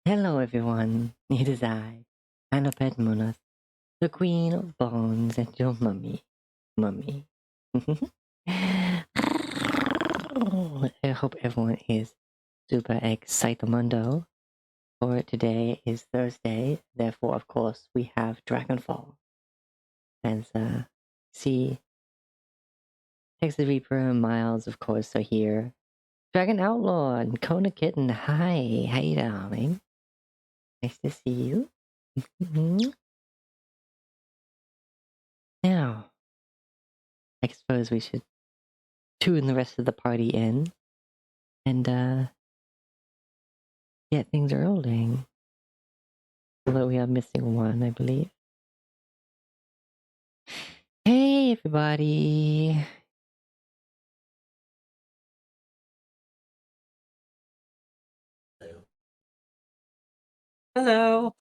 Hello everyone, it is I, Anapet Munath, the Queen of Bones and your mummy. I hope everyone is super excitamundo, for today is Thursday, therefore of course we have Dragonfall. As see, Texas Reaper and Miles of course are here. Dragon Outlaw and Kona Kitten, hi, how you darling? Nice to see you. Now, I suppose we should tune the rest of the party in and get things rolling. Although we are missing one, I believe. Hey everybody! Hello.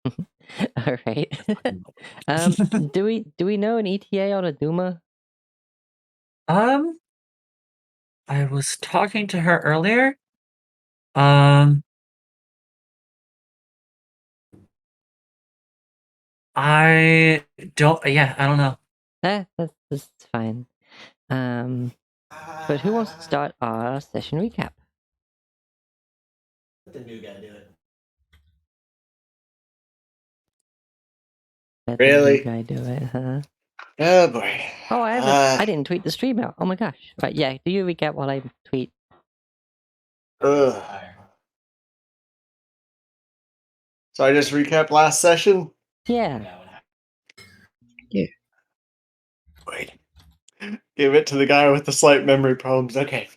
All right. do we know an ETA on a Duma? I was talking to her earlier. Um, I don't. Yeah, I don't know. That's fine. But who wants to start our session recap? Let the new guy do it. Let Really? the new guy do it, huh? Oh boy. Oh, I didn't tweet the stream out. Oh my gosh. Right, yeah, do you recap while I tweet? Ugh. So I just recapped last session? Yeah. Yeah. Wait. Give it to the guy with the slight memory problems. Okay.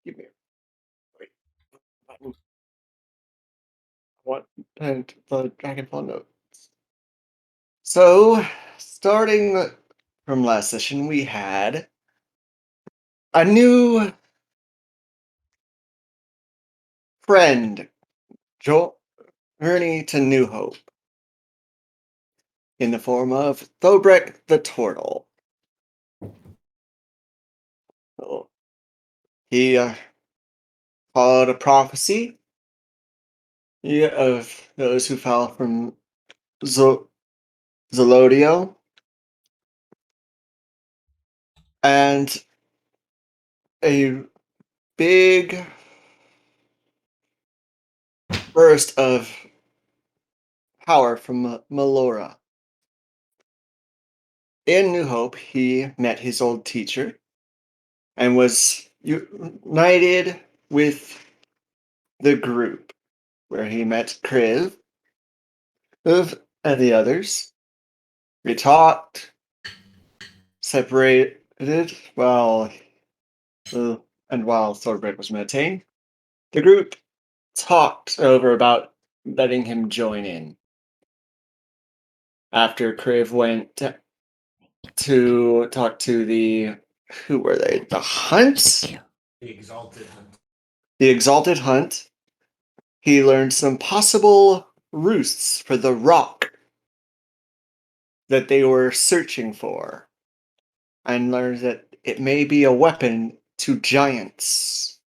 Give me. Wait. Button. What? And the Dragonfall notes. So, starting from last session, we had a new friend journey to New Hope in the form of Thobrek the Turtle. So, he followed a prophecy of those who fell from Zelodio, and a big burst of power from Melora. In New Hope, he met his old teacher and was united with the group, where he met Kriv and the others. We talked, separated, while Thorberg was meditating. The group talked over about letting him join in. After Kriv went to talk to who were they? The Hunts? The Exalted Hunt. The Exalted Hunt. He learned some possible roosts for the rock that they were searching for, and learned that it may be a weapon to giants.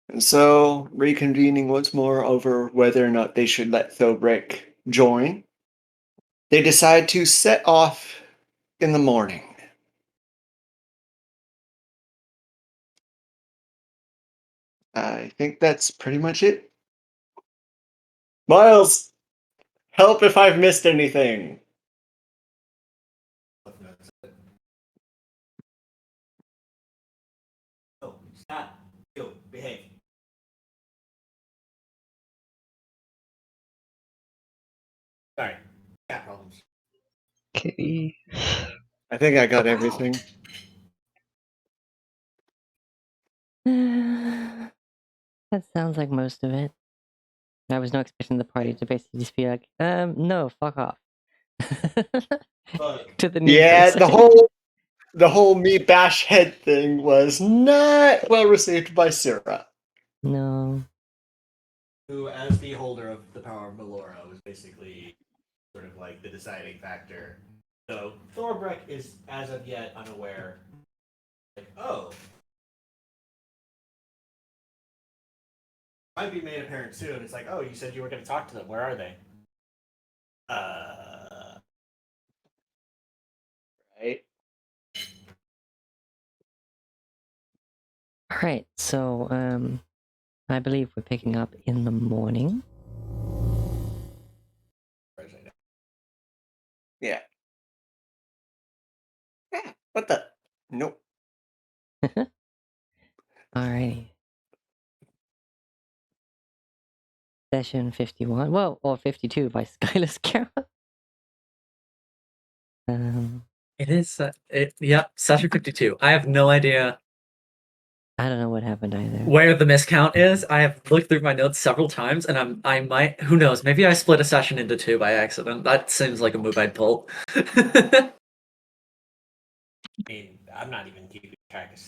And so, reconvening once more over whether or not they should let Thobrick join, they decide to set off in the morning. I think that's pretty much it. Miles, help if I've missed anything. Oh, stop. Yo, behave. Sorry. Cat problems. Okay. I think I got everything. That sounds like most of it. I was not expecting the party to basically just be like, no, fuck off. To the new Yeah, person. the whole me bash head thing was not well received by Sarah. No. Who, as the holder of the power of Melora, was basically sort of like the deciding factor. So Thorbreck is as of yet unaware. Like, oh, might be made apparent soon. It's like, oh, you said you were going to talk to them. Where are they? Right? All right, so I believe we're picking up in the morning. Yeah. Yeah. What the? Nope. Alrighty. Session 51. Well, or 52 by Skylar's Carol. It is. Yep, session 52. I have no idea I don't know what happened either. where the miscount is. I have looked through my notes several times, and I might. Who knows? Maybe I split a session into 2 by accident. That seems like a move I'd pull. I mean, I'm not even keeping track of.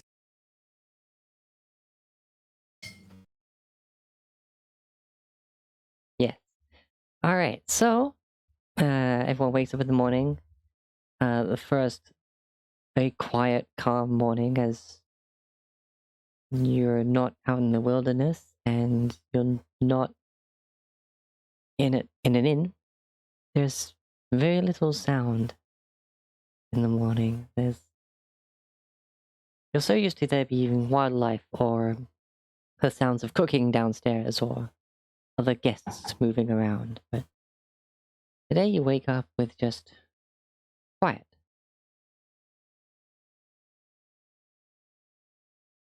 Yes. All right. So, everyone wakes up in the morning. The first very quiet, calm morning, as you're not out in the wilderness and you're not in an inn. There's very little sound in the morning. You're so used to there being wildlife or the sounds of cooking downstairs or other guests moving around, but today you wake up with just quiet.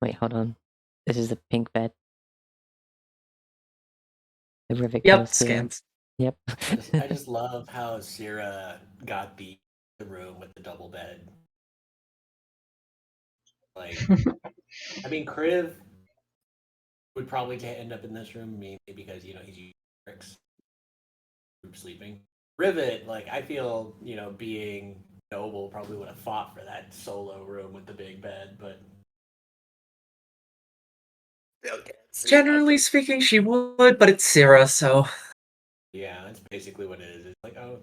Wait, hold on. This is the pink bed. The rivet Yep, goes here. scans. Yep. I just love how Syrah got the room with the double bed. Like, I mean, Kriv would probably end up in this room mainly because he's using tricks, group sleeping. Rivet, like, I feel being noble probably would have fought for that solo room with the big bed, but Generally speaking, she would, but it's Syrah, so. yeah, that's basically what it is. It's like, oh,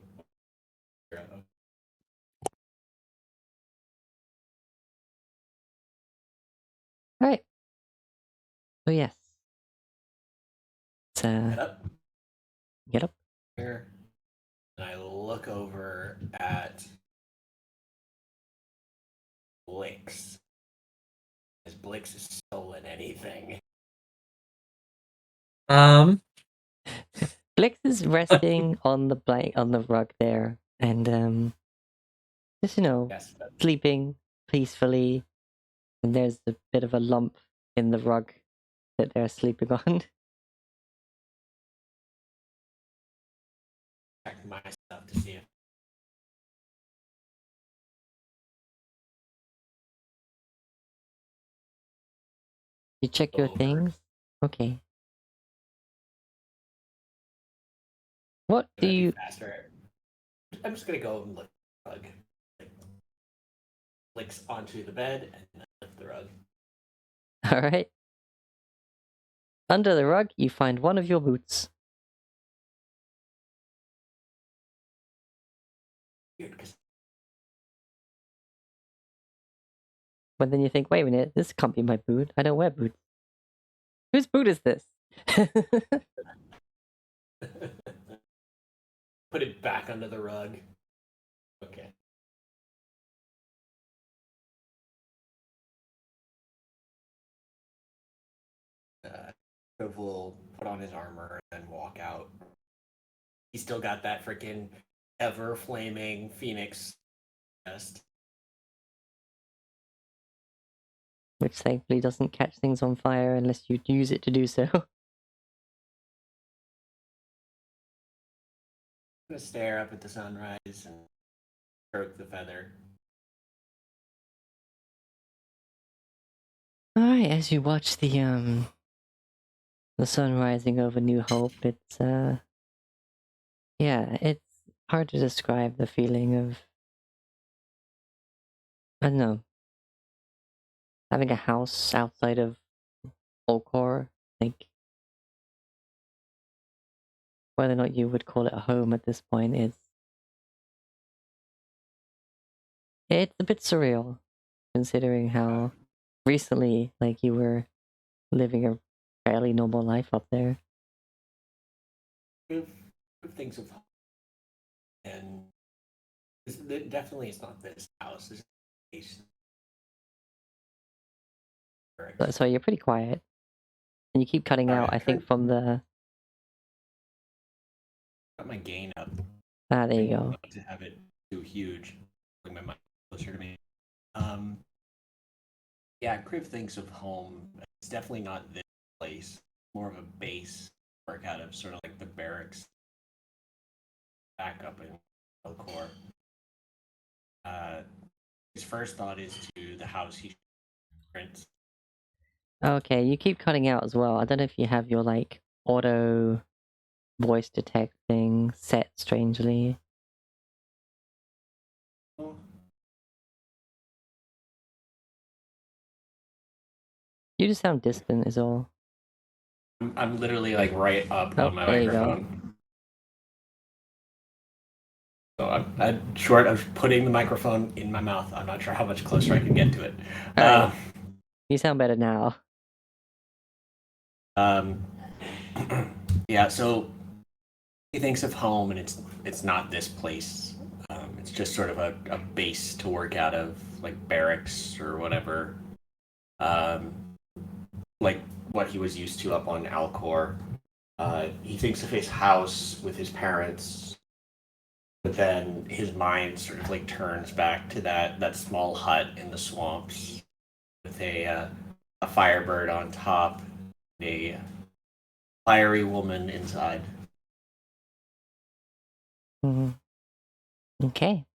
Right. So yes. get up Get up. here, and I look over at Blix. Has Blix stolen anything? Blix is resting on the rug there, and just Yes, but sleeping peacefully. And there's a bit of a lump in the rug that they're sleeping on. check my stuff to see if You check your Over. things. Okay. What do it'd be you? faster. I'm just gonna go and lift the rug. Clicks onto the bed and then lift the rug. All right. Under the rug, you find one of your boots. Weird, 'cause But then you think, wait a minute, this can't be my boot. I don't wear boots. Whose boot is this? put it back under the rug. Okay. Kriv will put on his armor and walk out. He's still got that freaking ever flaming phoenix chest. Which thankfully doesn't catch things on fire unless you use it to do so. I'm gonna stare up at the sunrise and stroke the feather. Alright, as you watch the sun rising over New Hope, it's yeah, it's hard to describe the feeling of, I don't know, having a house outside of Olcor. Like, whether or not you would call it a home at this point is It's a bit surreal, considering how recently, like, you were living a fairly normal life up there. Criv thinks of home, and definitely it's not this house. This is barracks. So you're pretty quiet, and you keep cutting Sorry, out. I think from the got my gain up. there you go. Not to have it too huge. Bring my mic closer to me. Yeah, Criv thinks of home. It's definitely not this place. More of a base work out of, sort of like the barracks back up in Elcor. His first thought is to the house he rents. Okay, you keep cutting out as well. I don't know if you have your like auto voice detect thing set strangely. You just sound distant, is all. I'm literally like right up Oh, on my there you go. microphone. So I'm short of putting the microphone in my mouth. I'm not sure how much closer I can get to it. Alright. You sound better now. Yeah, so he thinks of home, and it's not this place. It's just sort of a base to work out of, like barracks or whatever. Like what he was used to up on Alcor. He thinks of his house with his parents, but then his mind sort of like turns back to that small hut in the swamps with a firebird on top, a fiery woman inside. Mhm. Okay.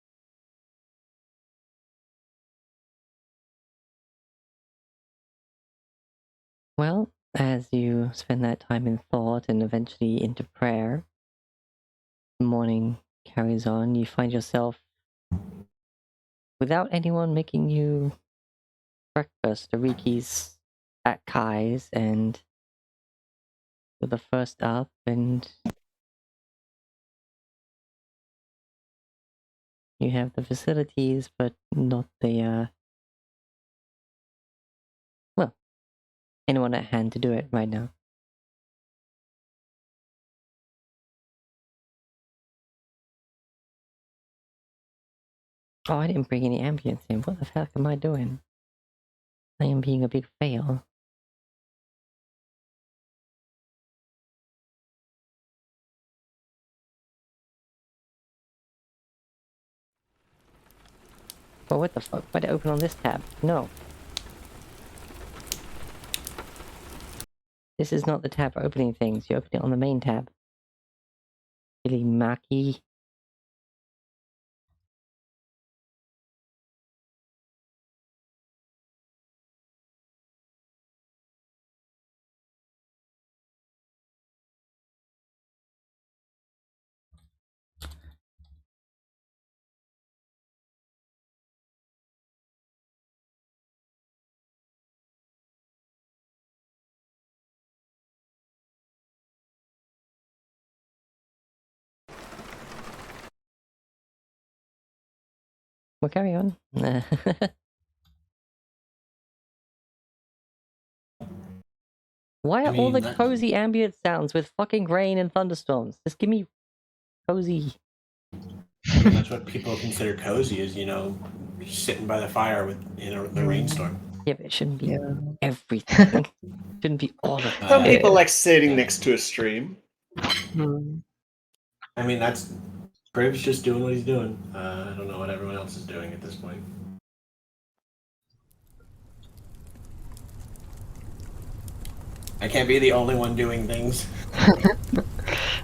Well, as you spend that time in thought and eventually into prayer, the morning carries on. You find yourself without anyone making you breakfast. Ariki's at Kai's, and you're the first up, and you have the facilities, but not the well, anyone at hand to do it right now. Oh, I didn't bring any ambience in. What the fuck am I doing? I am being a big fail. Well, what the fuck? Why'd it open on this tab? No. This is not the tab for opening things. You open it on the main tab. Really Maki. Well, carry on. Why are all the cozy ambient sounds with fucking rain and thunderstorms? Just give me cozy. I mean, that's what people consider cozy, is, sitting by the fire with the rainstorm. Yeah, but it shouldn't be everything. Shouldn't be all of it. Some Yeah. people like sitting next to a stream. I mean, that's Crib's just doing what he's doing. I don't know what everyone else is doing at this point. I can't be the only one doing things.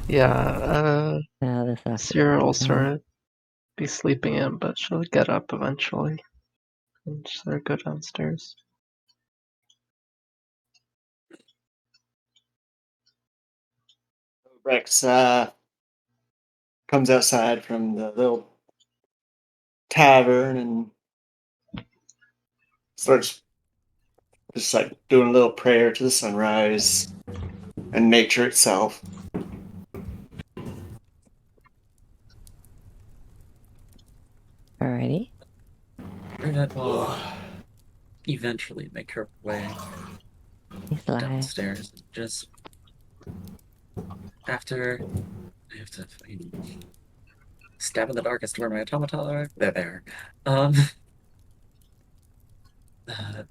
Yeah, This sucks. Sierra will sort of be sleeping in, but she'll get up eventually and sort of go downstairs. Rex comes outside from the little tavern and starts just like doing a little prayer to the sunrise and nature itself. Alrighty. Rivet will eventually make her way He's alive. downstairs. And just after I have to stab in the darkest where my automata are. There. Um. uh,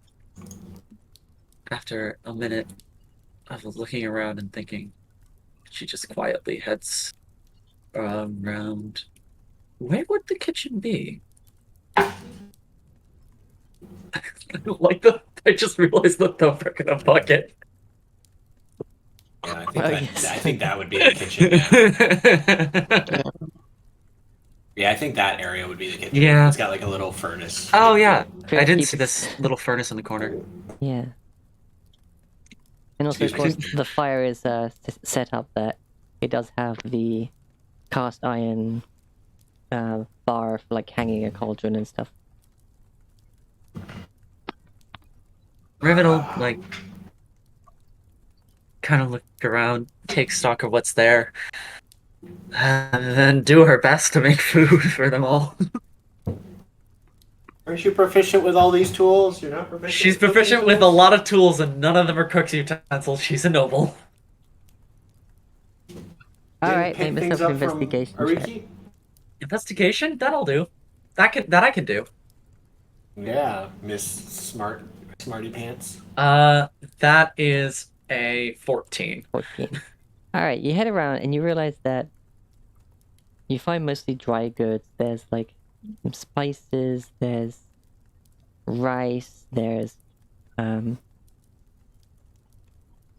After a minute of looking around and thinking, she just quietly heads around. Where would the kitchen be? Like I just realized that the freaking bucket. Yeah, I think Oh, that yes. I think that would be the kitchen. Yeah. Yeah, I think that area would be the kitchen. Yeah. It's got like a little furnace. Oh yeah, Try I to didn't keep see it- this little furnace in the corner. Yeah. And also, of Excuse course, me. the fire is set up that it does have the cast iron bar for like hanging a cauldron and stuff. Rivet will like kind of look around, take stock of what's there, and then do her best to make food for them all. Aren't you proficient with all these tools? You're not proficient. She's with cooking proficient with a tools? lot of tools, and none of them are cook's utensils. She's a noble. All Didn't right, pick make things myself an up from investigation check. Ariki? Investigation? That'll do. That I can do. Yeah, Miss Smarty Pants. That is a 14. 14. All right, you head around and you realize that you find mostly dry goods. There's like some spices, there's rice, there's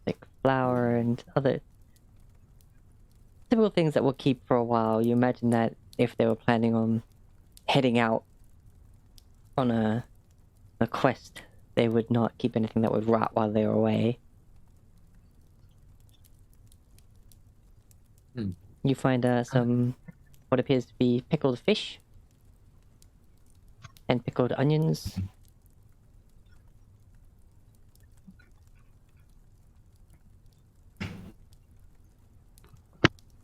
like flour and other typical things that will keep for a while. You imagine that if they were planning on heading out on a quest, they would not keep anything that would rot while they were away. Hmm. You find some what appears to be pickled fish and pickled onions.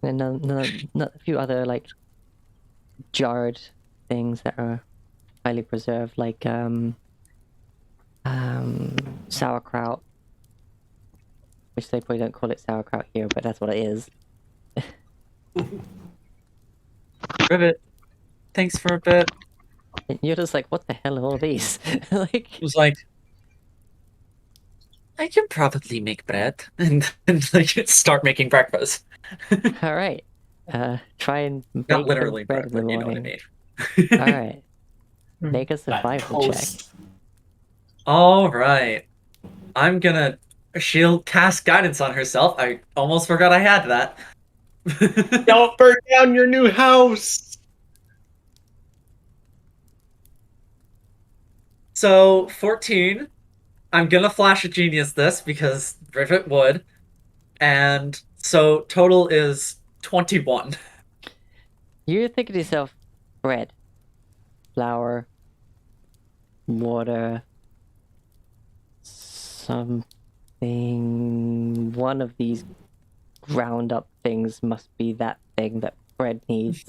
And a few other like jarred things that are highly preserved, like sauerkraut, which they probably don't call it sauerkraut here, but that's what it is. Rivet, thanks for a bit. And you're just like, what the hell are all these? Like, It was like, I can probably make bread and like start making breakfast. all right, try and make Not some literally bread bread, in the but you know what I morning. mean. All right, make a That survival check. toast. All right, I'm gonna. She'll cast guidance on herself. I almost forgot I had that. Don't burn down your new house. So 14. I'm gonna flash a genius this because Rivet would, and so total is 21. You think to yourself, bread, flour, water, something. One of these ground up things must be that thing that bread needs.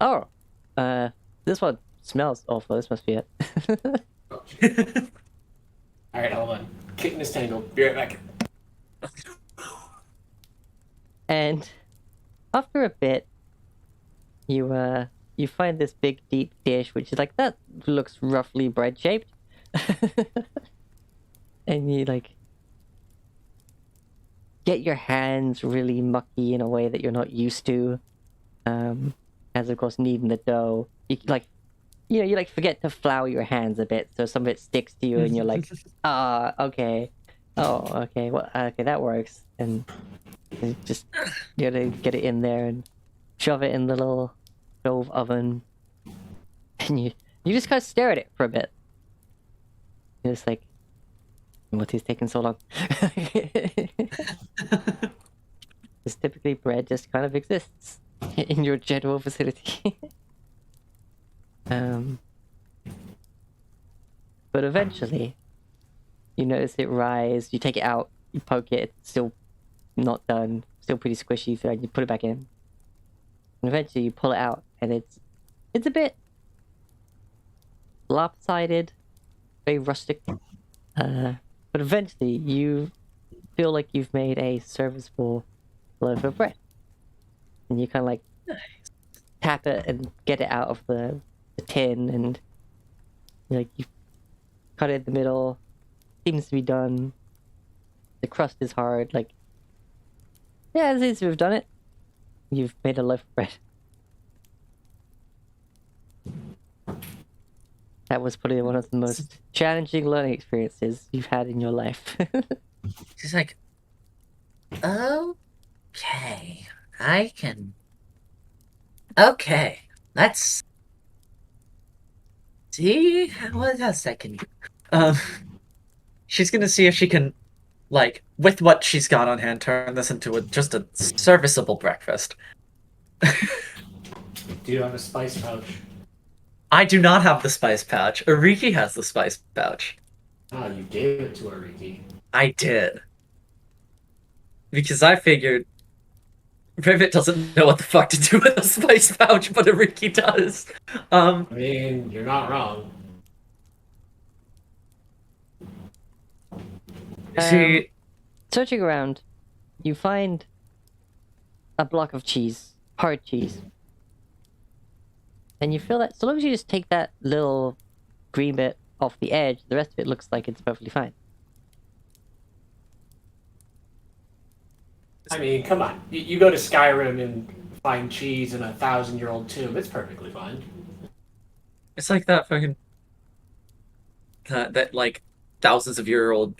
Oh, this one smells awful. This must be it. All right, hold on. Kicking this tangle. Be right back. And after a bit, you find this big deep dish, which is like that looks roughly bread shaped, and you like get your hands really mucky in a way that you're not used to, as of course kneading the dough. You like, you like forget to flour your hands a bit, so some of it sticks to you, and you're like, okay, oh, okay, well, okay, that works, and just you gotta get it in there and shove it in the little stove oven, and you just kind of stare at it for a bit. You're just like, what is taking so long? Because typically bread just kind of exists in your general vicinity. But eventually, you notice it rise. You take it out, you poke it. It's still not done, still pretty squishy. So you put it back in, and eventually you pull it out, and it's a bit lopsided, very rustic. But eventually, you feel like you've made a serviceable loaf of bread, and you kind of like tap it and get it out of the tin, and you cut it in the middle. Seems to be done. The crust is hard. Yeah, it seems to have done it. You've made a loaf of bread. That was probably one of the most challenging learning experiences you've had in your life. She's like, okay, I can. Okay, let's see what else I can do. She's gonna see if she can, with what she's got on hand, turn this into just a serviceable breakfast. Do you have a spice pouch? I do not have the spice pouch. Ariki has the spice pouch. Ah, you gave it to Ariki. I did. Because I figured Rivet doesn't know what the fuck to do with a spice pouch, but Ariki does. I mean, you're not wrong. She... Searching around, you find a block of cheese, hard cheese. And you feel that so long as you just take that little green bit off the edge, the rest of it looks like it's perfectly fine. I mean, come on. You go to Skyrim and find cheese in a 1,000-year-old tomb. It's perfectly fine. It's like that fucking... that thousands of year old,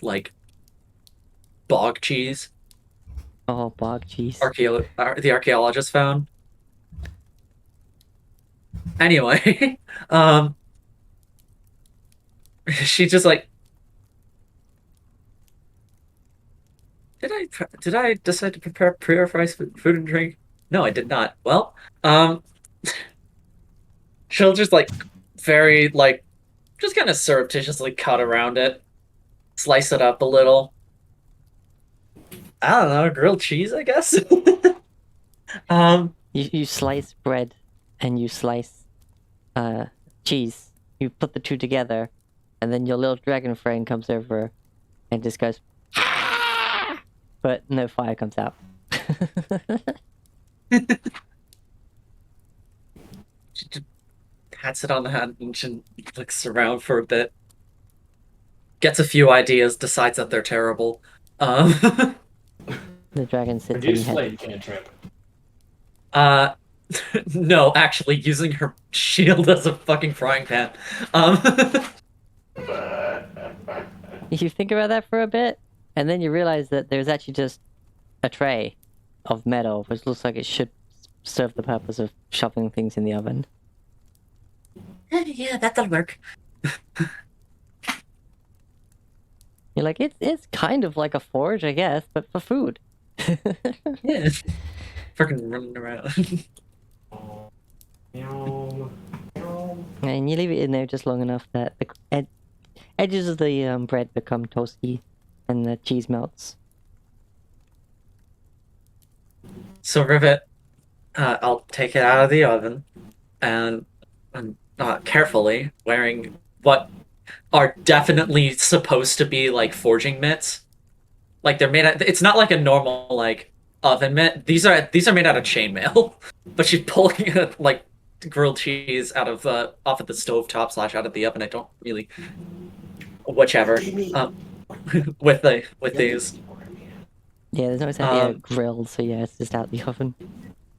bog cheese. Oh, bog cheese. The archaeologists found. Anyway, she just did I decide to prepare purified food and drink? No, I did not. Well, she'll just very just kind of surreptitiously cut around it, slice it up a little. I don't know, grilled cheese, I guess. You slice bread and you slice cheese. You put the two together, and then your little dragon friend comes over and just goes, "Ah!" But no fire comes out. She just pats it on the head and she looks around for a bit. Gets a few ideas, decides that they're terrible. The dragon sits in Reduce head. flame cantrip. No, actually, using her shield as a fucking frying pan. You think about that for a bit, and then you realize that there's actually just a tray of metal, which looks like it should serve the purpose of shoving things in the oven. Yeah, that'll work. You're like, it's kind of like a forge, I guess, but for food. Yeah. Freaking running around. And you leave it in there just long enough that the edges of the bread become toasty and the cheese melts. So Rivet, I'll take it out of the oven and carefully, wearing what are definitely supposed to be forging mitts. They're made out, it's not like a normal oven mitt. These are made out of chainmail. But she's pulling grilled cheese out of off of the stovetop / out of the oven. I don't really, whichever. With these. Yeah, there's no exactly grilled, so yeah, it's just out the oven.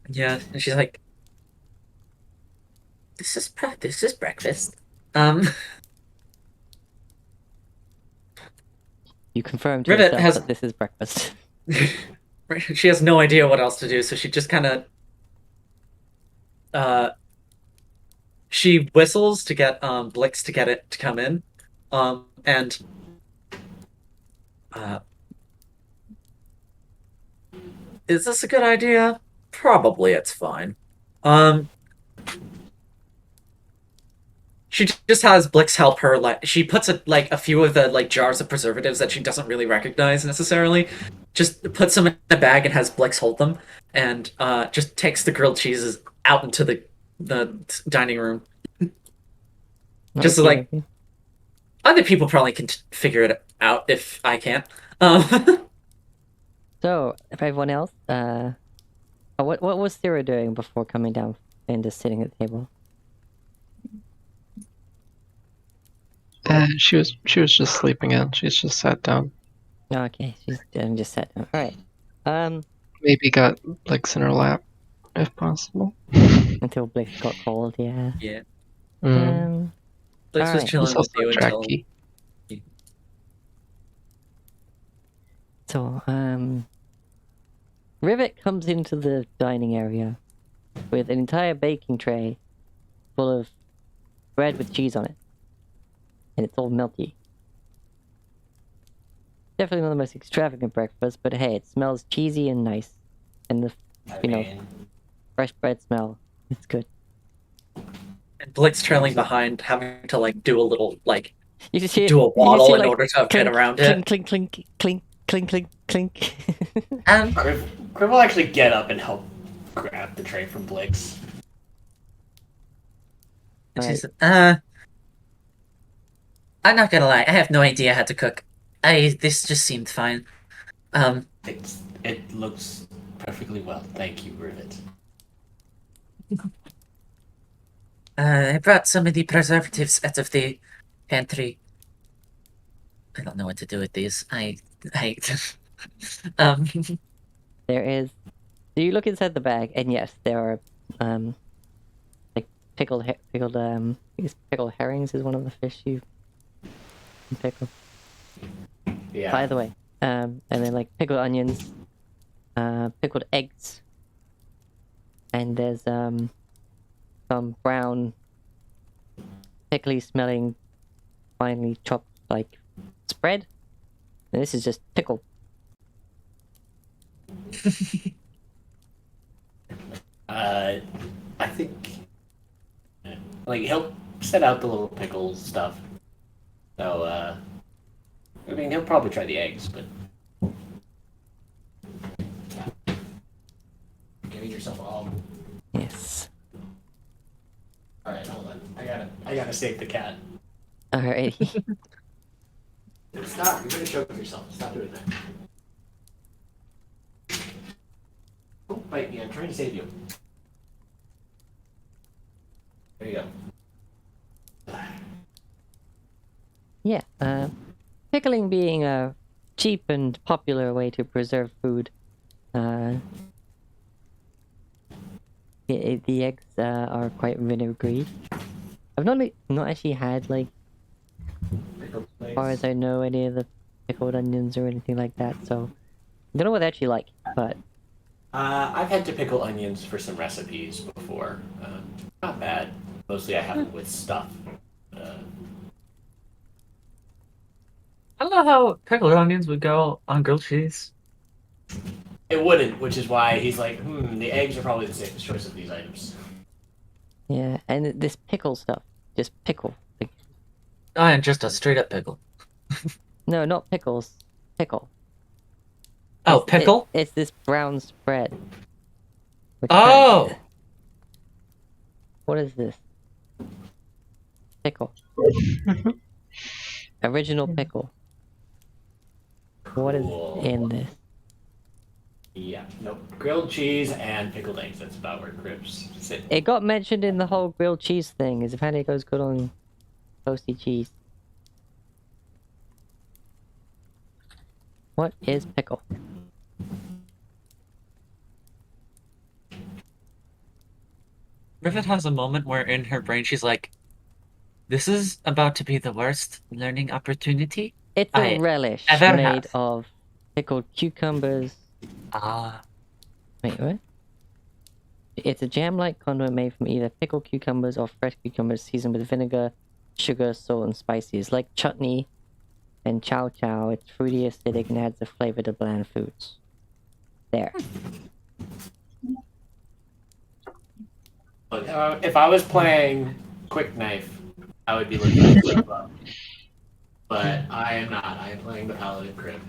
Yeah, and she's like, "This is breakfast." You confirmed to Rivet yourself that this is breakfast. She has no idea what else to do, so she just kind of she whistles to get Blix to get it to come in, and is this a good idea? Probably it's fine. She just has Blix help her. She puts a few of the jars of preservatives that she doesn't really recognize necessarily. Just puts them in a bag and has Blix hold them, and just takes the grilled cheeses out into the dining room. Just Okie like dokie. other people probably can figure it out if I can't. So, if everyone else, what was Sarah doing before coming down and just sitting at the table? She was just sleeping in. She's just sat down. Okay, she's just sat down. All right. Maybe got Blix in her lap, if possible. Until Blix got cold, yeah. Yeah. Mm. Blix was alright. chilling There's with also you until Jackie. So, Rivet comes into the dining area with an entire baking tray full of bread with cheese on it. And it's all melty. Definitely not the most extravagant breakfast, but hey, it smells cheesy and nice. And the, fresh bread smell, it's good. and Blix trailing behind, having to like do a little like You just hear, do a you just waddle hear, in like, order to get clink, around clink, it. clink, clink, clink, clink, clink, clink. And Criv will actually get up and help grab the tray from Blix. she's I'm not gonna lie, I have no idea how to cook. This just seemed fine. It looks perfectly well. Thank you, Rivet. I brought some of the preservatives out of the pantry. I don't know what to do with these. um, There is. So you look inside the bag, and yes, there are, like pickled, I guess pickled herrings is one of the fish you can pickle. Yeah. By the way, and then like pickled onions, pickled eggs, and there's some brown, pickly smelling, finely chopped like spread. And this is just pickle. I think like he'll set out the little pickle stuff. So I mean he'll probably try the eggs, but give yourself all. Yes. All right, hold on. I gotta save the cat. Alrighty. Stop! You're gonna choke yourself. Stop doing that. Don't bite me. I'm trying to save you. There you go. Yeah. Pickling being a cheap and popular way to preserve food. The eggs are quite vinegary. I've not actually had like, as far as I know, any of the pickled onions or anything like that. So I don't know what they're actually like, but I've had to pickle onions for some recipes before. Not bad. Mostly I have it with stuff. I don't know how pickled onions would go on grilled cheese. It wouldn't, which is why he's like, the eggs are probably the safest choice of these items. yeah. And this pickle stuff, just pickle. Like, Oh, and just a straight up pickle. no, not pickles. Pickle. Oh, pickle? It's this brown spread. Oh! What is this? Pickle. Original pickle. What is in this? Yeah, nope. Grilled cheese and pickled eggs. That's about where cribs sit. It got mentioned in the whole grilled cheese thing, as apparently it goes good on toasty cheese. What is pickle? Rivet has a moment where in her brain she's like, this is about to be the worst learning opportunity It's a I relish ever made have. of pickled cucumbers. Ah. Wait, what? It's a jam-like condiment made from either pickled cucumbers or fresh cucumbers seasoned with vinegar, sugar, salt, and spices. Like chutney and chow chow, it's fruity, acidic, and adds a flavor to bland foods. There. Look, if I was playing Quick Knife, I would be looking at stuff up. But I am not. I am playing the Paladin Crib.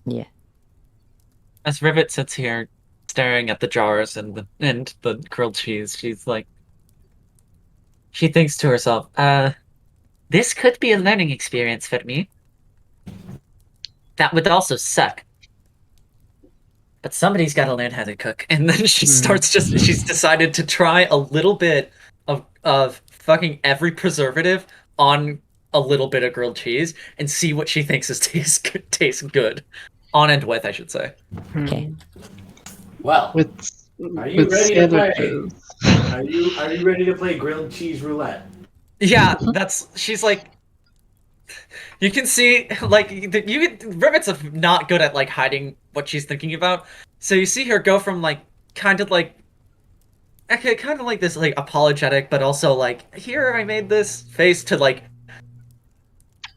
Yeah. As Rivet sits here staring at the jars and the grilled cheese, she's like, she thinks to herself, This could be a learning experience for me. That would also suck. But somebody's got to learn how to cook. And then she's decided to try a little bit of fucking every preservative on a little bit of grilled cheese and see what she thinks tastes good. On and with, I should say. Okay. Well, With are you with ready to play? sandwiches. Are you ready to play grilled cheese roulette? Yeah, she's like, you can see, like, Rivet's not good at, like, hiding what she's thinking about. So you see her go from, like, kind of like this, like, apologetic, but also, like, here, I made this face to, like,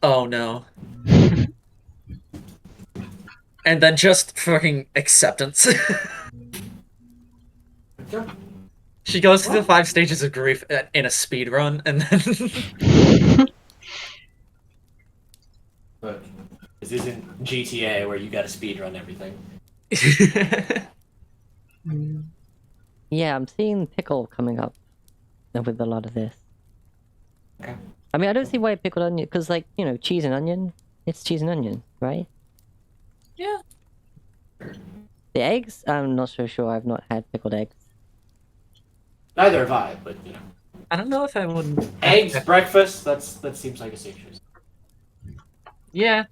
oh no. And then just fucking acceptance. She goes through the 5 stages of grief in a speed run, and then Look, this isn't GTA where you got to speed run everything. Yeah, I'm seeing pickle coming up with a lot of this. Okay. I mean, I don't see why pickled onion, because, like, you know, cheese and onion, it's cheese and onion, right? Yeah. The eggs, I'm not so sure. I've not had pickled eggs. Neither have I, but you know, I don't know if I would. eggs breakfast. That seems like a safe choice. Yeah.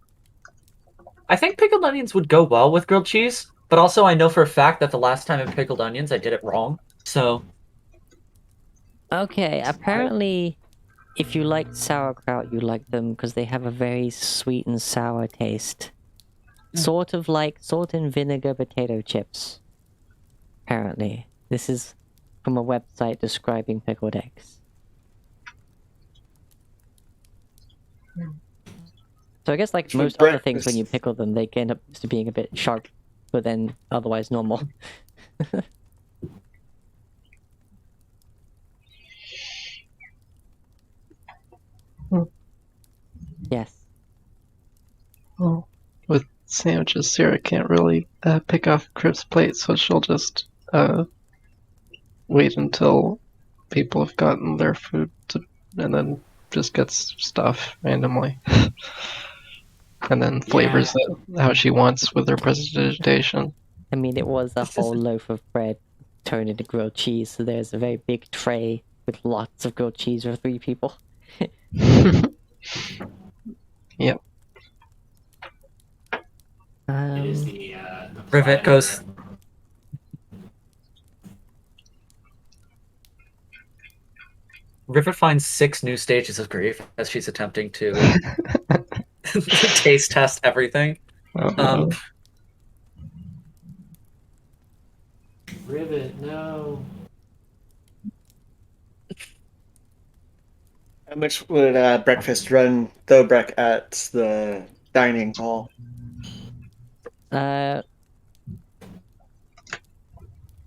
I think pickled onions would go well with grilled cheese, but also I know for a fact that the last time I pickled onions, I did it wrong. So. Okay, apparently, if you like sauerkraut, you like them because they have a very sweet and sour taste. Sort of like salt and vinegar potato chips. Apparently. This is from a website describing pickled eggs. So I guess like most other things, when you pickle them, they end up just being a bit sharp, but then otherwise normal. Yes. Well, with sandwiches, Sarah can't really pick off Crib's plate, so she'll just wait until people have gotten their food and then just gets stuff randomly. And then flavors it how she wants with her presentation. I mean, it was a whole loaf of bread turned into grilled cheese, so there's a very big tray with lots of grilled cheese for 3 people. Yep. It is the Rivet goes. Rivet finds 6 new stages of grief as she's attempting to taste test everything. Rivet, no. How much would breakfast run Thobrek at the dining hall?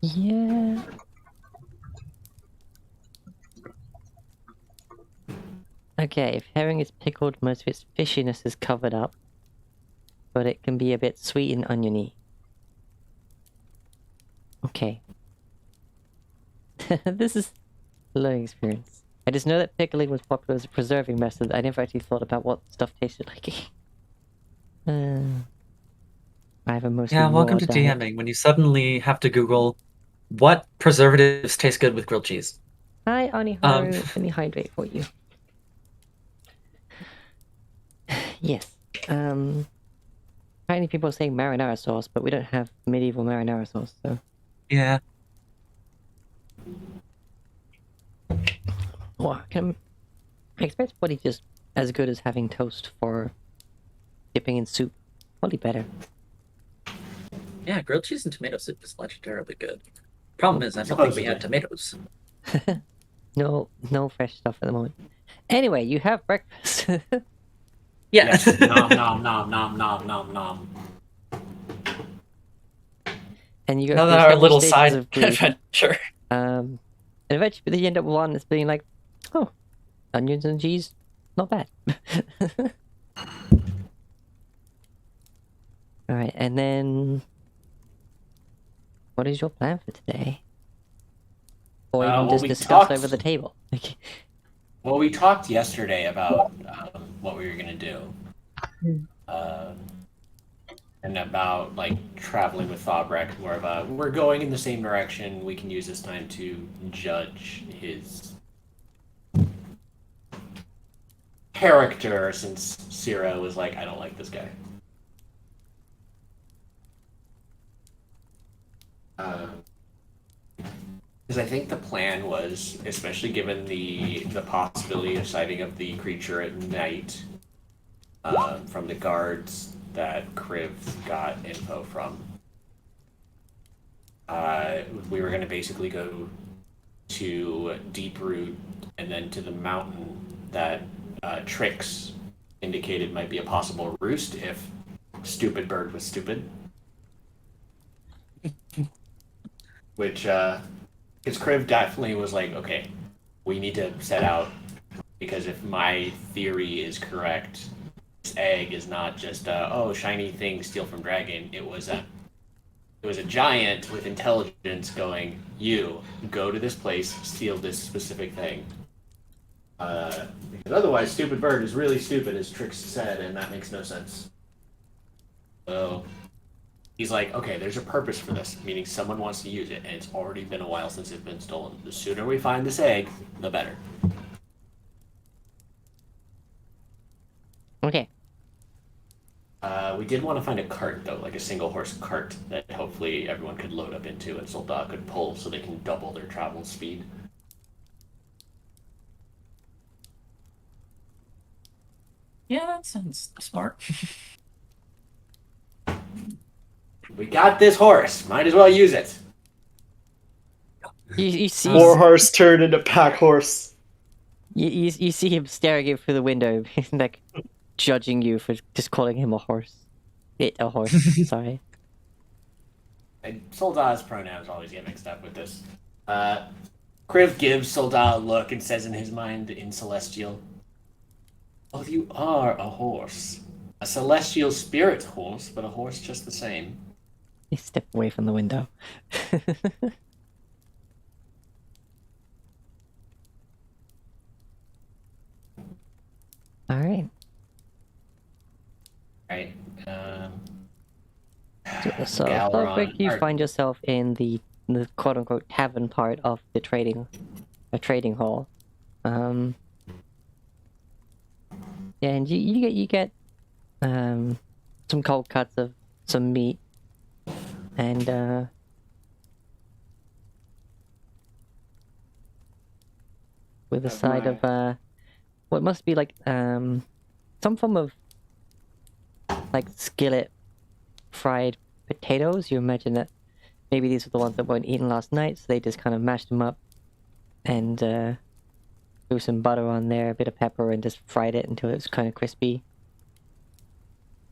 Yeah. Okay, if herring is pickled, most of its fishiness is covered up, but it can be a bit sweet and oniony. Okay. This is a learning experience. I just know that pickling was popular as a preserving method. I never actually thought about what stuff tasted like. I have a mostly Welcome to diet. DMing, when you suddenly have to Google what preservatives taste good with grilled cheese. Hi, Aniharu. Let me hydrate for you. Yes. Apparently people are saying marinara sauce, but we don't have medieval marinara sauce, so... Yeah. Well, I expect probably just as good as having toast for dipping in soup. Probably better. Yeah, grilled cheese and tomato soup is legendarily good. Problem is, I don't think we had tomatoes. No fresh stuff at the moment. Anyway, you have breakfast. Yeah. Yes. Nom nom nom nom nom nom nom. And you go Now through that our several little stages side of grief. adventure. And eventually you end up with one that's being like, oh, onions and cheese, not bad. Alright, and then... what is your plan for today? Or even Well, just we discuss talked- over the table? Well, we talked yesterday about what we were gonna do, um, and about like traveling with Thobreck. More of a we're going in the same direction. We can use this time to judge his character, since Sierra was like, I don't like this guy. Because I think the plan was, especially given the possibility of sighting of the creature at night, from the guards that Kriv got info from, we were going to basically go to Deep Root and then to the mountain that Trix indicated might be a possible roost if Stupid Bird was stupid. Which, because Kriv definitely was like, okay, we need to set out, because if my theory is correct, this egg is not just shiny thing steal from dragon. It was a giant with intelligence going, you go to this place, steal this specific thing. Because otherwise, Stupid Bird is really stupid, as Trix said, and that makes no sense. So he's like, okay, there's a purpose for this, meaning someone wants to use it, and it's already been a while since it's been stolen. The sooner we find this egg, the better. Okay. We did want to find a cart, though, like a single horse cart that hopefully everyone could load up into and Soldat could pull so they can double their travel speed. Yeah, that sounds smart. We got this horse. Might as well use it. You see Warhorse turned into pack horse. you see him staring at through the window, like judging you for just calling him a horse. A horse. Sorry. And Soldat's pronouns always get mixed up with this. Kriv gives Soldat a look and says in his mind in Celestial, well, you are a horse. A celestial spirit horse, but a horse just the same. He stepped away from the window. All right. Right. So, Galaron- Thorbrick, you or- find yourself in the quote-unquote tavern part of the trading hall. Yeah, and you get some cold cuts of some meat, and with a side of what must be like some form of like skillet fried potatoes. You imagine that maybe these were the ones that weren't eaten last night, so they just kind of mashed them up and threw some butter on there, a bit of pepper, and just fried it until it was kind of crispy.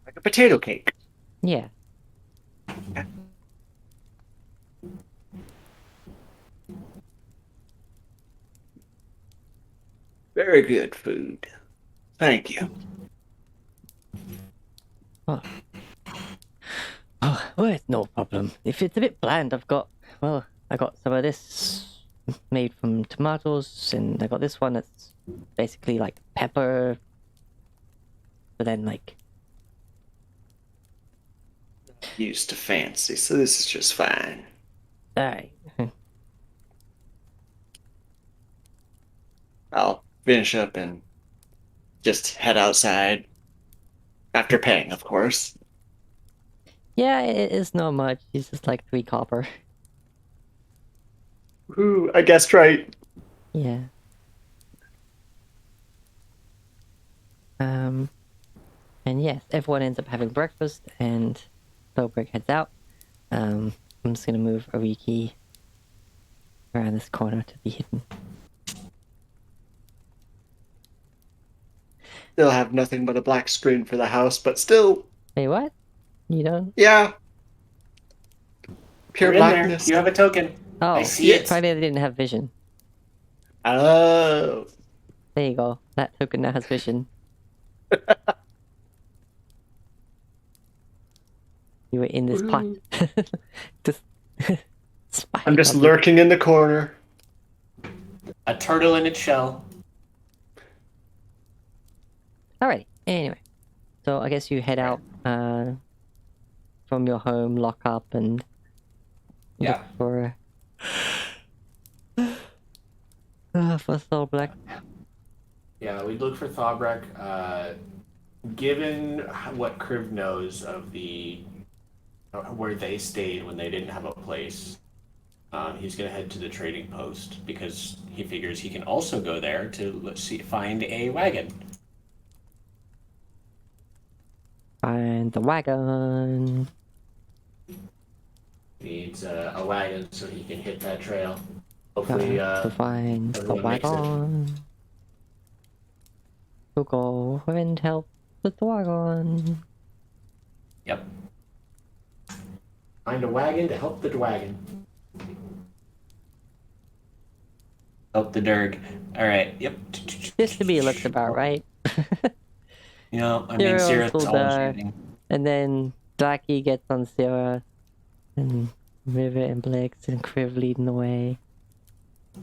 Like a potato cake. Yeah. Very good food. Thank you. Oh, well, it's no problem. If it's a bit bland, I got some of this made from tomatoes, and I got this one that's basically like pepper, but then like... Used to fancy, so this is just fine. Alright. I'll finish up and just head outside. After paying, of course. Yeah, it is not much. It's just like 3 copper. Ooh, I guessed right. Yeah. And yes, everyone ends up having breakfast, and Bowbrick heads out. I'm just gonna move Ariki around this corner to be hidden. Still have nothing but a black screen for the house, but still, Hey, what? You don't? yeah. Pure You're in there. blackness. You have a token. Oh, I see it. Probably they didn't have vision. Oh. There you go. That token now has vision. You were in this pot. Just spying I'm just on me. lurking in the corner. A turtle in its shell. Alrighty. Anyway, so I guess you head out from your home, lock up, and look Yeah. for Thorblek. Yeah, we'd look for Thawbrek. Given what Kriv knows of where they stayed when they didn't have a place, he's gonna head to the trading post because he figures he can also go there to find a wagon. Find the wagon. He needs a wagon so he can hit that trail. Hopefully, To find the everyone makes it. wagon. To go and help with the wagon. Yep. Find a wagon to help the dwagon. Help the derg. Alright, yep. Just to be looks about right. You know, I mean, Zero Sierra's still always there. reading. And then Blackie gets on Sarah. And Rivet and Blix and Kriv leading the way.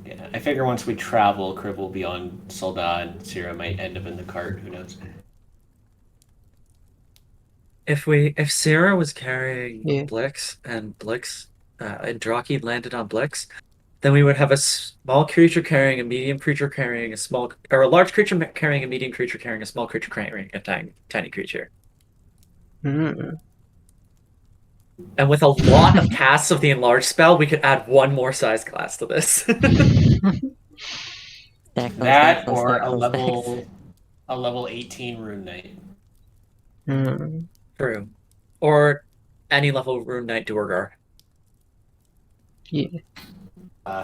Yeah, I figure once we travel, Kriv will be on Soldat and Sierra might end up in the cart, who knows. If Sarah was carrying Yeah. Blix and Draki landed on Blix, then we would have a small creature carrying a medium creature carrying a small, or a large creature carrying a medium creature carrying a small creature carrying a tiny creature. Mm. And with a lot of casts of the enlarge spell, we could add one more size class to this. Stacks on That stacks on or stacks a on stacks. level 18 Rune Knight. Mm. True. Or any level Rune Knight Duergar. Yeah.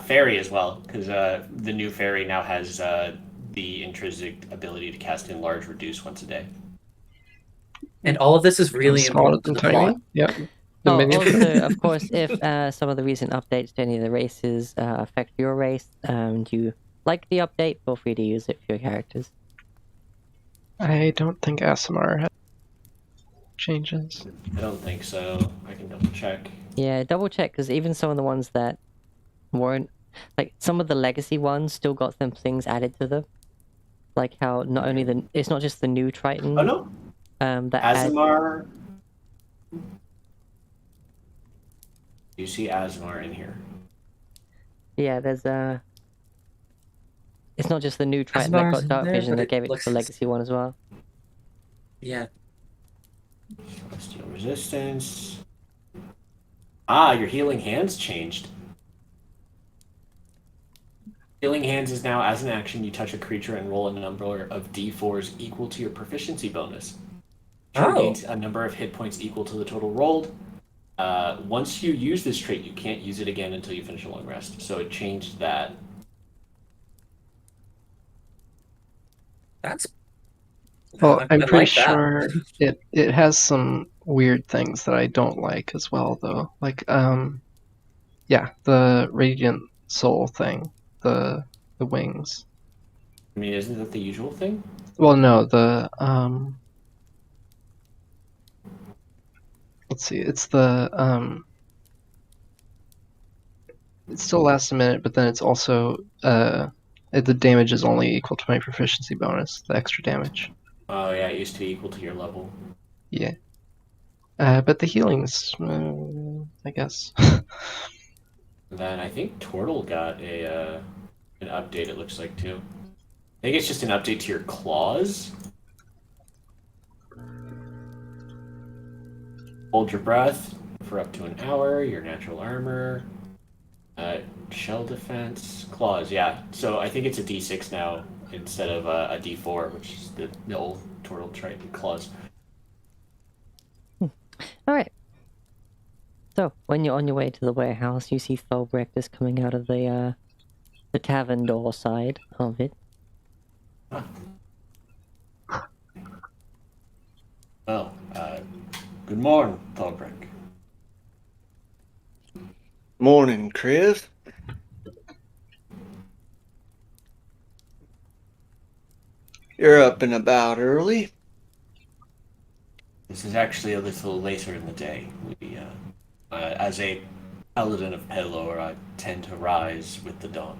Fairy as well, because the new fairy now has the intrinsic ability to cast Enlarge Reduce once a day. And all of this is really Small important to and the tiny. plot. Yep. The Oh, minion. also, of course, if some of the recent updates to any of the races affect your race, and you like the update, feel free to use it for your characters. I don't think ASMR has changes. I don't think so. I can double check. Yeah, double check, because even some of the ones that weren't, like, some of the legacy ones still got some things added to them. Like how not only it's not just the new Triton Oh no, that had... Azamar. You see Azamar in here. Yeah, there's it's not just the new Triton that Asmar's got in Dark there, Vision, but they it gave it to looks- the legacy one as well. Yeah. Celestial Resistance. Ah, your Healing Hands changed. Healing Hands is now, as an action, you touch a creature and roll a number of d4s equal to your proficiency bonus. Creature gains a number of hit points equal to the total rolled. Once you use this trait, you can't use it again until you finish a long rest. So it changed that. That's Well, I I'm pretty like that. sure it has some weird things that I don't like as well, though. Like, yeah, the Radiant Soul thing, the wings. I mean, isn't that the usual thing? Well, no, let's see, it's it still lasts a minute, but then it's also the damage is only equal to my proficiency bonus, the extra damage. Oh yeah, it used to be equal to your level. Yeah. But the healing's, I guess. And then I think Turtle got an update. It looks like too. I think it's just an update to your claws. Hold your breath for up to an hour. Your natural armor, shell defense, claws. Yeah. So I think it's a D6 now instead of a D4, which is the old Turtle Triton claws. Alright. So, when you're on your way to the warehouse, you see Thorblek just coming out of the tavern door side of it. Well, good morning, Thorbrek. Morning, Kriv. You're up and about early. This is actually a little later in the day. We, as a paladin of Pelor, I tend to rise with the dawn.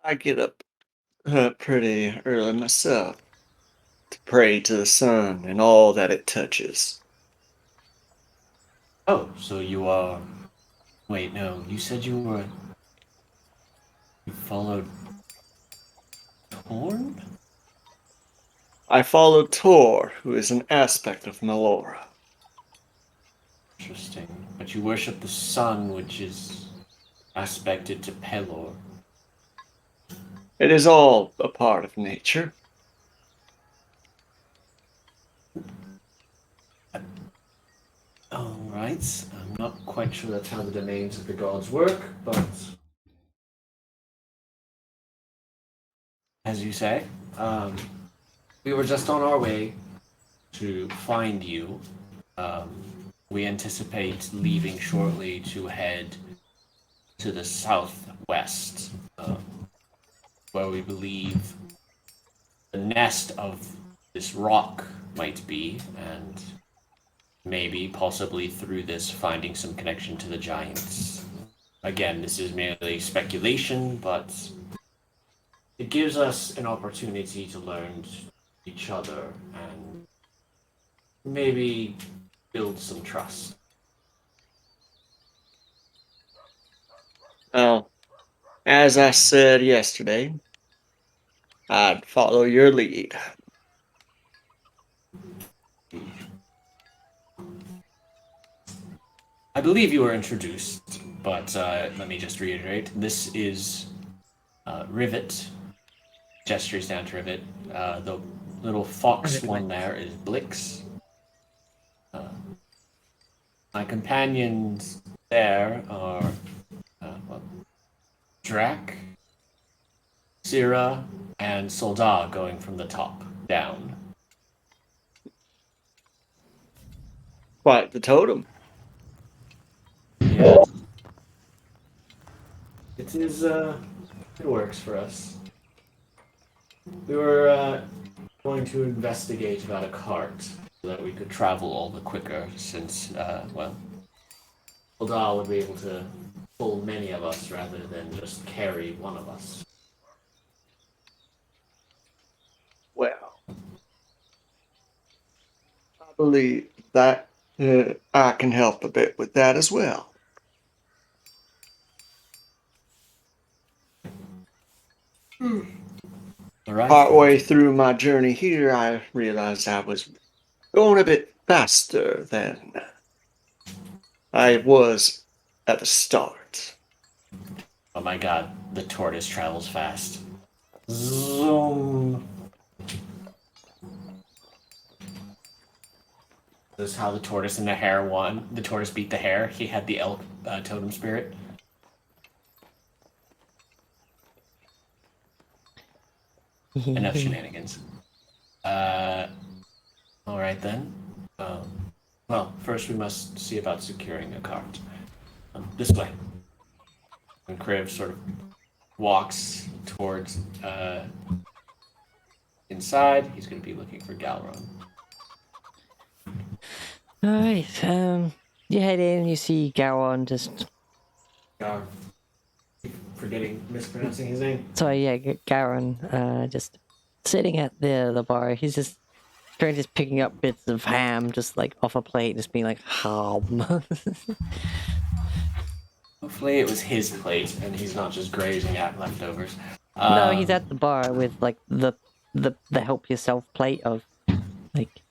I get up pretty early myself to pray to the sun and all that it touches. Oh, so you are. Wait, no. You said you were. You followed Torn? I follow Tor, who is an aspect of Melora. Interesting. But you worship the sun, which is aspected to Pelor. It is all a part of nature. Alright. I'm not quite sure that's how the domains of the gods work, but. As you say, we were just on our way to find you. Um, we anticipate leaving shortly to head to the southwest, where we believe the nest of this rock might be, and maybe, possibly through this, finding some connection to the giants. Again, this is merely speculation, but it gives us an opportunity to learn each other and maybe build some trust. Well, as I said yesterday, I'd follow your lead. I believe you were introduced, but let me just reiterate. This is Rivet. Gestures down to Rivet. The little fox one there is Blix. My companions there are Drac, Syrah, and Soldat going from the top down. Quite the totem. Yeah. It is, it works for us. We were going to investigate about a cart so that we could travel all the quicker since, Soldat would be able to pull many of us rather than just carry one of us. Well, I believe that I can help a bit with that as well. All right. Partway through my journey here, I realized I was going a bit faster than I was at the start. Oh my god, the tortoise travels fast. Zoom. This is how the tortoise and the hare won. The tortoise beat the hare. He had the elk totem spirit. Enough shenanigans. Alright then. Well, first we must see about securing a cart. This way. And Kriv sort of walks towards inside. He's going to be looking for Galron. Alright, you head in, you see Garon just... Gar. Mispronouncing his name. Sorry, yeah, Garon, just sitting at the bar. He's just picking up bits of ham, just like off a plate, just being like, ham. Hopefully it was his plate and he's not just grazing at leftovers. No, he's at the bar with like the help yourself plate of like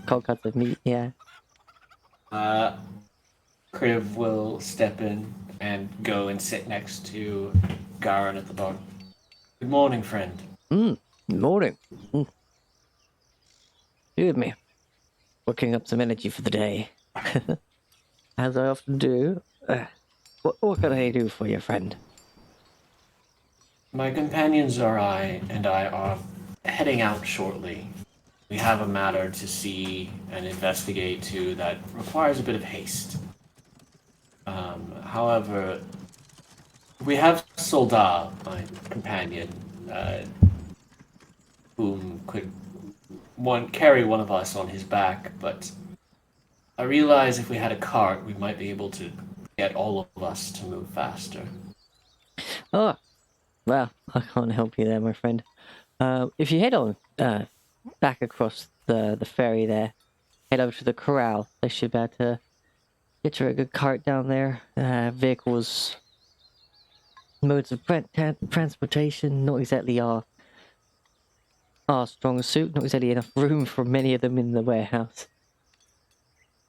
cold cuts of meat, yeah. Kriv will step in and go and sit next to Garon at the bar. Good morning, friend. Morning. Excuse me. Working up some energy for the day. As I often do. What can I do for your friend? My companions and I are heading out shortly. We have a matter to see and investigate to that requires a bit of haste. However, we have Soldat, my companion, whom could carry one of us on his back, but I realize if we had a cart, we might be able to get all of us to move faster. Oh, Well, I can't help you there, my friend. If you head on back across the ferry there, head over to the corral. They should be able to get you a good cart down there. Vehicles, modes of transportation, not exactly our strong suit. Not exactly enough room for many of them in the warehouse.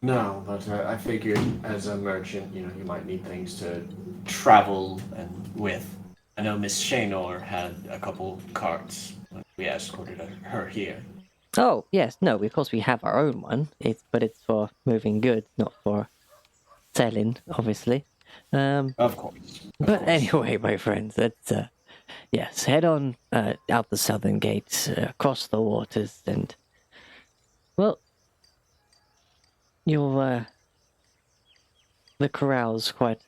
No, but I figured as a merchant, you might need things to travel and with. I know Miss Shaynor had a couple carts when we escorted her here. Oh yes, no. Of course, we have our own one. But it's for moving goods, not for selling, obviously. Of course. But anyway, my friends, let's yes, head on out the southern gates, across the waters, and well, you'll the corral's quite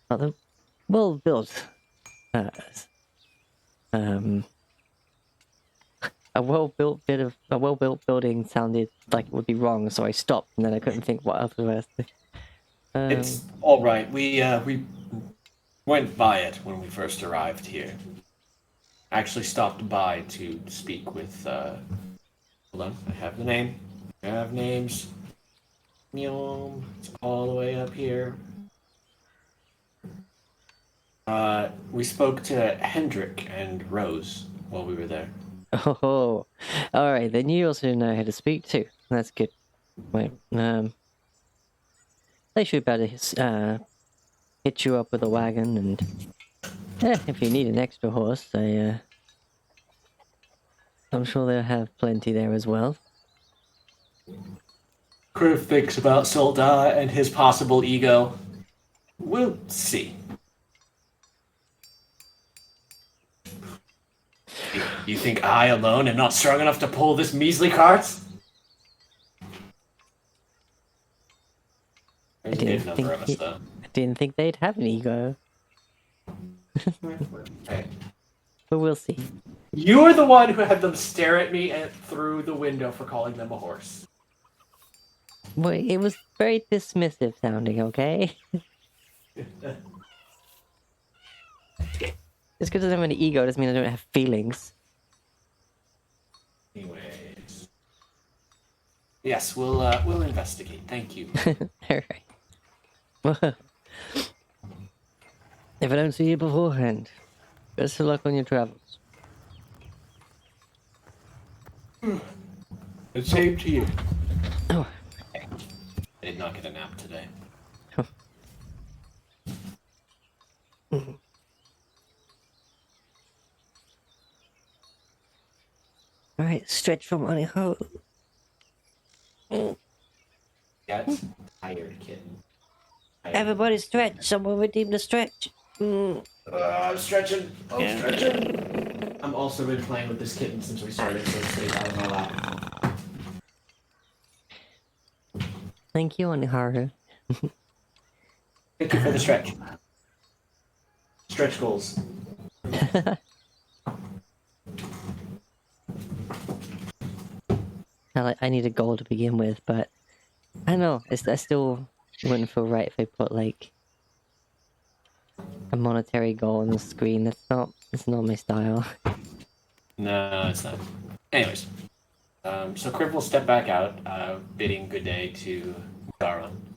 rather well built. Uh, a well built building sounded like it would be wrong, so I stopped, and then I couldn't think what else was. It's all right. We went by it when we first arrived here. Actually stopped by to speak with. Hold on, I have the name. I have names. Meow. It's all the way up here. We spoke to Hendrik and Rose while we were there. Oh, all right. Then you also know how to speak too. That's good. Wait, they should be able to hit you up with a wagon, and if you need an extra horse, I'm sure they'll have plenty there as well. Kriv thinks about Solda and his possible ego. We'll see. You think I alone am not strong enough to pull this measly cart? There's a good number of us, though. I didn't think they'd have an ego, Hey. but we'll see. You were the one who had them stare at me through the window for calling them a horse. Well, it was very dismissive sounding, okay? Just because I don't have an ego doesn't mean I don't have feelings. Anyways. Yes, we'll investigate. Thank you. Alright. Well, if I don't see you beforehand, best of luck on your travels. The same to you. Oh. I did not get a nap today. Alright, stretch from on it. Oh. Yes. Tired kitten. Everybody stretch. Someone redeem the stretch. I'm stretching. I'm stretching. I'm also been playing with this kitten since we started, so it stays out of my lap. Thank you, Oniharu. Thank you for the stretch. Stretch goals. I need a goal to begin with, but I don't know. I still wouldn't feel right if I put like a monetary goal on the screen. It's not my style. No, it's not. Anyways, so Kriv will step back out, bidding good day to Garon,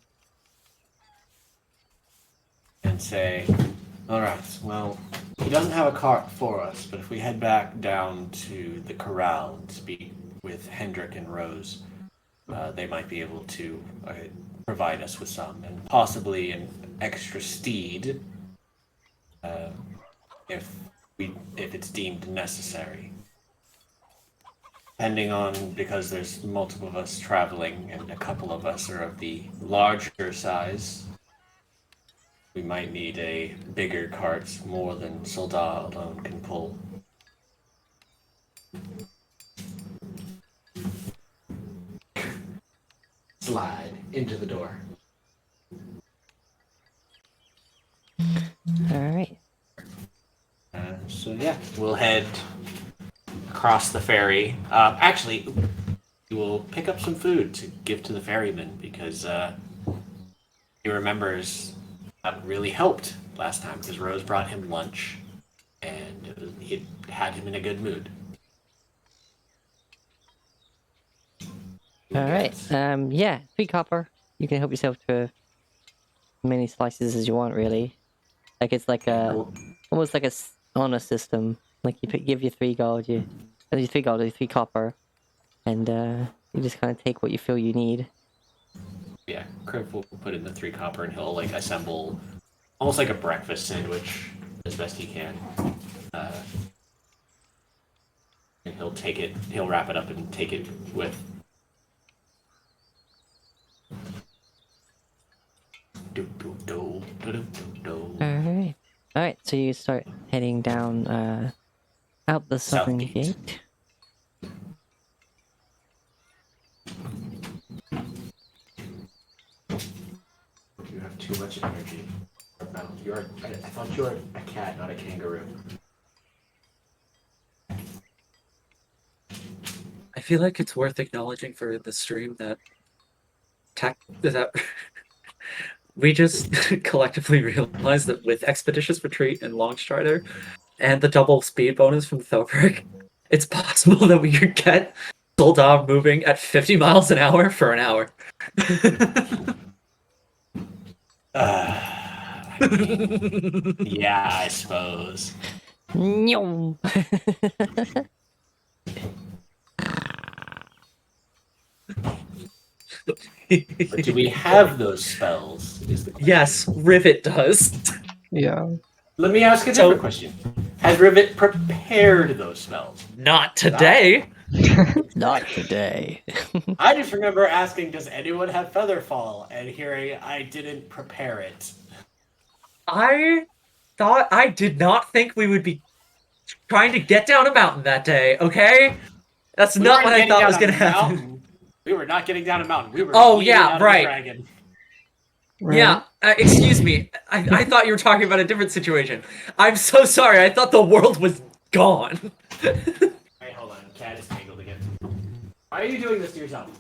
and say, "All right, well, he doesn't have a cart for us, but if we head back down to the corral and speak with Hendrik and Rose, they might be able to provide us with some, and possibly an extra steed, if it's deemed necessary. Depending on, because there's multiple of us traveling, and a couple of us are of the larger size, we might need a bigger cart, more than Solda alone can pull." Slide into the door. Alright. So yeah, we'll head across the ferry. Actually, we will pick up some food to give to the ferryman because he remembers that really helped last time because Rose brought him lunch. and it had him in a good mood. All right. Yeah, 3 copper. You can help yourself to as many slices as you want, really. Like it's like almost like a honor system. Like give you 3 gold, you 3 gold, 3 copper, and you just kind of take what you feel you need. Yeah, Kriv will put in the 3 copper and he'll like assemble almost like a breakfast sandwich as best he can. And he'll wrap it up and take it with. All right. So you start heading down out the southern gate. You have too much energy. I thought you were a cat, not a kangaroo. I feel like it's worth acknowledging for the stream that we just collectively realized that with Expeditious Retreat and Longstrider and the double speed bonus from Thorberg, it's possible that we could get Soldar moving at 50 miles an hour for an hour. I mean, yeah, I suppose. Nyom. But do we have those spells? Is the question. Yes, Rivet does. Yeah. Let me ask a different question. Has Rivet prepared those spells? Not today. Not today. I just remember asking, does anyone have Featherfall? And hearing I didn't prepare it. I did not think we would be trying to get down a mountain that day, okay? That's not what I thought was going to happen. We were not getting down a mountain. We were yeah, out right. Of a dragon. Right. Yeah, excuse me. I thought you were talking about a different situation. I'm so sorry. I thought the world was gone. Wait, hold on. Cat is tangled again. Why are you doing this to yourself?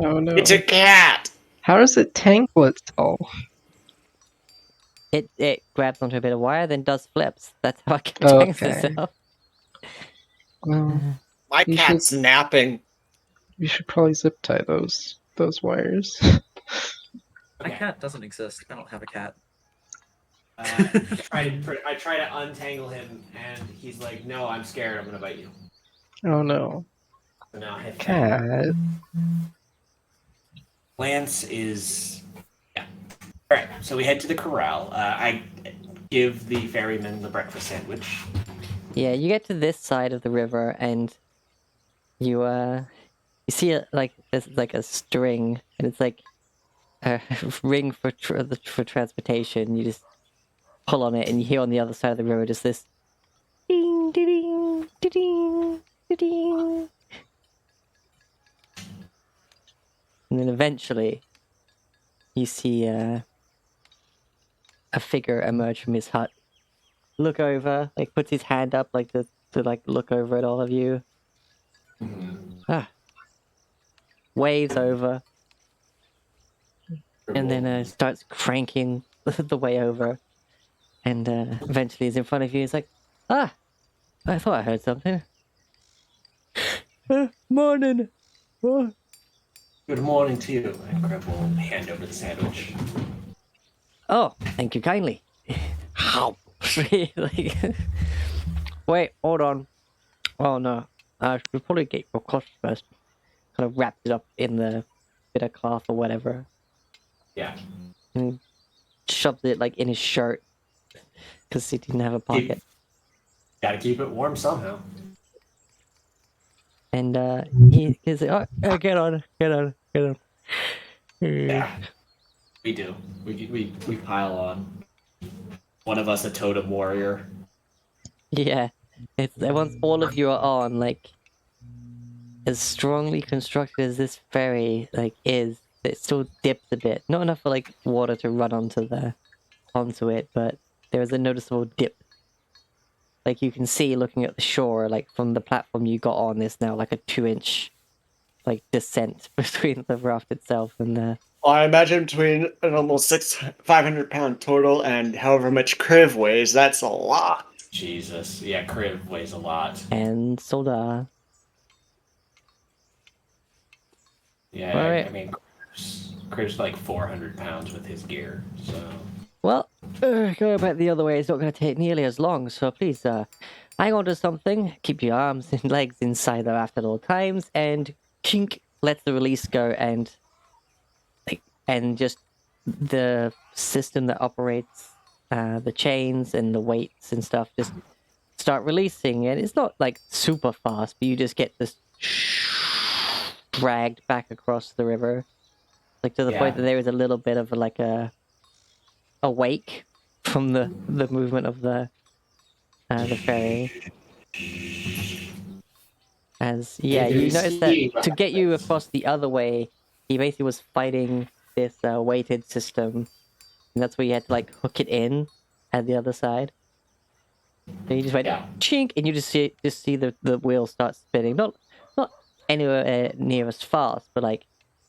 Oh no. It's a cat! How does it tangle itself? It grabs onto a bit of wire, then does flips. That's how it Okay. tangs itself. Well, My You cat's napping. you should probably zip tie those wires. My cat doesn't exist. I don't have a cat. I try to untangle him, and he's like, "No, I'm scared. I'm gonna bite you." Oh no. So now I have Cat. Lance is. Yeah. All right. So we head to the corral. I give the ferryman the breakfast sandwich. Yeah, you get to this side of the river, and you see it like there's like a string, and it's like a ring for for transportation. You just pull on it, and you hear on the other side of the river just this ding, ding, ding, ding. And then eventually, you see a figure emerge from his hut, look over, like puts his hand up, like to like look over at all of you. Waves over, and then starts cranking the way over, and eventually is in front of you. He's like, "Ah, I thought I heard something." Morning. Oh. Good morning to you. And Crib will hand over the sandwich. Oh, thank you kindly. How? Like, wait, hold on. Oh no, I should probably get your cloth first. Kind of wrapped it up in the bit of cloth or whatever, Yeah. and shoved it like in his shirt because he didn't have a pocket. Gotta keep it warm somehow. And he's like, "Oh, get on. Yeah. We do. We pile on. One of us a totem warrior. Yeah, it's once all of you are on, like, as strongly constructed as this ferry like is, it still dips a bit. Not enough for like water to run onto it, but there is a noticeable dip. Like you can see looking at the shore, like from the platform you got on, there's now like a 2-inch like descent between the raft itself and the. I imagine between an almost 500-pound total and however much Kriv weighs, that's a lot. Jesus. Yeah, Kriv weighs a lot. and Soda. Yeah, All I right. mean, Kriv's like 400 pounds with his gear, so. Well, going back the other way is not going to take nearly as long, so please, hang on to something, keep your arms and legs inside the raft at all times, and kink, let the release go, and just the system that operates the chains and the weights and stuff just start releasing, and it's not like super fast, but you just get this dragged back across the river, like to the point that there is a little bit of like a wake from the movement of the ferry. As you notice that to get you across the other way, he basically was fighting this weighted system, and that's where you had to like hook it in at the other side. So you just went chink, and you just see the wheel start spinning. Not anywhere near as fast, but like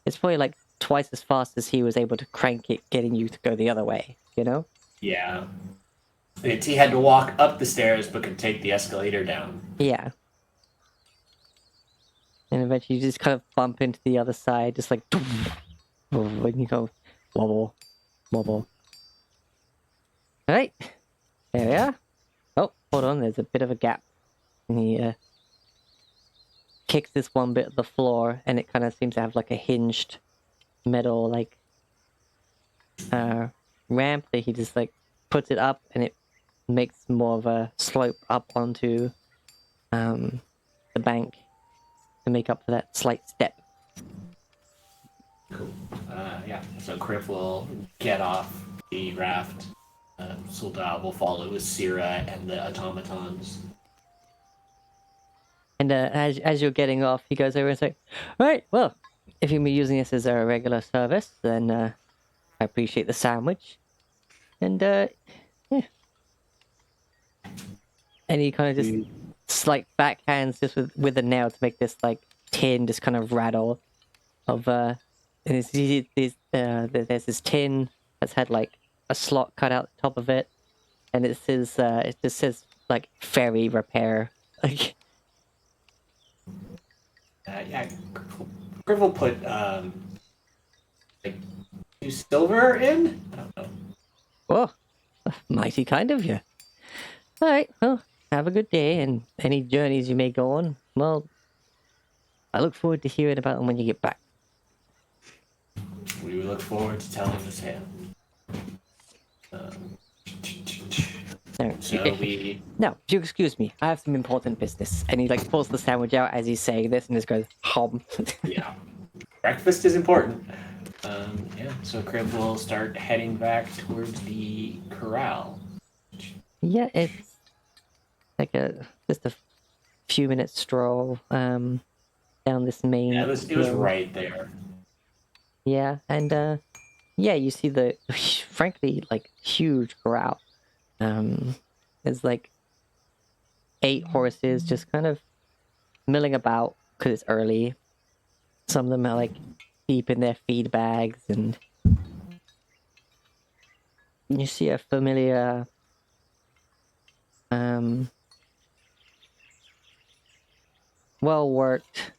it's probably like twice as fast as he was able to crank it, getting you to go the other way. You know? Yeah. He had to walk up the stairs, but could take the escalator down. Yeah. And eventually you just kind of bump into the other side, just like, when you go wobble, wobble. All right, there we are. Oh, hold on, there's a bit of a gap. And he kicks this one bit of the floor, and it kind of seems to have like a hinged metal like ramp that he just like puts it up, and it makes more of a slope up onto the bank to make up for that slight step. Cool. Yeah, so Kriv will get off the raft. Soldat will follow with Sira and the automatons. And as you're getting off, he goes over and says, "Right, well, if you'll be using this as a regular service, then I appreciate the sandwich." And yeah. And he kind of just like backhands just with a nail to make this like tin just kind of rattle of and there's this tin that's had like a slot cut out the top of it, and it just says like ferry repair. Like Yeah, Kriv will put like 2 silver in. I don't know. oh, mighty kind of you. All right, well, have a good day, and any journeys you may go on, well, I look forward to hearing about them when you get back. We look forward to telling the tale. So we. No, if you excuse me, I have some important business. And he like pulls the sandwich out as he's saying this, and just goes hom. Yeah, breakfast is important. Yeah, so Kriv will start heading back towards the corral. Yeah, it's like just a few minute stroll down this main. Yeah, it was right there. Yeah, and yeah, you see the frankly like huge corral. There's like 8 horses just kind of milling about because it's early. Some of them are like deep in their feed bags, and you see a familiar well worked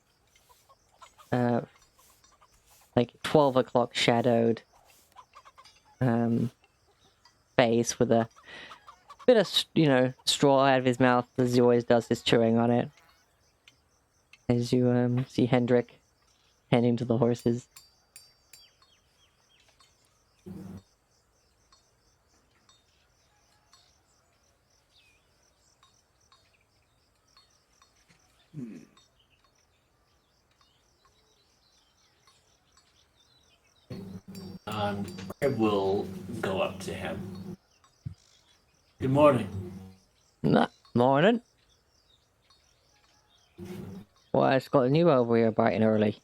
like 12 o'clock shadowed face with a bit of straw out of his mouth as he always does, his chewing on it, as you see Hendrik handing to the horses. Kriv will go up to him. Good morning. Morning. Well, it's got you over here bright and early.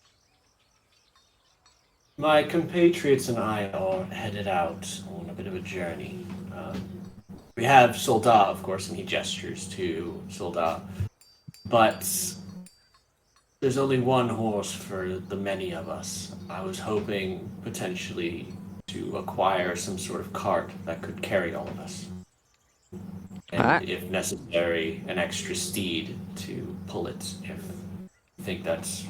My compatriots and I are headed out on a bit of a journey. We have Soldat, of course, and he gestures to Soldat. But there's only one horse for the many of us. I was hoping potentially to acquire some sort of cart that could carry all of us. and Alright. if necessary, an extra steed to pull it if you think that's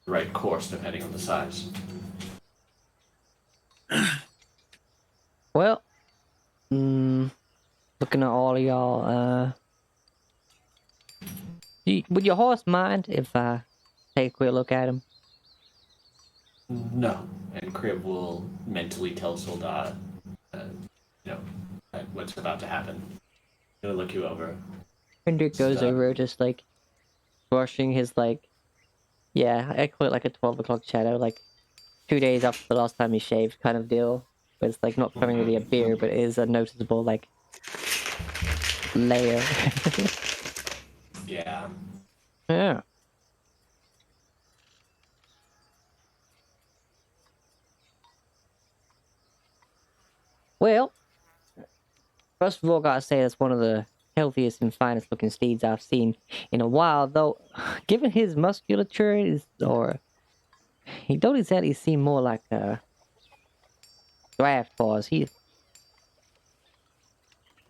the right course, depending on the size. Well, looking at all of y'all, would your horse mind if I take a quick look at him? No, and Crib will mentally tell Soldat, you know, what's about to happen. He'll look you over. Hendrik goes Stop. over, just like brushing his yeah, I call it like a 12 o'clock shadow, like 2 days after the last time he shaved, kind of deal. But it's like not becoming really a beard, but it is a noticeable like layer. Yeah. Yeah. Well, first of all, gotta say that's one of the healthiest and finest looking steeds I've seen in a while. Though, given his musculature, he don't exactly seem more like a draft horse.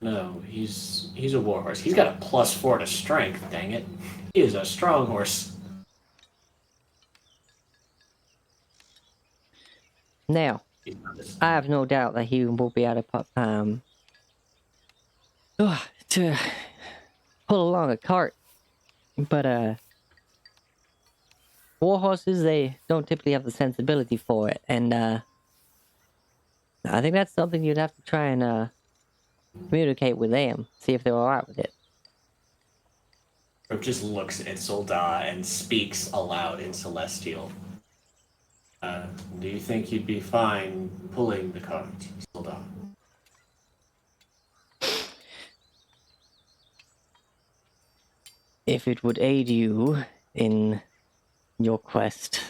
No, he's a warhorse. He's got a +4 to strength. Dang it, he is a strong horse. Now, He's not this- I have no doubt that he will be able to pull along a cart. But war horses, they don't typically have the sensibility for it, and I think that's something you'd have to try and communicate with them, see if they're alright with it. Crib just looks at Soldat and speaks aloud in Celestial. Do you think you'd be fine pulling the cart, Soldat? If it would aid you in your quest,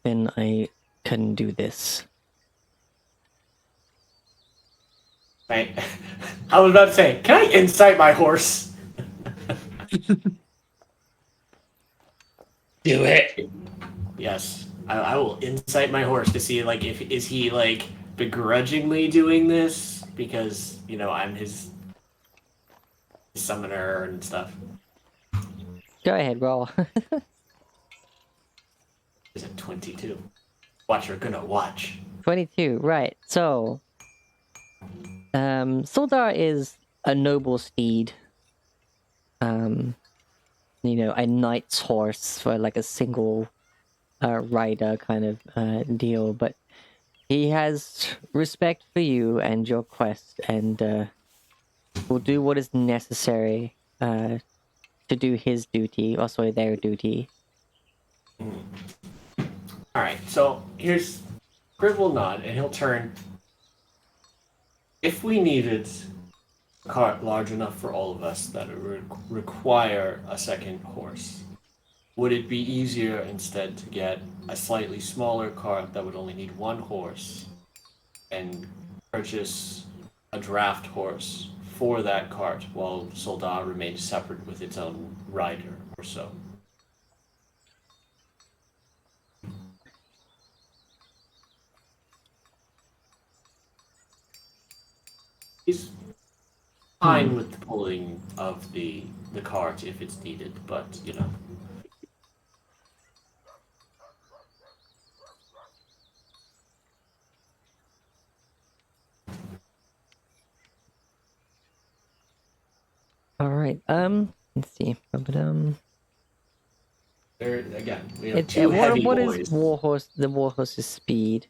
then I can do this. Right. I was about to say, can I incite my horse? Do it. Yes, I will incite my horse to see like if is he like begrudgingly doing this because I'm his summoner and stuff. Go ahead, roll. Is it 22? Watcher gonna watch. 22, right. So, Soldar is a noble steed. A knight's horse for like a single rider kind of deal, but he has respect for you and your quest, and will do what is necessary to do his duty, or sorry, their duty. All right, so here's Griv will nod and he'll turn. If we needed a cart large enough for all of us that it would require a second horse, would it be easier instead to get a slightly smaller cart that would only need one horse and purchase a draft horse for that cart while Soldat remained separate with its own rider or so? He's fine with the pulling of the cart if it's needed, but All right. Let's see. there again we have two heavy what boys. is the warhorse's speed?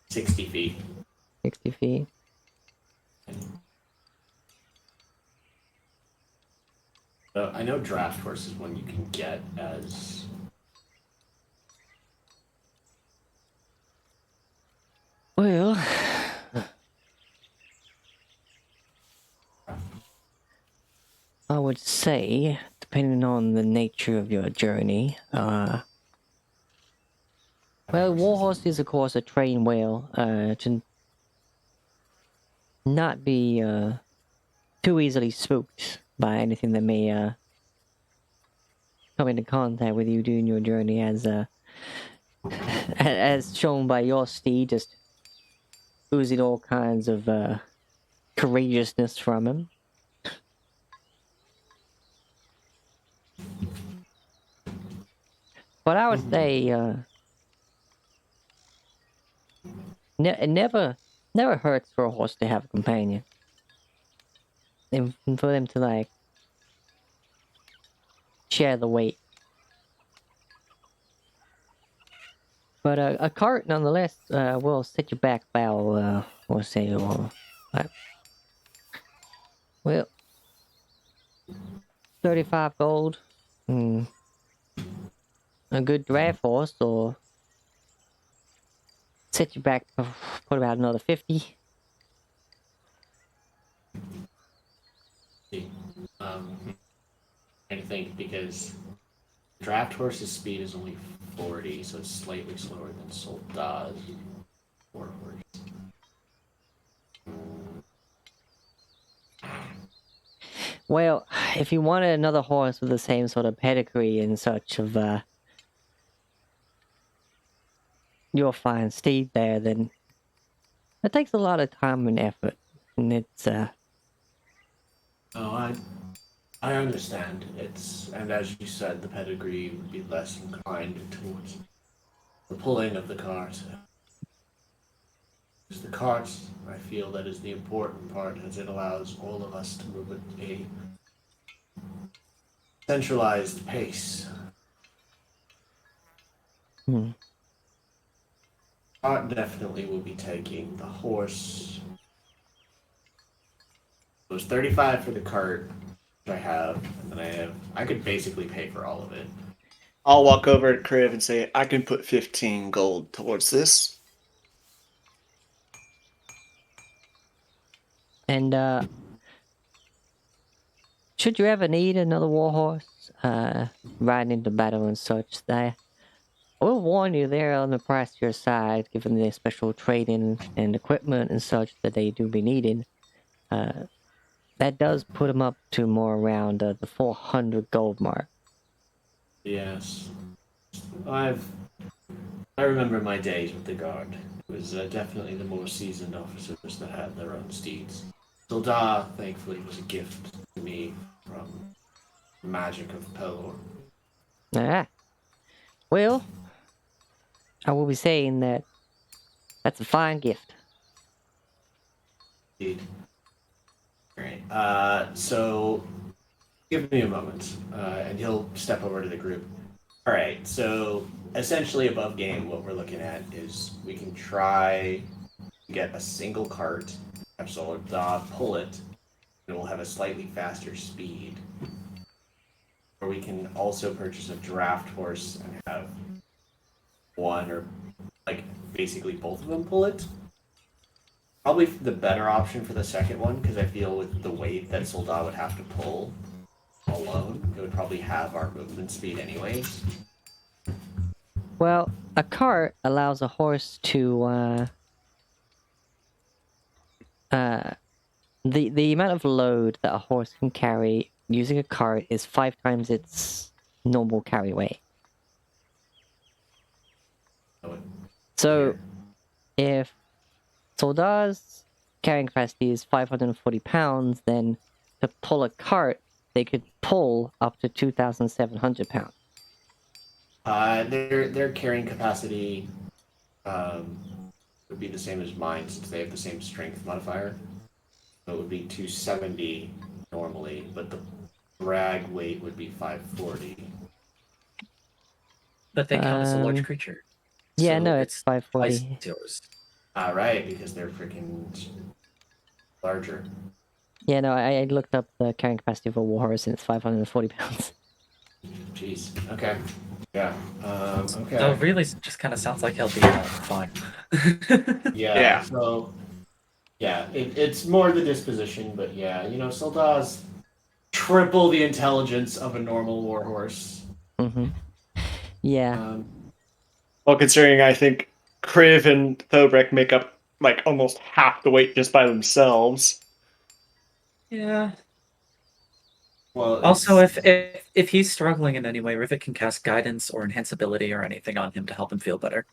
60 feet. 60 feet. I know draft horse is one you can get as Well, I would say, depending on the nature of your journey, well, warhorse is of course a trained well to not be too easily spooked by anything that may come into contact with you during your journey, as shown by your steed just oozing all kinds of courageousness from him. But I would say it never hurts for a horse to have a companion. And for them to like share the weight. But a cart, nonetheless, will set you back about, we'll say, well, 35 gold. A good draft horse, or set you back, put about another 50. I think because draft horse's speed is only 40, so it's slightly slower than Solda's war horse. Well, if you wanted another horse with the same sort of pedigree and such of your fine steed there, then it takes a lot of time and effort, and it's Oh, I understand. And as you said, the pedigree would be less inclined towards the pulling of the cart. It's the cart, I feel, that is the important part, as it allows all of us to move at a centralized pace. Cart definitely will be taking the horse. It was 35 for the cart, which I have, and then I could basically pay for all of it. I'll walk over to Kriv and say, I can put 15 gold towards this. And should you ever need another warhorse, riding into battle and such, I will warn you they're on the pricier side, given the special training and equipment and such that they do be needing. That does put them up to more around the 400 gold mark. Yes. I remember my days with the guard. It was definitely the more seasoned officers that had their own steeds. Solda, thankfully, was a gift to me from the magic of Pelor. Ah. Well, I will be saying that that's a fine gift. Indeed. Alright, so give me a moment, and he'll step over to the group. Alright, so essentially above game, what we're looking at is we can try to get a single cart, have Solda pull it, and we'll have a slightly faster speed. Or we can also purchase a draft horse and have one or like basically both of them pull it. Probably the better option for the second one, because I feel with the weight that Solda would have to pull alone, it would probably have our movement speed anyways. Well, a cart allows a horse to the amount of load that a horse can carry using a cart is 5 times its normal carry weight. So, if Solda's carrying capacity is 540 pounds, then to pull a cart, they could pull up to 2,700 pounds. Their carrying capacity would be the same as mine since they have the same strength modifier. So it would be 270 normally, but the drag weight would be 540. But they count as a large creature. Yeah, So no, it's twice 540. yours. Right, because they're freaking larger. Yeah, no, I looked up the carrying capacity of a warhorse and it's 540 pounds. Jeez. Okay. Yeah. Okay. So it really just kind of sounds like he'll be fine. Yeah. So, yeah, it's more the disposition, but yeah, Solda's triple the intelligence of a normal warhorse. Mm-hmm. Yeah. Well, considering I think Kriv and Thobrek make up like almost half the weight just by themselves. Yeah. Well, Also, if he's struggling in any way, Rivet can cast guidance or enhance ability or anything on him to help him feel better.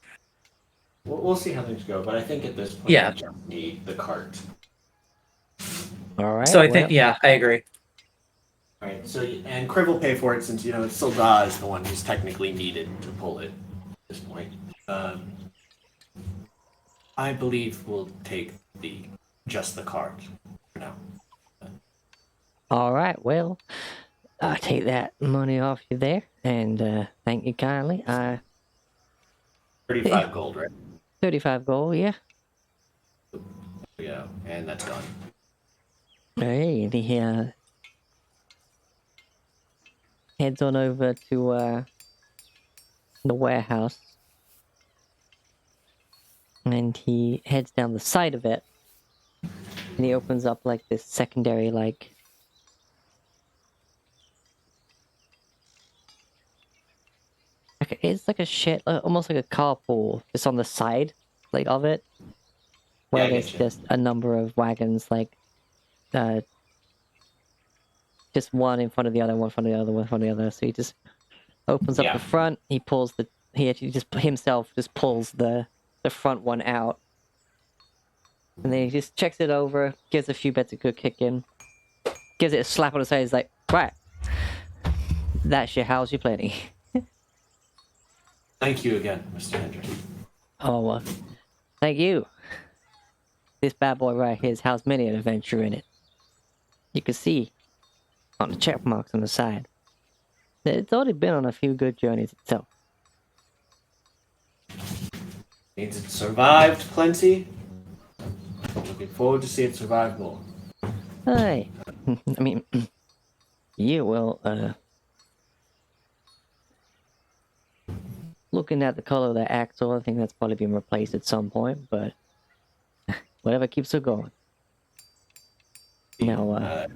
we'll see how things go, but I think at this point Yeah. we just need the cart. All right. So I well, think, yeah, I agree. All right. So and Kriv will pay for it since Silda is the one who's technically needed to pull it at this point. I believe we'll take just the card for now. all right. Well, I'll take that money off you there, and thank you kindly. 35 gold, right? 35 gold, yeah. Yeah, and that's done. Hey, and he heads on over to the warehouse, and he heads down the side of it, and he opens up like this secondary it's like a shed, almost like a carpool, just on the side, like of it, where Yeah, I there's getcha. just a number of wagons, like just one in front of the other, one in front of the other, one in front of the other. So he just opens up Yeah. the front. He actually just himself just pulls the front one out, and then he just checks it over, gives a few bits of good kicking, gives it a slap on the side. He's like, right, that's your house, you plenty. Thank you again, Mr. Hendry. Oh, thank you. This bad boy right here has many an adventure in it. You can see on the check marks on the side. It's already been on a few good journeys itself. Means it survived plenty. Looking forward to see it survive more. Hey, I mean, you will, looking at the color of the axle, I think that's probably been replaced at some point, but whatever keeps it going. Now,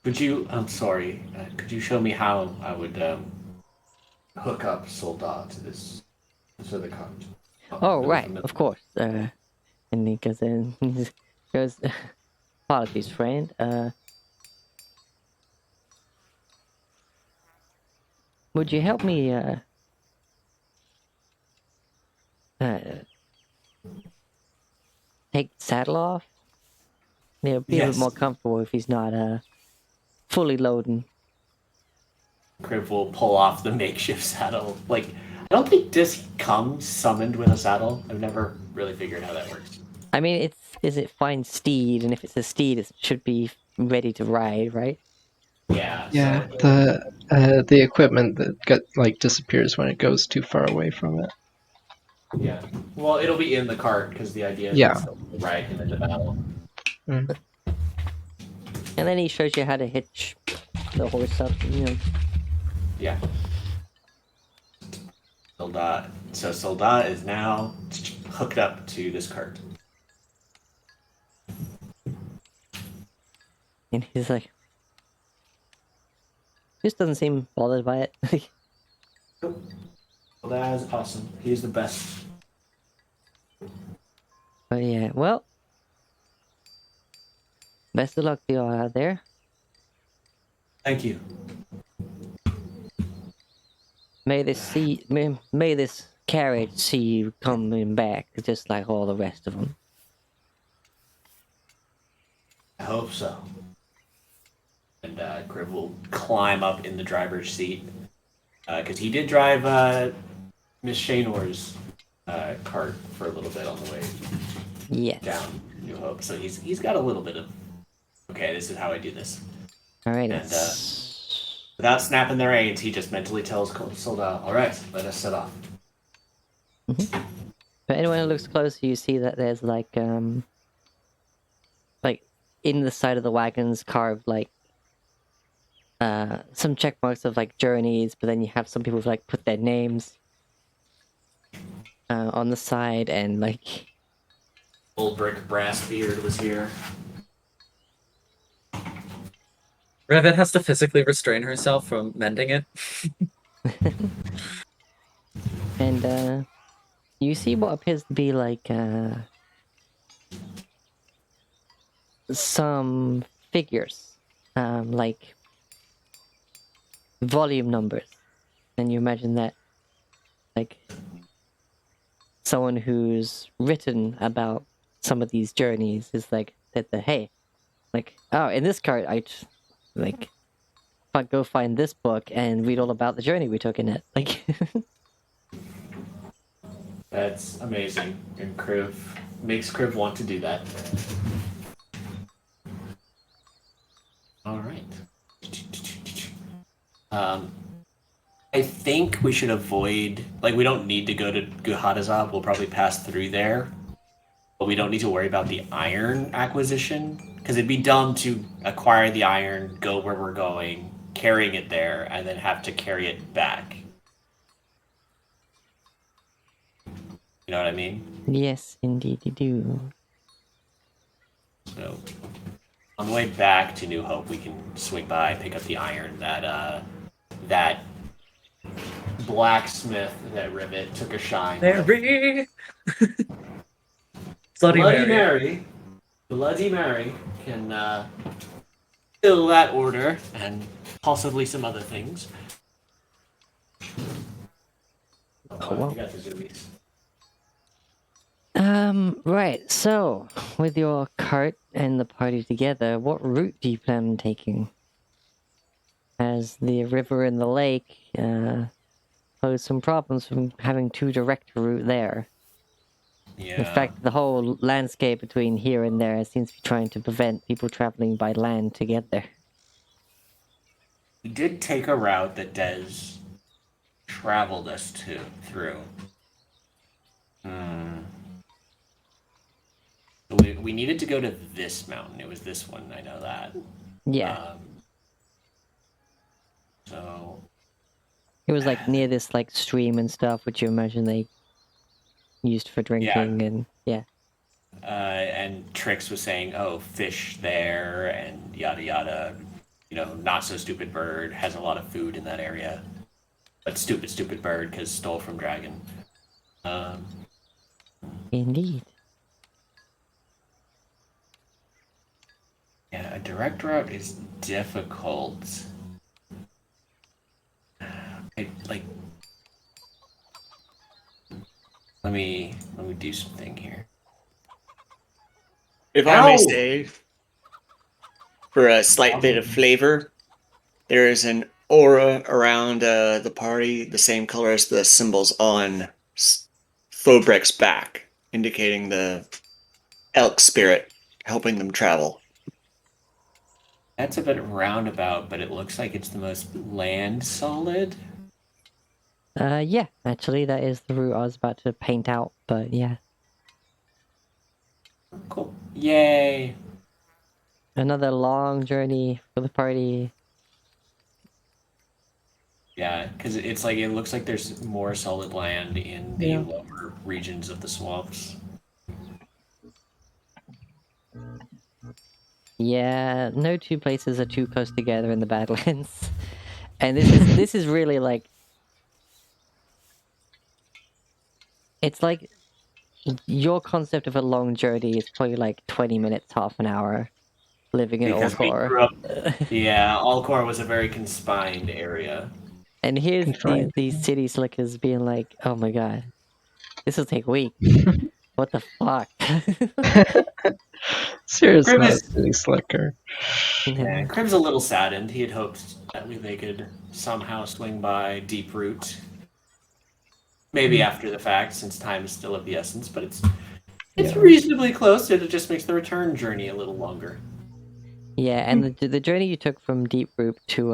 I'm sorry, could you show me how I would hook up Soldat to the cart? oh, right, of course. And he goes in, he goes, apologies, friend. Would you help me, take the saddle off? It'll be a bit Yes. more comfortable if he's not, fully loading. Kriv will pull off the makeshift saddle. Like, I don't think does he come summoned with a saddle? I've never really figured how that works. I mean, is it fine steed, and if it's a steed, it should be ready to ride, right? Yeah. Yeah, So, the equipment that disappears when it goes too far away from it. yeah. Well, it'll be in the cart because the idea is Yeah. to ride him into battle. Mm. And then he shows you how to hitch the horse up, Yeah. Soldat. So Soldat is now hooked up to this cart. And he's like, just doesn't seem bothered by it. Soldat is awesome. He's the best. But yeah, well, best of luck to you all out there. Thank you. May this carriage see you coming back, just like all the rest of them. I hope so. And Kriv will climb up in the driver's seat because he did drive Miss Shaynor's cart for a little bit on the way Yes. down New Hope. So he's got a little bit of okay, this is how I do this. All right. And without snapping the reins, he just mentally tells Soldat, "All right, let us set off." But anyone who looks closer, you see that there's like in the side of the wagons carved some check marks of like journeys, but then you have some people who've like put their names on the side, and like Old Brick Brassbeard was here. Revan has to physically restrain herself from mending it. and you see what appears to be like some figures, like volume numbers, and you imagine that like someone who's written about some of these journeys is like said that, hey, like, oh, in this cart, like, go find this book and read all about the journey we took in it. Like, That's amazing. And Kriv makes Kriv want to do that. All right. I think we should avoid, like, we don't need to go to Guhadazab. We'll probably pass through there. But we don't need to worry about the iron acquisition. Because it'd be dumb to acquire the iron, go where we're going, carrying it there, and then have to carry it back. You know what I mean? yes, indeed you do. So, on the way back to New Hope, we can swing by, pick up the iron that blacksmith that Rivet took a shine. Mary! Bloody Mary. Bloody Mary can fill that order and possibly some other things. Oh, wow. You got the zoomies. Right, so, with your cart and the party together, what route do you plan on taking? As the river and the lake, pose some problems from having two direct route there. Yeah. In fact, the whole landscape between here and there seems to be trying to prevent people traveling by land together. We did take a route that Dez traveled us through. We needed to go to this mountain. It was this one, I know that. Yeah. So It was like near this like stream and stuff, which you imagine they used for drinking and yeah. And Trix was saying, "Oh, fish there and yada yada." You know, not so stupid bird has a lot of food in that area, but stupid bird because stole from dragon. Indeed. Yeah, a direct route is difficult. Let me do something here. If I may say, for a slight bit of flavor, there is an aura around the party, the same color as the symbols on Phobrek's back, indicating the elk spirit helping them travel. That's a bit roundabout, but it looks like it's the most land solid. Yeah, actually, that is the route I was about to paint out, but yeah. Cool. Yay! Another long journey for the party. Yeah, because it's like it looks like there's more solid land in the lower regions of the swamps. Yeah, no two places are too close together in the Badlands. And this is really like, it's like your concept of a long journey is probably like 20 minutes, half an hour living in Because we Allcore. grew up, yeah, Allcore was a very confined area. And here's Confined. these city slickers being like, oh my god, this will take weeks. What the fuck? Serious Grim not is- city slicker. Yeah, Crim's a little saddened. He had hoped that they could somehow swing by Deep Root. Maybe after the fact, since time is still of the essence, but it's reasonably close. It just makes the return journey a little longer. Yeah, and the journey you took from Deep Root to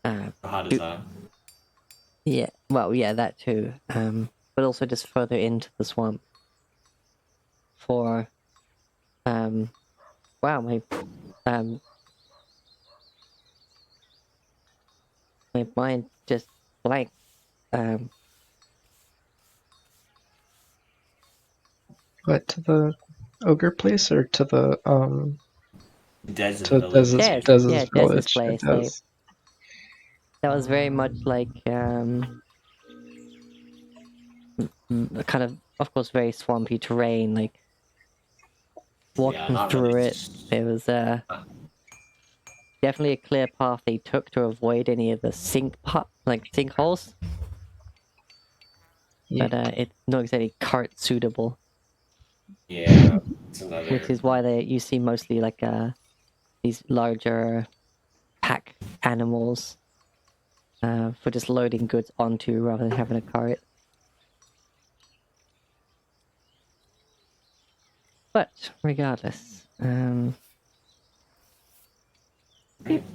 How does that? yeah, well, yeah, that too. But also just further into the swamp. For wow, my mind just blank. What, to the ogre place or to the Desert to Village. Dez, Dez's yeah, Dez's village? place, It does. that was very much like kind of course, very swampy terrain. Like walking not through really. it, there was definitely a clear path they took to avoid any of the sinkholes. Yeah. But it's not exactly cart suitable. Yeah, it's another. which is why you see mostly like these larger pack animals for just loading goods onto rather than having a cart. But regardless,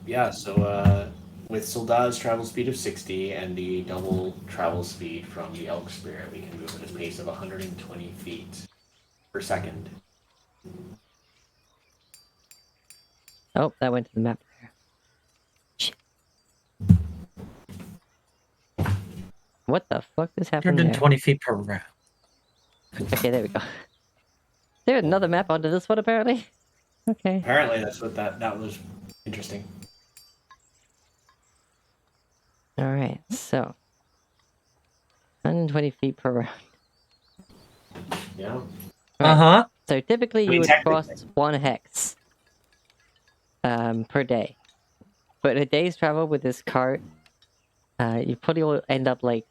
Yeah, so with Solda's travel speed of 60 and the double travel speed from the Elk Spirit, we can move at a pace of 120 feet per second. oh, that went to the map there. Shit. What the fuck is happening there? 120 feet per round. Okay, there we go. There's another map onto this one, apparently. Okay. Apparently, that's what that was interesting. Alright, so 120 feet per round. Yeah. Uh-huh. So typically I mean, you would technically. cross one hex per day. But a day's travel with this cart, you probably will end up like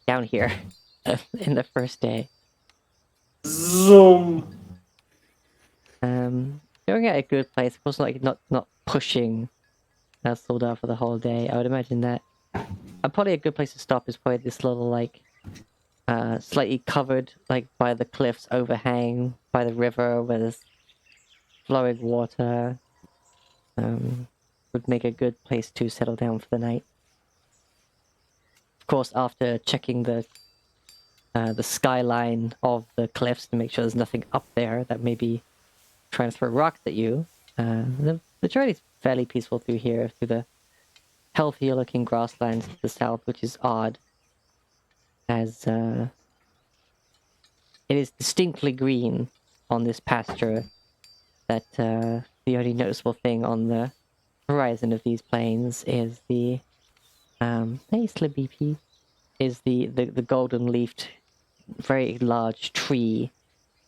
down here in the first day. Zoom. Going at a good place, of course, like not pushing Soldar for the whole day. I would imagine that probably a good place to stop is probably this little like slightly covered like by the cliffs overhang by the river where there's flowing water. Would make a good place to settle down for the night. Of course, after checking the skyline of the cliffs to make sure there's nothing up there that maybe transfer rocks at you. The journey's fairly peaceful through here, through the healthier looking grasslands to the south, which is odd, as it is distinctly green on this pasture. That the only noticeable thing on the horizon of these plains is the hey SlibBP, is the golden leafed, very large tree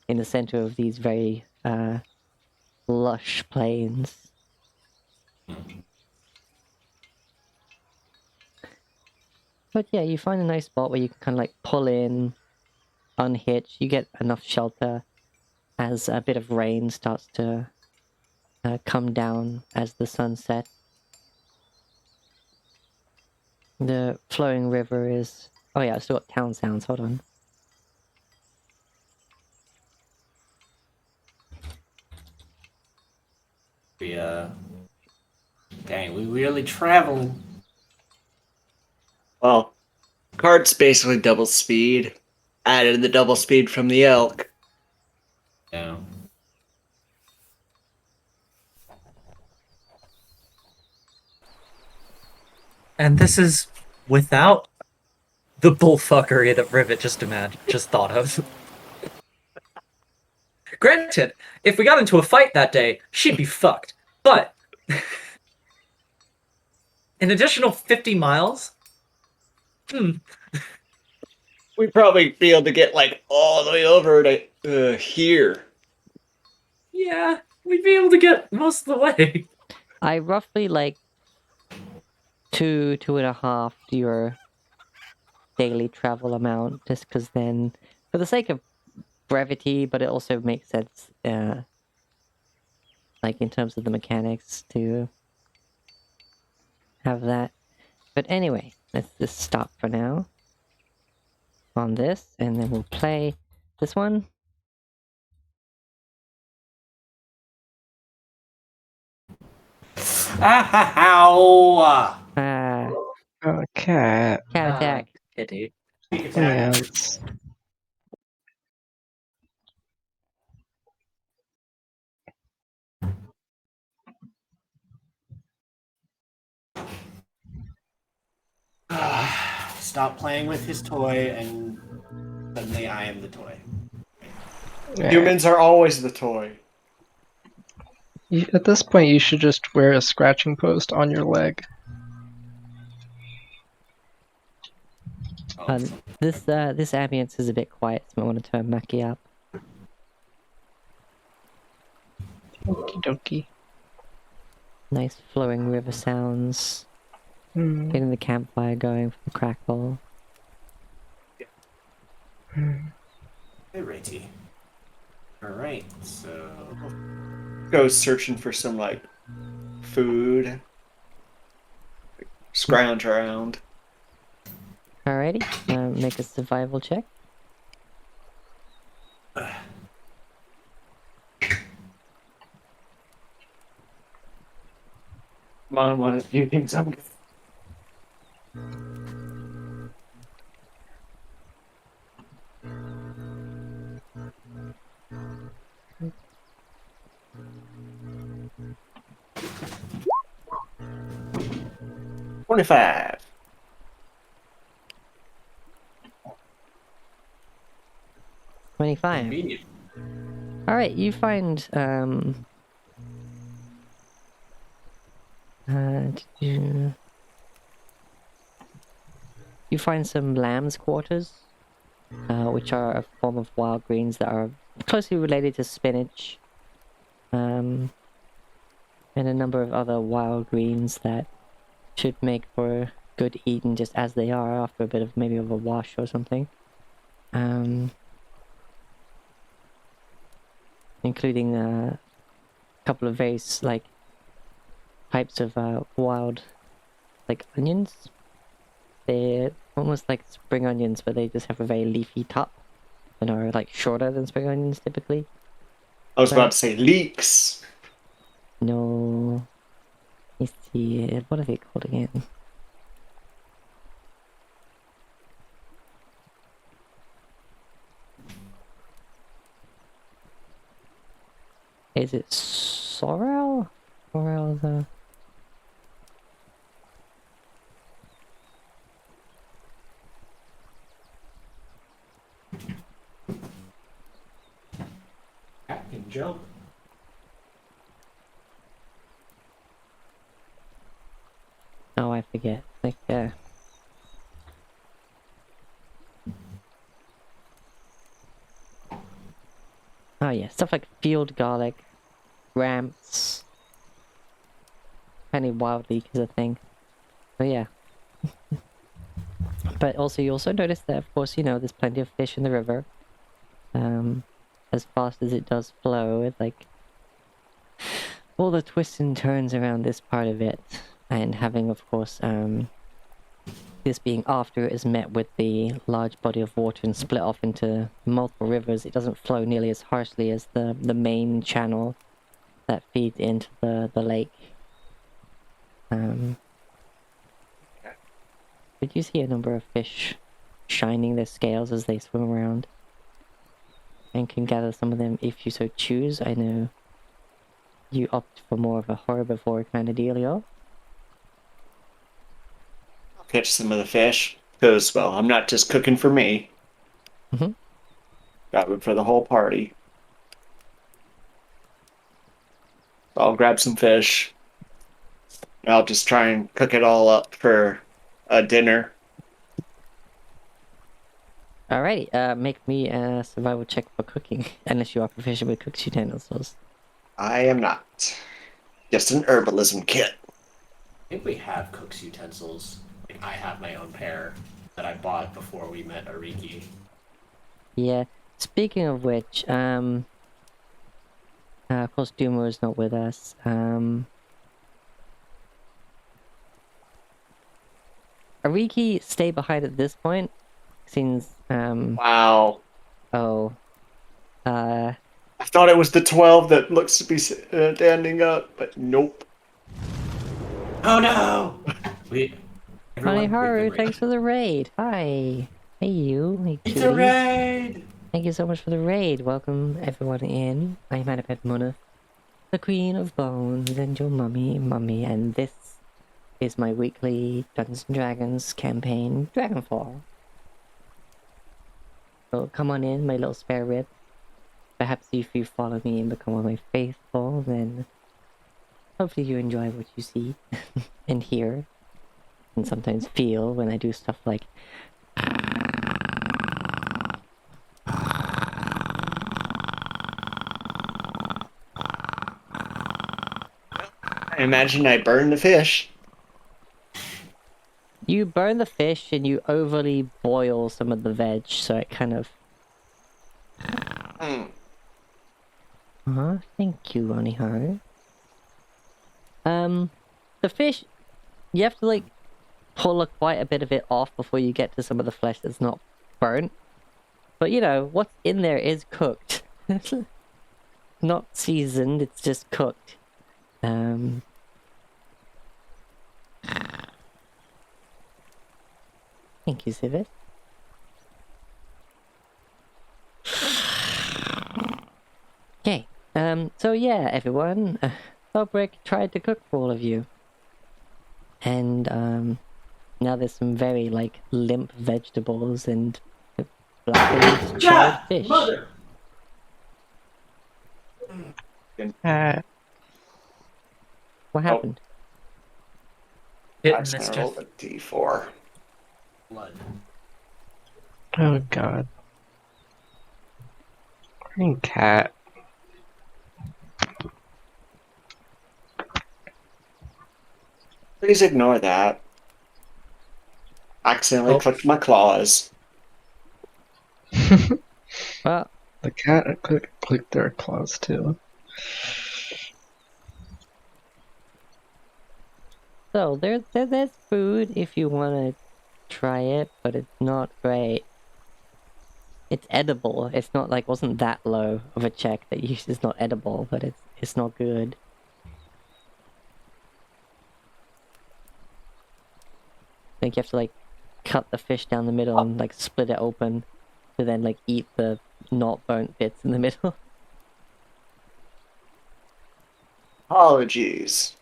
in the center of these very lush plains. But yeah, you find a nice spot where you can kind of like pull in, unhitch. You get enough shelter as a bit of rain starts to come down as the sun sets. The flowing river is... Oh yeah, I still got town sounds, hold on. We dang, we really traveling. Well, cart's basically double speed. Added the double speed from the elk. Yeah. And this is without the bullfuckery that Rivet just thought of. Granted, if we got into a fight that day, she'd be fucked. But an additional 50 miles? We'd probably be able to get like all the way over to here. Yeah, we'd be able to get most of the way. I roughly like 2.5 your daily travel amount, just because then, for the sake of brevity, but it also makes sense, like in terms of the mechanics to have that. But anyway, let's just stop for now on this, and then we'll play this one. Ow! Ah, Oh, cat. cat attack. Pity. Sneak attack. Yeah, it's... Stop playing with his toy, and suddenly I am the toy. yeah. Humans are always the toy. At this point, you should just wear a scratching post on your leg. Oh, This ambience is a bit quiet, so I want to turn Mackie up. Okie dokie. Nice flowing river sounds. Getting the campfire going from the crackle. hey, Rati. All right, so Go searching for some like food. Scrounge around. Alrighty, make a survival check. Come on, one of you things I'm. 25. 25. convenient. Alright, you find you find some lamb's quarters, which are a form of wild greens that are closely related to spinach, and a number of other wild greens that should make for good eating just as they are after a bit of maybe of a wash or something. Including a couple of very like types of wild like onions. They're almost like spring onions, but they just have a very leafy top and are like shorter than spring onions typically. I was about to say leeks. No, let's see, what are they called again? Is it sorrel? Sorrel the... Cat can jump. Oh, I forget. Like, oh yeah, stuff like field garlic, ramps. Penny wild leek is a thing. But yeah. But also, you also notice that, of course, you know, there's plenty of fish in the river. As fast as it does flow, it's like all the twists and turns around this part of it, and having, of course, this being after it is met with the large body of water and split off into multiple rivers, it doesn't flow nearly as harshly as the main channel that feeds into the lake. Did you see a number of fish shining their scales as they swim around? And can gather some of them if you so choose. I know you opt for more of a herbivore kind of dealio. I'll catch some of the fish. Because, well, I'm not just cooking for me. Mhm. Got it for the whole party. I'll grab some fish. I'll just try and cook it all up for a dinner. Alrighty, make me a survival check for cooking, unless you are proficient with cook's utensils. I am not. Just an herbalism kit. I think we have cook's utensils. Like I have my own pair that I bought before we met Ariki. Yeah, speaking of which, of course Doomer is not with us. Ariki stay behind at this point, since, Wow. oh, I thought it was the 12 that looks to be standing up, but nope. Oh no! Honey Everyone, Haru, we've been thanks for the raid. Hi. Hey you, hey It's cutie. a raid! Thank you so much for the raid. Welcome everyone in. I'm Annabeth Munith, the Queen of Bones, and your mummy, and this is my weekly Dungeons & Dragons campaign, Dragonfall. So come on in, my little spare rib. Perhaps if you follow me and become one of my faithful, then hopefully you enjoy what you see and hear, and sometimes feel when I do stuff like... I imagine I burned the fish. You burn the fish and you overly boil some of the veg, so it kind of... Thank you, Oniharu. The fish, you have to like pull quite a bit of it off before you get to some of the flesh that's not burnt. But you know, what's in there is cooked. Not seasoned, it's just cooked. Thank you, Civet. Okay, so yeah, everyone, Fabric tried to cook for all of you. And, now there's some very, like, limp vegetables and blackened charred fish. Mother! What happened? Hit I and just mischief. rolled a d4. Blood. Oh god. Green cat. Please ignore that. Accidentally Oh. clicked my claws. Well, The cat clicked their claws too. so there's food if you want to try it, but it's not great. It's edible. It's not like, wasn't that low of a check that it's not edible, but it's not good. I think you have to like cut the fish down the middle and like split it open to then like eat the not burnt bits in the middle. Apologies.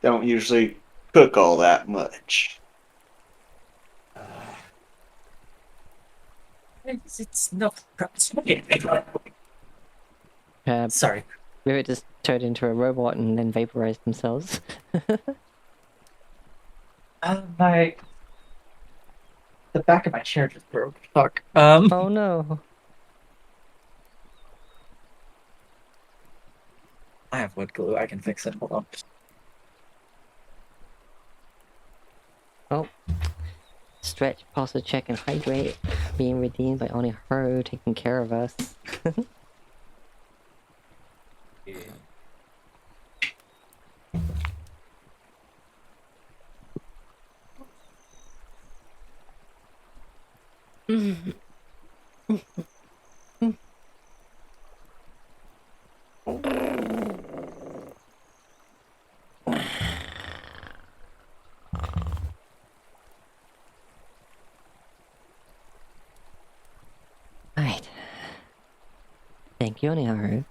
Don't usually cook all that much. It's no. Sorry. Maybe it just turned into a robot and then vaporized themselves. The back of my chair just broke. Fuck. Oh no. I have wood glue. I can fix it. Hold on. Oh. Stretch, pasta check, and hydrate. Being redeemed by Oniharu, taking care of us. Yeah. Alright. Thank you, Oniharu.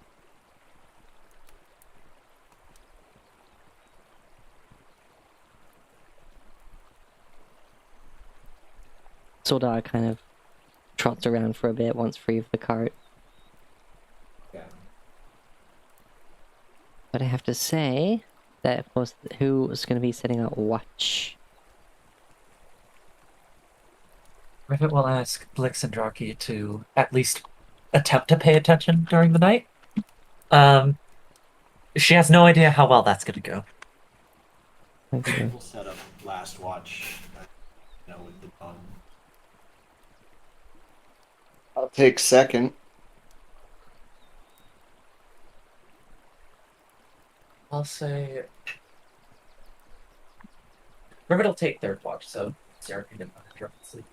Soldar kind of trots around for a bit once free of the cart. Yeah. But I have to say that was who was going to be setting out watch. Rivet will ask Blixendraki to at least attempt to pay attention during the night. She has no idea how well that's going to go. Okay. We'll set up last watch, with the dawn. I'll take second. I'll say Rivet will take third watch, so Sarah can get back to sleep.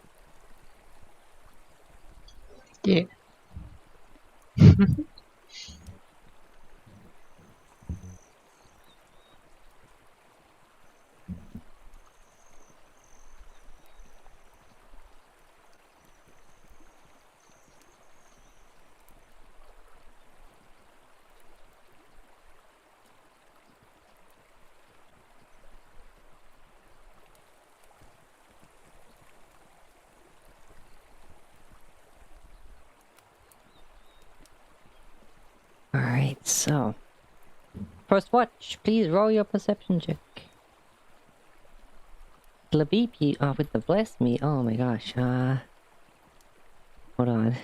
Yeah. Alright, so. First watch, please roll your perception check. Labipi, with the bless me, oh my gosh, hold on.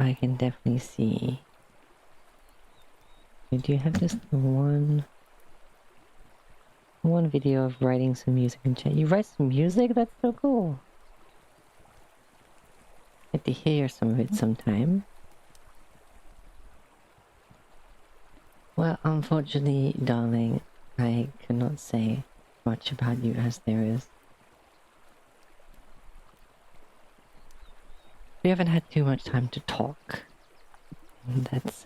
I can definitely see. Do you have just one video of writing some music in chat? You write some music? That's so cool. Get to hear some of it sometime. Well, unfortunately, darling, I cannot say much about you as there is. We haven't had too much time to talk. That's,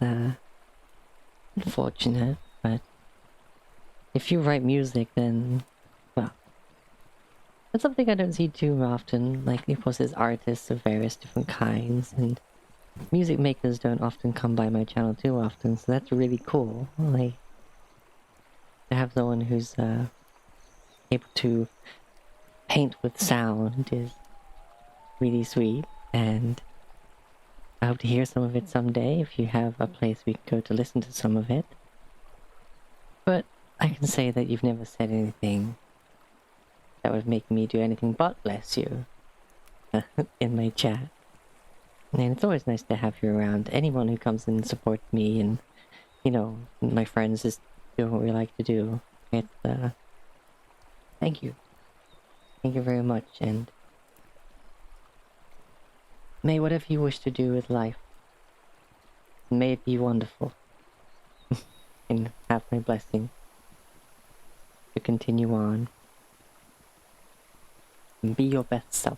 unfortunate, but if you write music, then, well, that's something I don't see too often. Like, of course, there's artists of various different kinds, and music makers don't often come by my channel too often, so that's really cool. Like, to have someone who's, able to paint with sound is really sweet, and I hope to hear some of it someday if you have a place we can go to listen to some of it. But I can say that you've never said anything that would make me do anything but bless you in my chat. And it's always nice to have you around. Anyone who comes and supports me and, you know, my friends just do what we like to do. It's, thank you. Thank you very much, and may whatever you wish to do with life, may it be wonderful. And have my blessing to continue on. And be your best self.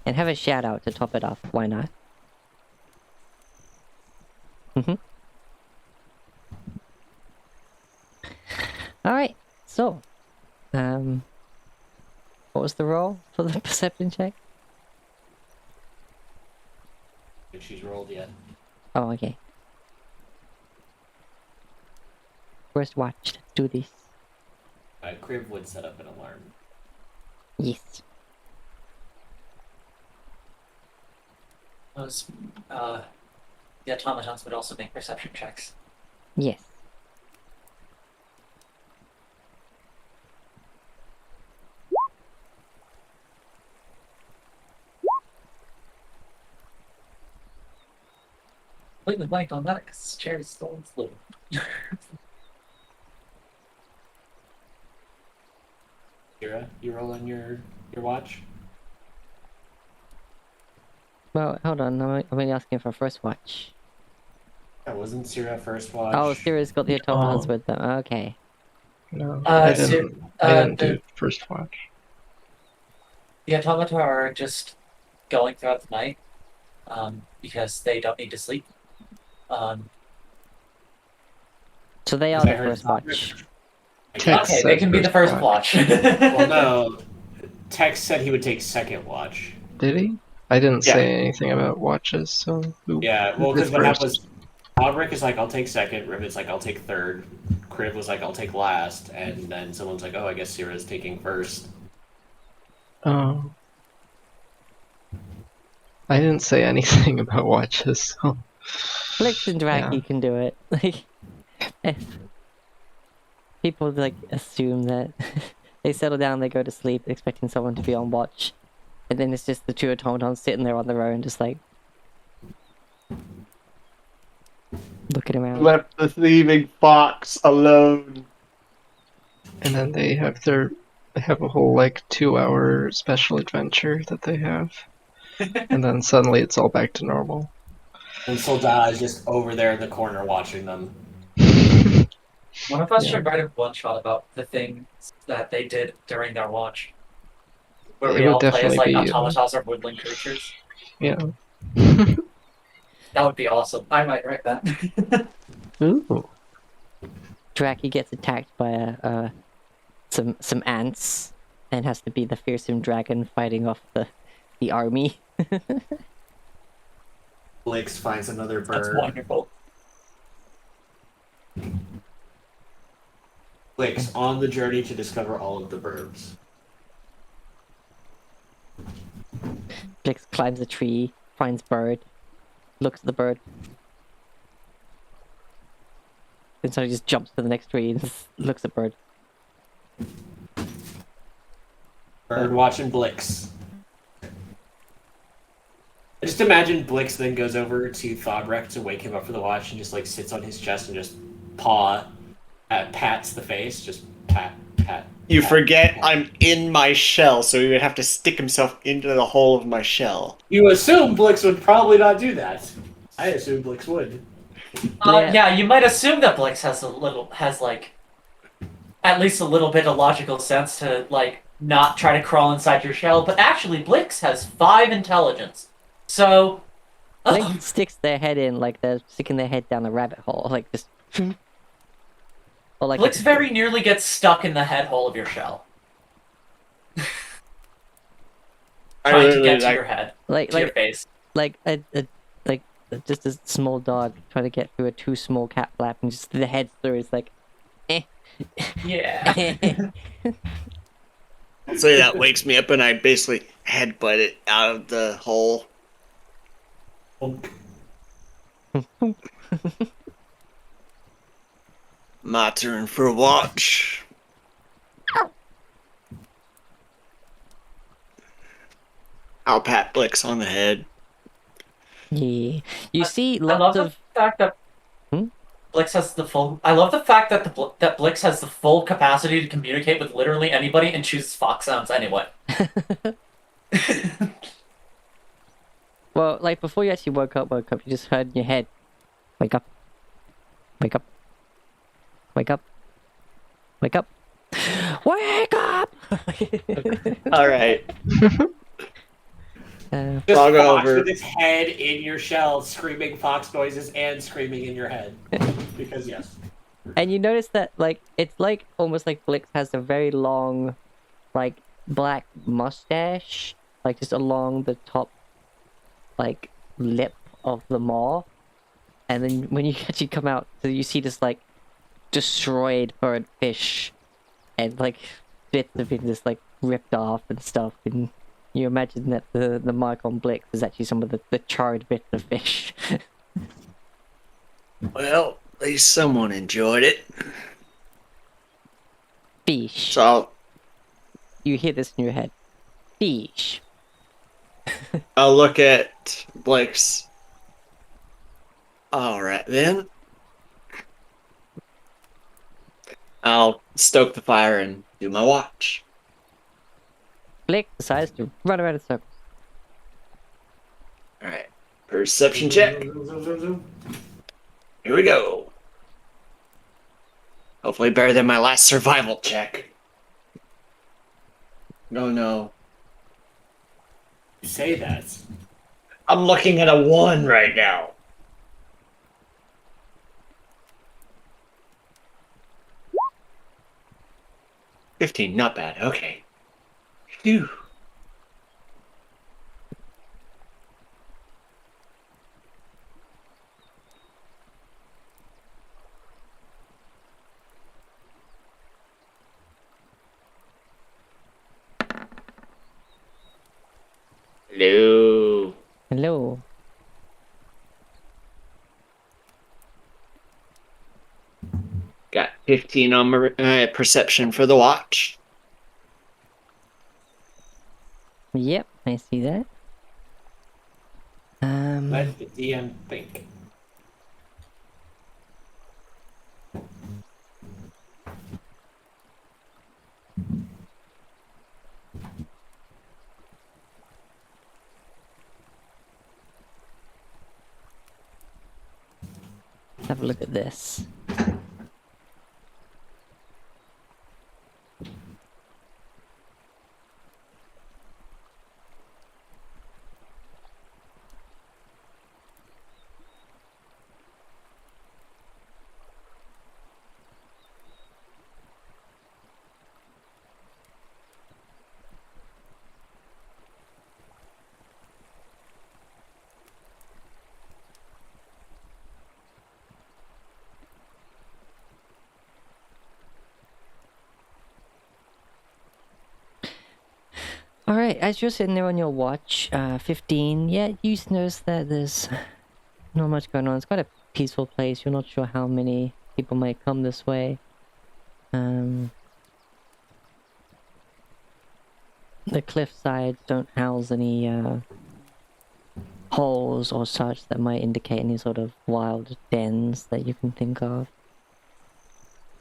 And have a shout out to top it off, why not? Alright, so, what was the roll for the perception check? If she's rolled yet. Oh, okay. First watch, let's do this. Crib would set up an alarm. Yes. Those, the automatons would also make perception checks. Yes. Completely blanked on that because this chair is still fluid. Kira, you roll on your watch? Well, hold on, I'm only asking for first watch. That wasn't Syrah first watch. Oh, Sirius got the automatons Oh. with them, okay. No, I I didn't do first watch. The automata are just going throughout the night, because they don't need to sleep. So they are I the heard first watch. Text Okay, said they can be the first watch. Well, no. Tex said he would take second watch. Did he? I didn't Yeah. say anything about watches, so who? Yeah, well, who because did what happened first? was Albrecht is like, I'll take second, Rivet's like, I'll take third, Crib was like, I'll take last, and then someone's like, oh, I guess Syrah's taking first. Oh. I didn't say anything about watches, so. Flix and Draki Yeah. can do it. Like, if people like assume that they settle down, they go to sleep, expecting someone to be on watch, and then it's just the two automatons sitting there on their own, just like looking around. Left the thieving fox alone. And then they have a whole like 2-hour special adventure that they have. And then suddenly it's all back to normal. And Soldada is just over there in the corner watching them. One of us Yeah. should write a one shot about the things that they did during their watch. Where It we would all play as like definitely be, automatons or woodland creatures. Yeah. That would be awesome. I might write that. Ooh. Draki gets attacked by some ants and has to be the fearsome dragon fighting off the army. Blix finds another That's bird. wonderful. Blix on the journey to discover all of the birds. Blix climbs a tree, finds bird, looks at the bird, then suddenly just jumps to the next tree and looks at bird. Bird watching Blix. I just imagine Blix then goes over to Thobrek to wake him up for the watch and just like sits on his chest and just pats the face, just pat. You pat, forget pat. I'm in my shell, so he would have to stick himself into the hole of my shell. You assume Blix would probably not do that. I assume Blix would. Yeah, you might assume that Blix has like at least a little bit of logical sense to like not try to crawl inside your shell, but actually Blix has 5 intelligence. So Blix sticks their head in like they're sticking their head down a rabbit hole, like just. Or like Blix very nearly gets stuck in the head hole of your shell. Trying to get to your head, to your face. like just a small dog trying to get through a too small cat flap and just the head through is like, eh. Yeah. So that wakes me up and I basically headbutt it out of the hole. My turn for a watch. I'll pat Blix on the head. Yeah, you see I love lots the of. fact that Blix has the full. I love the fact that that Blix has the full capacity to communicate with literally anybody and chooses fox sounds anyway. Well, like before you actually woke up, you just heard in your head, wake up, wake up, wake up, wake up, wake up. All right. Just I'll go Fox over. with his head in your shell, screaming fox noises and screaming in your head. Because yes. And you notice that, like, it's like almost like Blix has a very long, like, black mustache, like just along the top, like, lip of the maw. And then when you actually come out, so you see this, like, destroyed bird fish, and, like, bits of it just, like, ripped off and stuff. And you imagine that the mark on Blix is actually some of the charred bits of fish. Well, at least someone enjoyed it. Fish. So You hear this in your head. Fish. I'll look at Blix. All right, then. I'll stoke the fire and do my watch. Blix decides to run around in circles. All right. Perception check. Here we go. Hopefully better than my last survival check. Oh no. You say that. I'm looking at a 1 right now. $15, not bad. Okay. Phew. Hello. Hello. Got 15 on my perception for the watch. Yep, I see that. Let the DM think. Have a look at this. Alright, as you're sitting there on your watch, 15, yeah, you notice that there's not much going on. It's quite a peaceful place. You're not sure how many people might come this way. The cliff sides don't house any holes or such that might indicate any sort of wild dens that you can think of.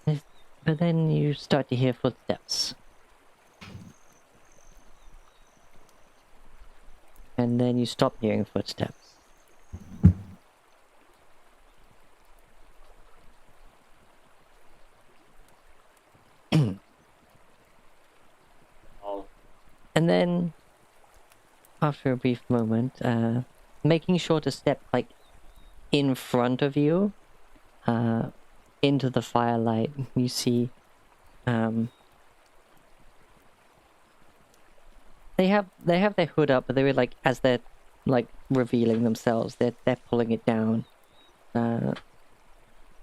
But then you start to hear footsteps. And then you stop hearing footsteps. And then, after a brief moment, making sure to step, like, in front of you, into the firelight, you see, they have their hood up, but they're, like, as they're, like, revealing themselves, they're pulling it down.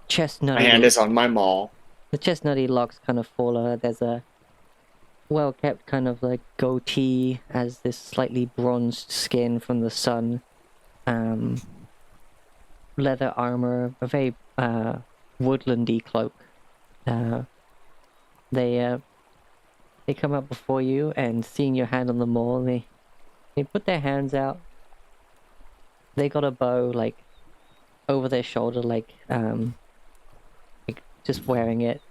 Chestnutty... My hand is on my maul. The chestnutty locks kind of fall over. There's a well-kept kind of like goatee as this slightly bronzed skin from the sun. Leather armor, a very woodlandy cloak. They come up before you and seeing your hand on the maul, they put their hands out. They got a bow like over their shoulder, like just wearing it.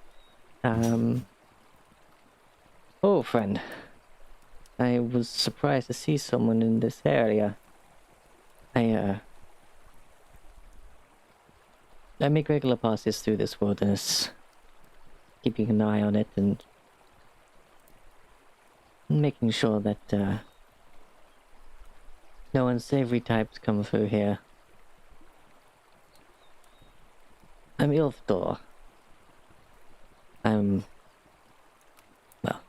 Oh, friend. I was surprised to see someone in this area. I make regular passes through this wilderness, keeping an eye on it and making sure that no unsavory types come through here. I'm Ilfdor. Well,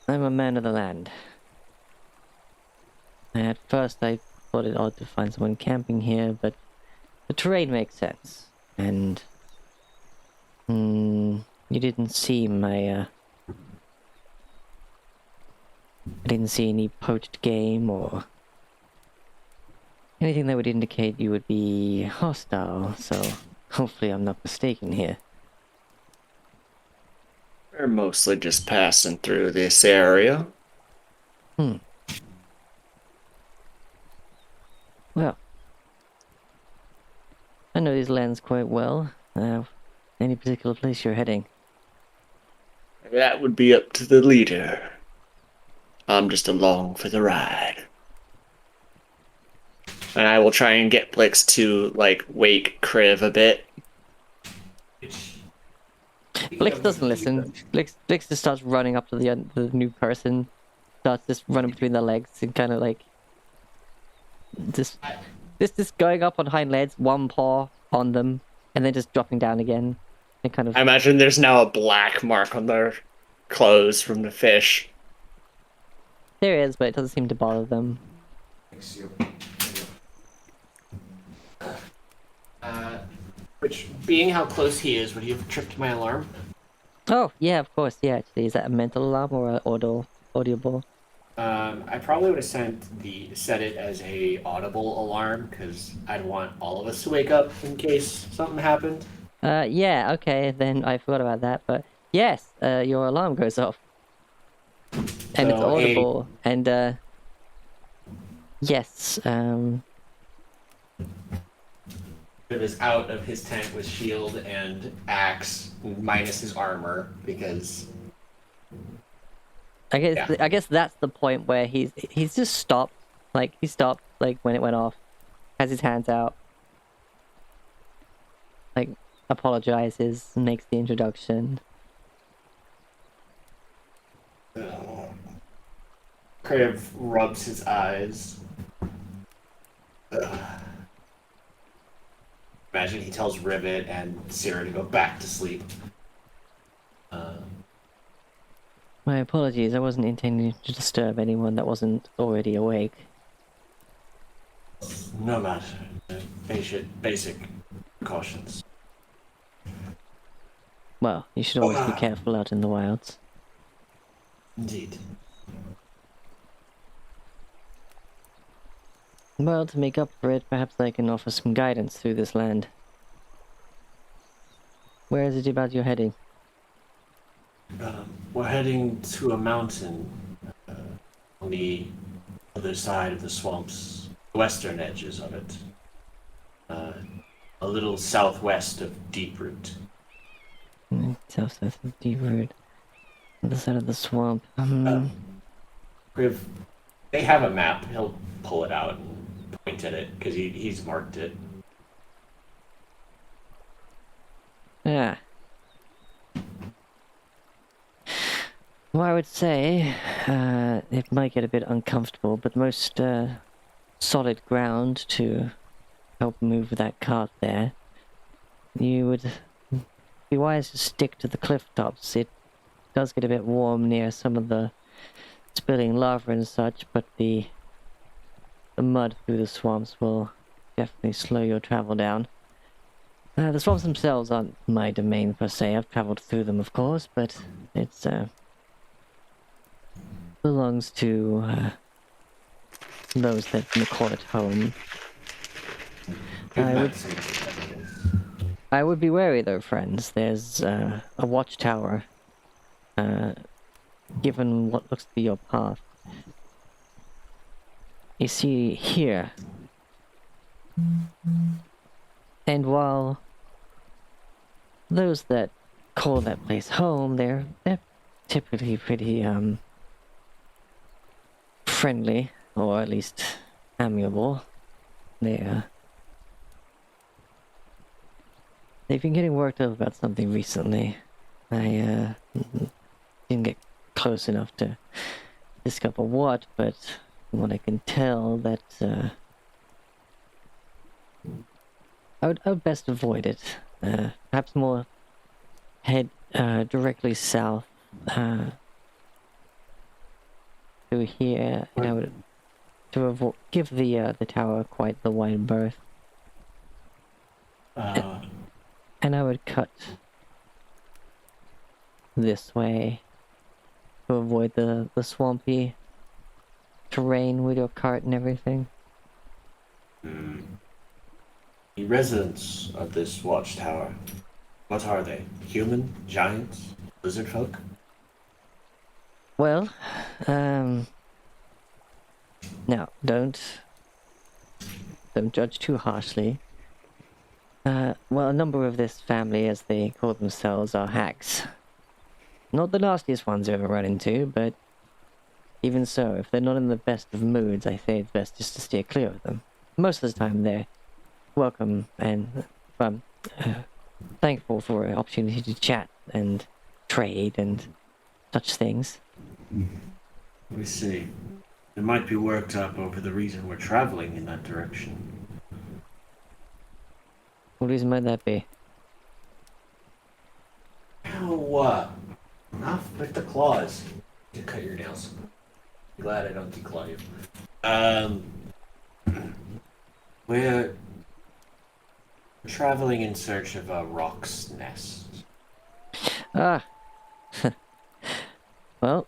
I'm a man of the land. At first I thought it odd to find someone camping here, but the terrain makes sense. And you didn't see my I didn't see any poached game or anything that would indicate you would be hostile, so hopefully I'm not mistaken here. We're mostly just passing through this area. Well, I know these lands quite well. Any particular place you're heading? That would be up to the leader. I'm just along for the ride. And I will try and get Blix to, like, wake Kriv a bit. Blix doesn't listen. Blix just starts running up to the new person, starts just running between their legs and kind of like just going up on hind legs, one paw on them, and then just dropping down again. And kind of. I imagine there's now a black mark on their clothes from the fish. There is, but it doesn't seem to bother them. Which, being how close he is, would he have tripped my alarm? Oh, yeah, of course, yeah, actually. Is that a mental alarm or an audible? I probably would have set it as a audible alarm, because I'd want all of us to wake up in case something happened. Yeah, okay, then I forgot about that, but yes, your alarm goes off. And it's audible, and, yes, It is out of his tent with shield and axe, minus his armor, because... I guess that's the point where he's just stopped. Like, he stopped, like, when it went off. Has his hands out. Like, apologizes, makes the introduction. Kriv rubs his eyes. Imagine he tells Rivet and Sarah to go back to sleep. My apologies, I wasn't intending to disturb anyone that wasn't already awake. No matter. Basic precautions. Well, you should always be careful out in the wilds. Indeed. Well, to make up for it, perhaps I can offer some guidance through this land. Where is it about you're heading? We're heading to a mountain on the other side of the swamps, western edges of it. A little southwest of Deeproot. South of Deeproot. On the side of the swamp. If they have a map, he'll pull it out and point at it because he's marked it. Yeah. Well, I would say it might get a bit uncomfortable, but the most solid ground to help move that cart there, you would be wise to stick to the cliff tops. It does get a bit warm near some of the spilling lava and such, but the mud through the swamps will definitely slow your travel down. The swamps themselves aren't my domain per se. I've traveled through them, of course, but it's belongs to those that call it home. I would be wary though, friends. There's a watchtower given what looks to be your path. You see here. And while those that call that place home, they're typically pretty friendly, or at least amiable. They've been getting worked up about something recently. I didn't get close enough to discover what, but from what I can tell, that I would best avoid it. Perhaps more head directly south through here, and I would give the tower quite the wide berth. And I would cut this way to avoid the swampy terrain with your cart and everything. The residents of this watchtower, what are they? Human? Giants? Lizard folk? Well, now, don't judge too harshly. Well, a number of this family, as they call themselves, are hacks. Not the nastiest ones I've ever run into, but even so, if they're not in the best of moods, I say it's best just to steer clear of them. Most of the time, they're welcome and thankful for an opportunity to chat and trade and such things. We see. They might be worked up over the reason we're traveling in that direction. What reason might that be? Ow, enough with the claws. You cut your nails. Glad I don't declaw you. We're traveling in search of a rock's nest. Ah. Well,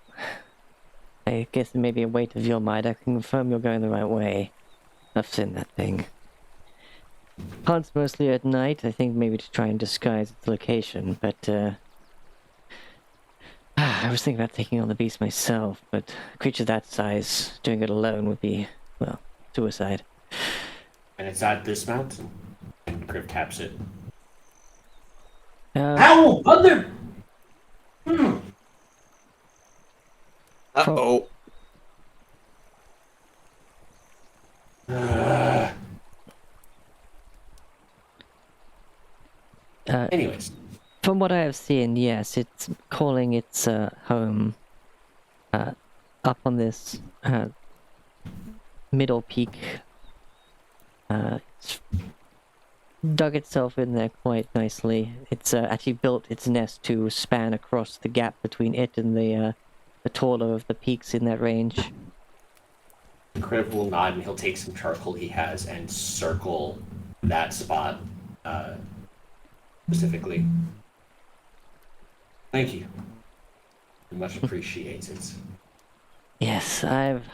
I guess it may be a weight of your mind. I can confirm you're going the right way. I've seen that thing. Hunts mostly at night, I think maybe to try and disguise its location, but I was thinking about taking on the beast myself, but a creature that size, doing it alone would be, well, suicide. And it's at this mountain. And Griff taps it. Ow! Mother! Uh-oh. Anyways. From what I have seen, yes, it's calling its home up on this middle peak. It's dug itself in there quite nicely. It's actually built its nest to span across the gap between it and the taller of the peaks in that range. Griff will nod and he'll take some charcoal he has and circle that spot specifically. Thank you. Much appreciated. Yes, I've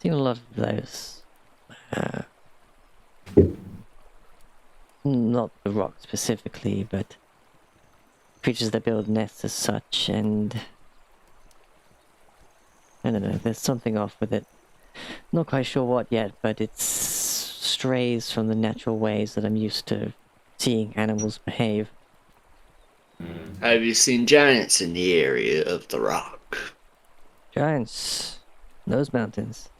seen a lot of those. Not the rock specifically, but creatures that build nests as such, and I don't know, there's something off with it. Not quite sure what yet, but it strays from the natural ways that I'm used to seeing animals behave. Have you seen giants in the area of the rock? Giants. Those mountains.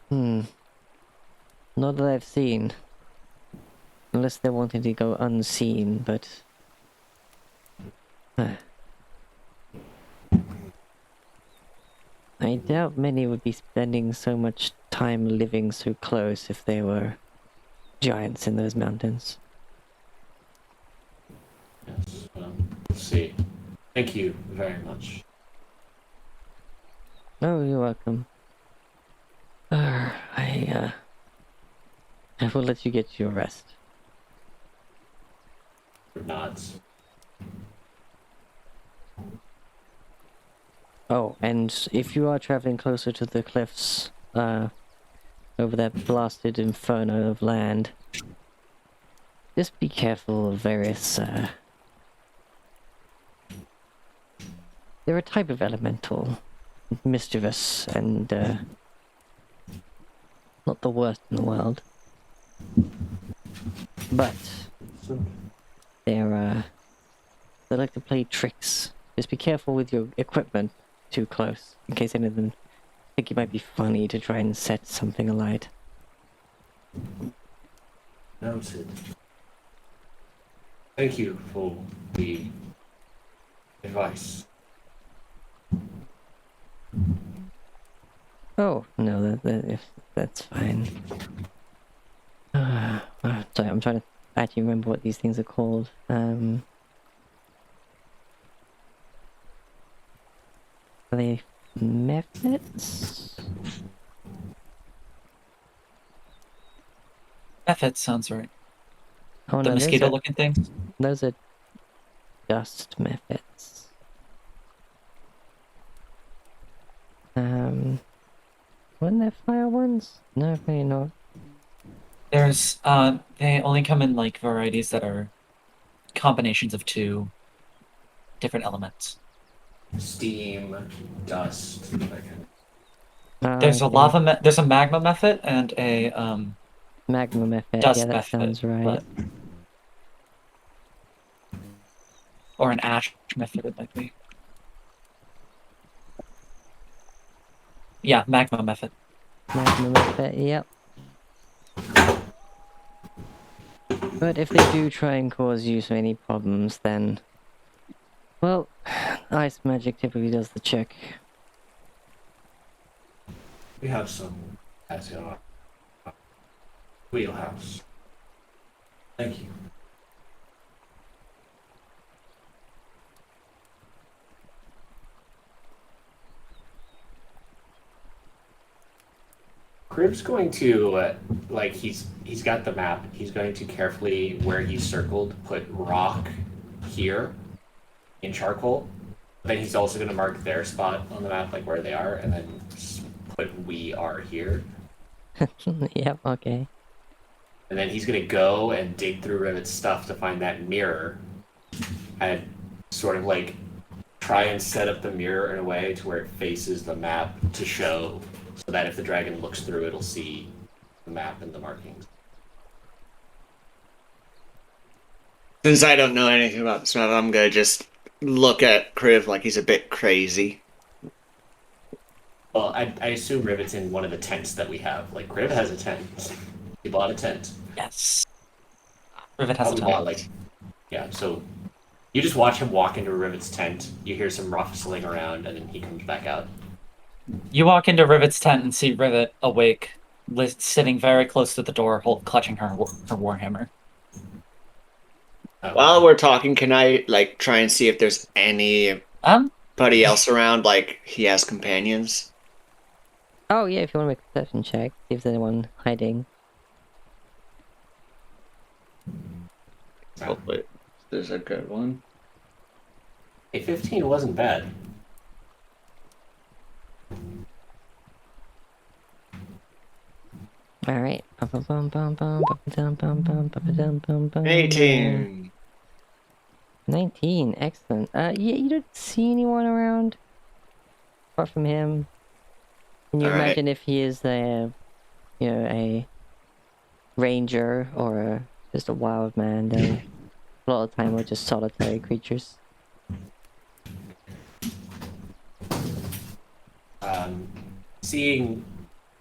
Not that I've seen. Unless they're wanting to go unseen, but... I doubt many would be spending so much time living so close if they were giants in those mountains. Yes. We'll see. Thank you very much. Oh, you're welcome. I will let you get your rest. Nods. Oh, and if you are traveling closer to the cliffs, over that blasted inferno of land, just be careful of various, they're a type of elemental, mischievous, and, not the worst in the world. But, they like to play tricks. Just be careful with your equipment too close, in case any of them think it might be funny to try and set something alight. Noted. Thank you for the advice. Oh, no, that's fine. Sorry, I'm trying to actually remember what these things are called. Are they methods? Method sounds right. Oh The no, mosquito-looking things. those are dust methods. Weren't there fire ones? No, maybe not. There's they only come in like varieties that are combinations of two different elements. Steam, dust, that kind There's a Okay. there's a magma method and a Magma method. Yeah, dust that method, sounds right. or an ash method it might be. Yeah, magma method. Magma method. Yep. But if they do try and cause you so any problems, then... Well, ice magic typically does the trick. We have some as in our wheelhouse. Thank you. Crib's going to like he's got the map. He's going to carefully where he's circled put rock here in charcoal. Then he's also going to mark their spot on the map, like where they are, and then put we are here. Yep, okay. And then he's going to go and dig through Rivet's stuff to find that mirror and sort of like try and set up the mirror in a way to where it faces the map to show, so that if the dragon looks through, it'll see the map and the markings. Since I don't know anything about this map, I'm gonna just look at Kriv like he's a bit crazy. Well, I assume Rivet's in one of the tents that we have. Like, Rivet has a tent. He bought a tent. Yes. Rivet has a Probably tent. bought, like, yeah, so you just watch him walk into Rivet's tent, you hear some rustling around, and then he comes back out. You walk into Rivet's tent and see Rivet awake, sitting very close to the door, clutching her warhammer. While we're talking, can I like try and see if there's anybody else around? Like he has companions. Oh yeah, if you want to make a perception check, see if there's anyone hiding. Hopefully. There's a good one. A 15 wasn't bad. All right. 18. 19. Excellent. Yeah, you don't see anyone around apart from him. Can you All right. imagine if he is a, a ranger or just a wild man? They a lot of the time are just solitary creatures. Seeing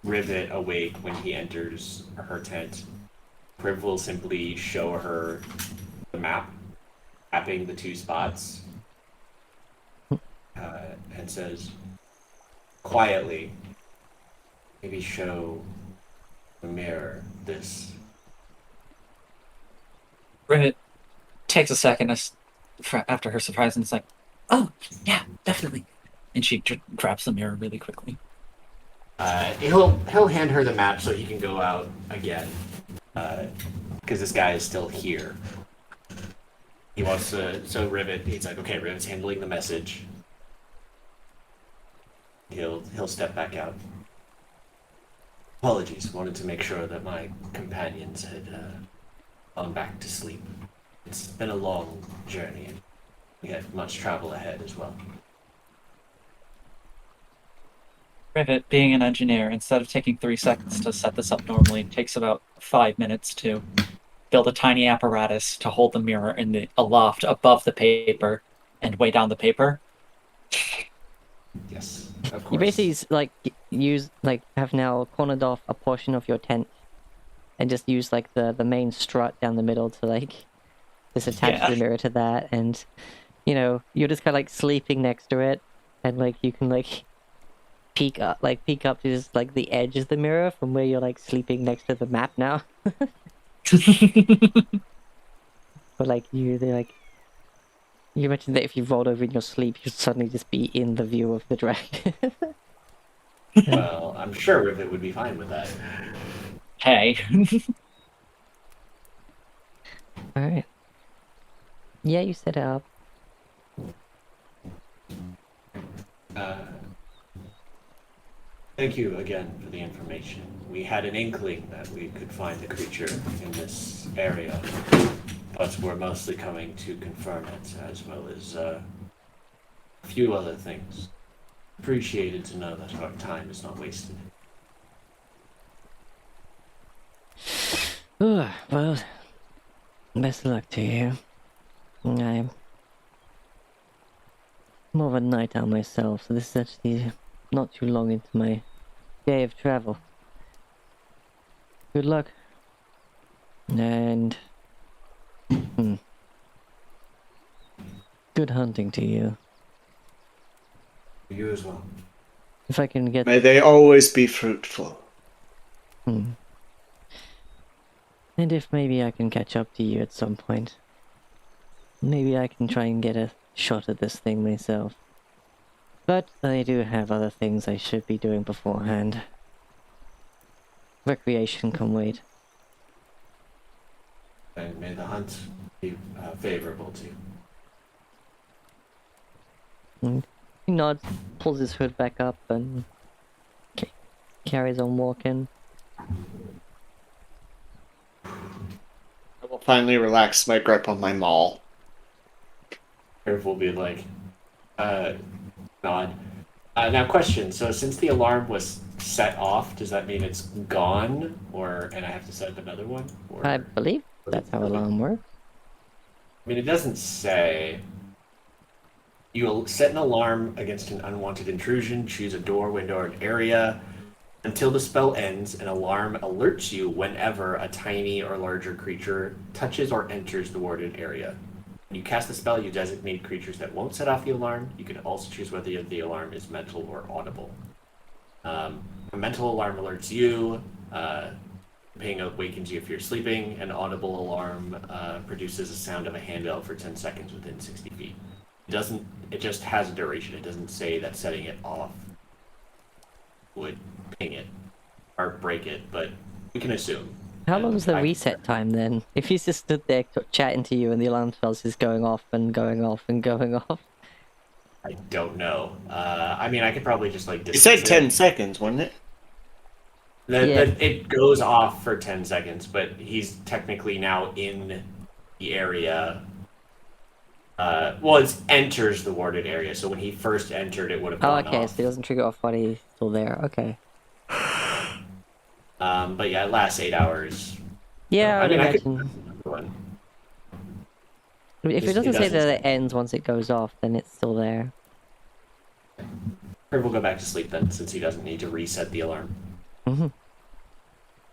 Rivet awake when he enters her tent, Priv will simply show her the map, mapping the 2 spots, and says, quietly, maybe show the mirror this. Rivet takes a second after her surprise and is like, "Oh, yeah, definitely." And she grabs the mirror really quickly. He'll hand her the map so he can go out again, because this guy is still here. He wants to. So Rivet, he's like, okay, Rivet's handling the message. He'll step back out. Apologies, wanted to make sure that my companions had gone back to sleep. It's been a long journey, and we have much travel ahead as well. Rivet, being an engineer, instead of taking 3 seconds to set this up normally, it takes about 5 minutes to build a tiny apparatus to hold the mirror in aloft above the paper and weigh down the paper. Yes, of course. You basically have now cornered off a portion of your tent and just use like the main strut down the middle to just attach the mirror to that, and you're just kind of sleeping next to it, and you can peek up to just the edge of the mirror from where you're sleeping next to the map now. But you imagine that if you rolled over in your sleep, you'd suddenly just be in the view of the dragon. Well, I'm sure Rivet would be fine with that. Hey. Alright. Yeah, you set it up. Thank you again for the information. We had an inkling that we could find the creature in this area, but we're mostly coming to confirm it, as well as a few other things. Appreciated to know that our time is not wasted. Well, best of luck to you. I'm more of a night owl myself, so this is actually not too long into my day of travel. Good luck. And good hunting to you. You as well. If I can get... May they always be fruitful. And if maybe I can catch up to you at some point. Maybe I can try and get a shot at this thing myself. But I do have other things I should be doing beforehand. Recreation can wait. And may the hunt be favorable to you. He nods, pulls his hood back up, and carries on walking. I will finally relax my grip on my maul. Irv will be nod. Now question, so since the alarm was set off, does that mean it's gone? And I have to set up another one? Or... I believe that's how alarm works. I mean, it doesn't say. You'll set an alarm against an unwanted intrusion, choose a door, window, or an area. Until the spell ends, an alarm alerts you whenever a tiny or larger creature touches or enters the warded area. When you cast the spell, you designate creatures that won't set off the alarm. You can also choose whether the alarm is mental or audible. A mental alarm alerts you. Ping awakens you if you're sleeping. An audible alarm produces a sound of a handbell for 10 seconds within 60 feet. It just has a duration. It doesn't say that setting it off would ping it or break it, but we can assume. How And long's the I- reset time then? If he's just stood there chatting to you and the alarm bells is going off and going off and going off. I don't know. I mean, I could probably just like You dismiss said 10 it. seconds, wasn't it? Yeah. It goes off for 10 seconds, but he's technically now in the area. Well, it enters the warded area, so when he first entered, it would have Oh, gone okay, off. so it doesn't trigger off while he's still there. Okay. But yeah, it lasts 8 hours. Yeah, I would mean, I could. imagine. One. If it It doesn't say doesn't that say. it ends once it goes off, then it's still there. Or we'll go back to sleep then, since he doesn't need to reset the alarm. Mm-hmm.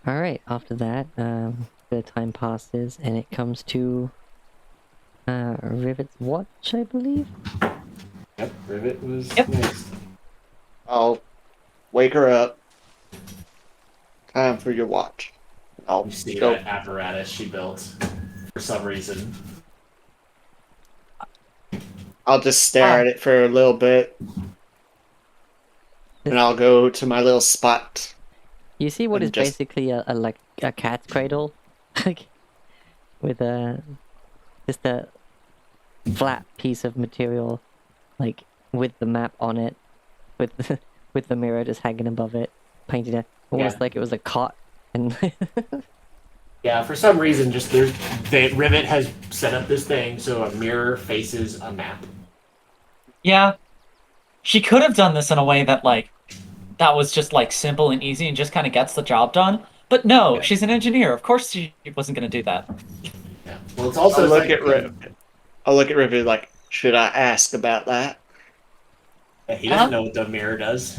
Alright, after that, the time passes and it comes to Rivet's watch, I believe? Yep, Rivet was Yep. next. I'll wake her up. Time for your watch. I'll You see go. that apparatus she built for some reason. I'll just stare at it for a little bit. And I'll go to my little spot. You see what And is just- basically like a cat's cradle, like with just a flat piece of material, like with the map on it, with with the mirror just hanging above it, painted it almost Yeah. like it was a cot. And Yeah, for some reason, Rivet has set up this thing so a mirror faces a map. Yeah. She could have done this in a way that, like, that was just, like, simple and easy and just kind of gets the job done. But no, Yeah. she's an engineer. Of course she wasn't going to do that. Yeah. Well, it's also I'll look at Rivet. I'll look at Rivet like, should I ask about that? He doesn't know what the mirror does.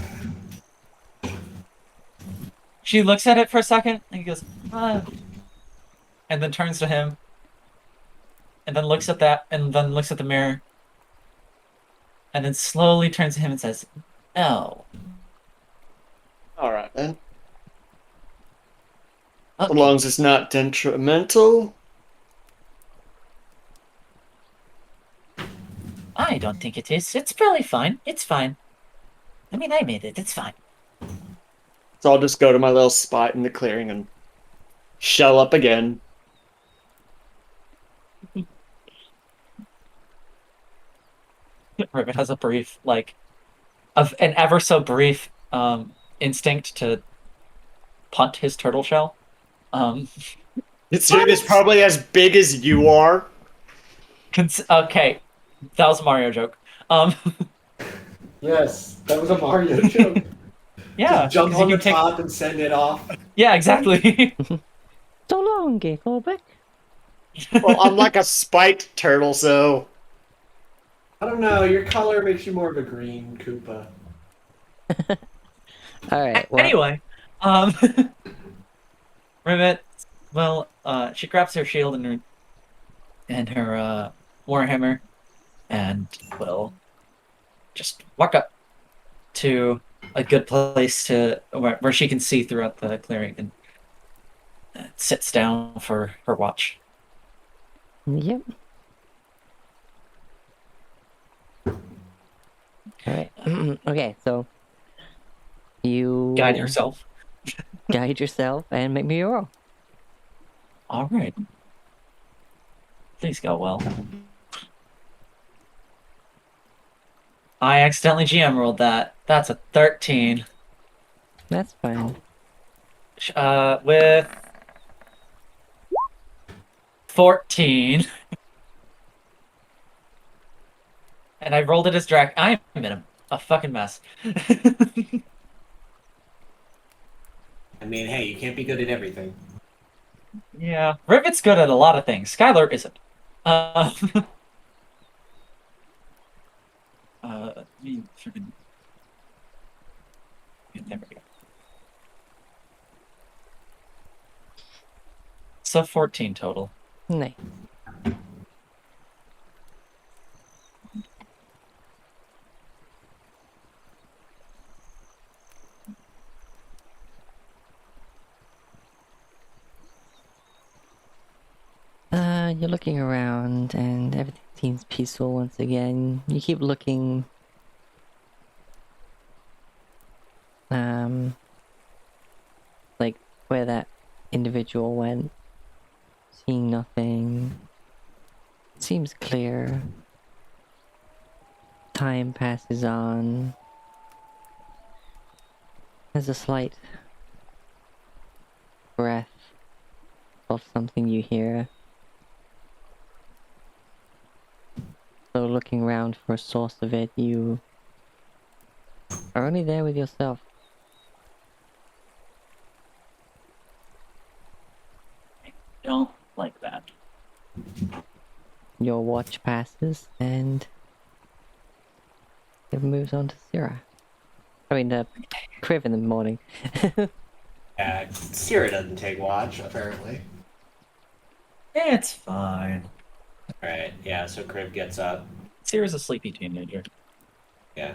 She looks at it for a second and he goes, and then turns to him and then looks at that and then looks at the mirror and then slowly turns to him and says, "No." Alright then. Okay. As long as it's not detrimental. I don't think it is. It's probably fine. It's fine. I mean, I made it. It's fine. So I'll just go to my little spot in the clearing and shell up again. Rivet has a brief, like, an ever so brief instinct to punt his turtle shell. It's probably as big as you are. Okay, that was a Mario joke. Yes, that was a Mario joke. Yeah, Jump 'cause you on the can take- top and send it off. Yeah, exactly. so long, Giggleback. Well, I'm like a spiked turtle, so I don't know. Your color makes you more of a green Koopa. Alright, well, Anyway, Rivet, well, she grabs her shield and her warhammer, and will just walk up to a good place to where she can see throughout the clearing, and sits down for her watch. yep. Alright. Okay, so you Guide herself. guide yourself and make me a roll. All right. Things go well. I accidentally GM rolled that. That's a 13. That's fine. With 14. And I rolled it as drag. I'm in a fucking mess. I mean, hey, you can't be good at everything. Yeah, Rivet's good at a lot of things. Skylar isn't. Let me freaking. There we go. So 14 total. Nice. You're looking around and everything seems peaceful once again. You keep looking like where that individual went, seeing nothing. Seems clear. Time passes on. There's a slight breath of something you hear. So looking around for a source of it, you are only there with yourself. Don't like that. Your watch passes, and it moves on to Syrah. I mean, Kriv in the morning. Yeah, Sierra doesn't take watch, apparently. It's fine. Alright, yeah, so Crib gets up. Sierra's a sleepy teenager. Yeah.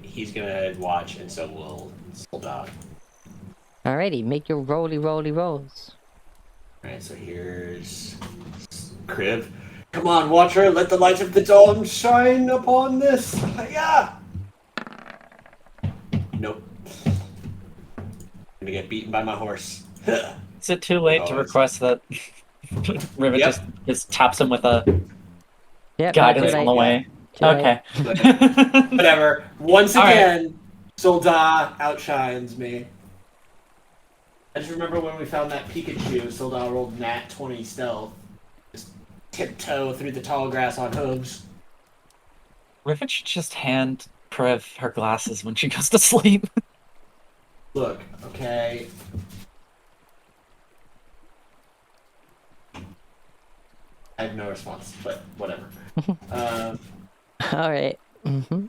He's gonna watch, and so will Soldad. Alrighty, make your rolly rolls. Alright, so here's Crib. Come on, Watcher, let the light of the dawn shine upon this! Yeah! Nope. Gonna get beaten by my horse. Is it too late to request that Rivet Yep. just taps him with a Yeah, guidance on the way? Okay. Whatever. Once All right. again, Soldat outshines me. I just remember when we found that Pikachu, Soldat rolled nat 20 stealth. Just tiptoe through the tall grass on hooves. Rivet should just hand Priv her glasses when she goes to sleep. Look, okay. I have no response, but whatever. Alright. Mm-hmm.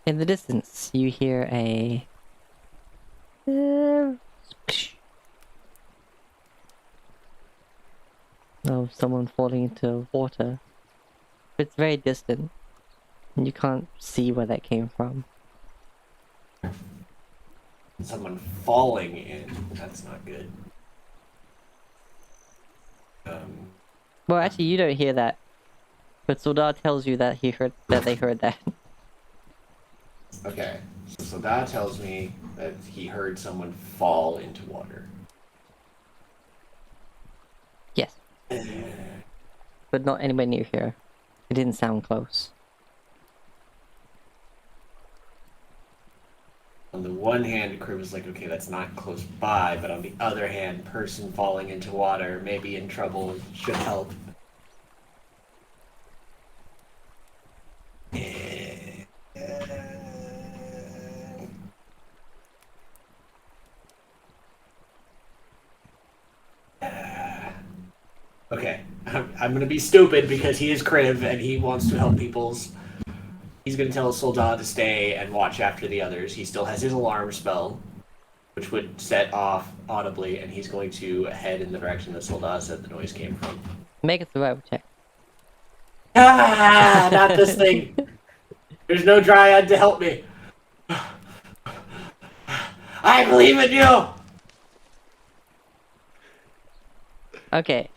In the distance, you hear a... of someone falling into water. It's very distant, and you can't see where that came from. Someone falling in. That's not good. Well, actually, you don't hear that, but Soldar tells you that they heard that. Okay, so that tells me that he heard someone fall into water. Yes, but not anywhere near here. It didn't sound close. On the one hand, Crib was like, okay, that's not close by, but on the other hand, person falling into water, maybe in trouble, should help. Okay, I'm gonna be stupid because he is Kriv and he wants to help people's. He's gonna tell Soldat to stay and watch after the others. He still has his alarm spell, which would set off audibly, and he's going to head in the direction that Soldat said the noise came from. Make a survival check. Ah, not this thing. There's no dryad to help me. I believe in you. Okay.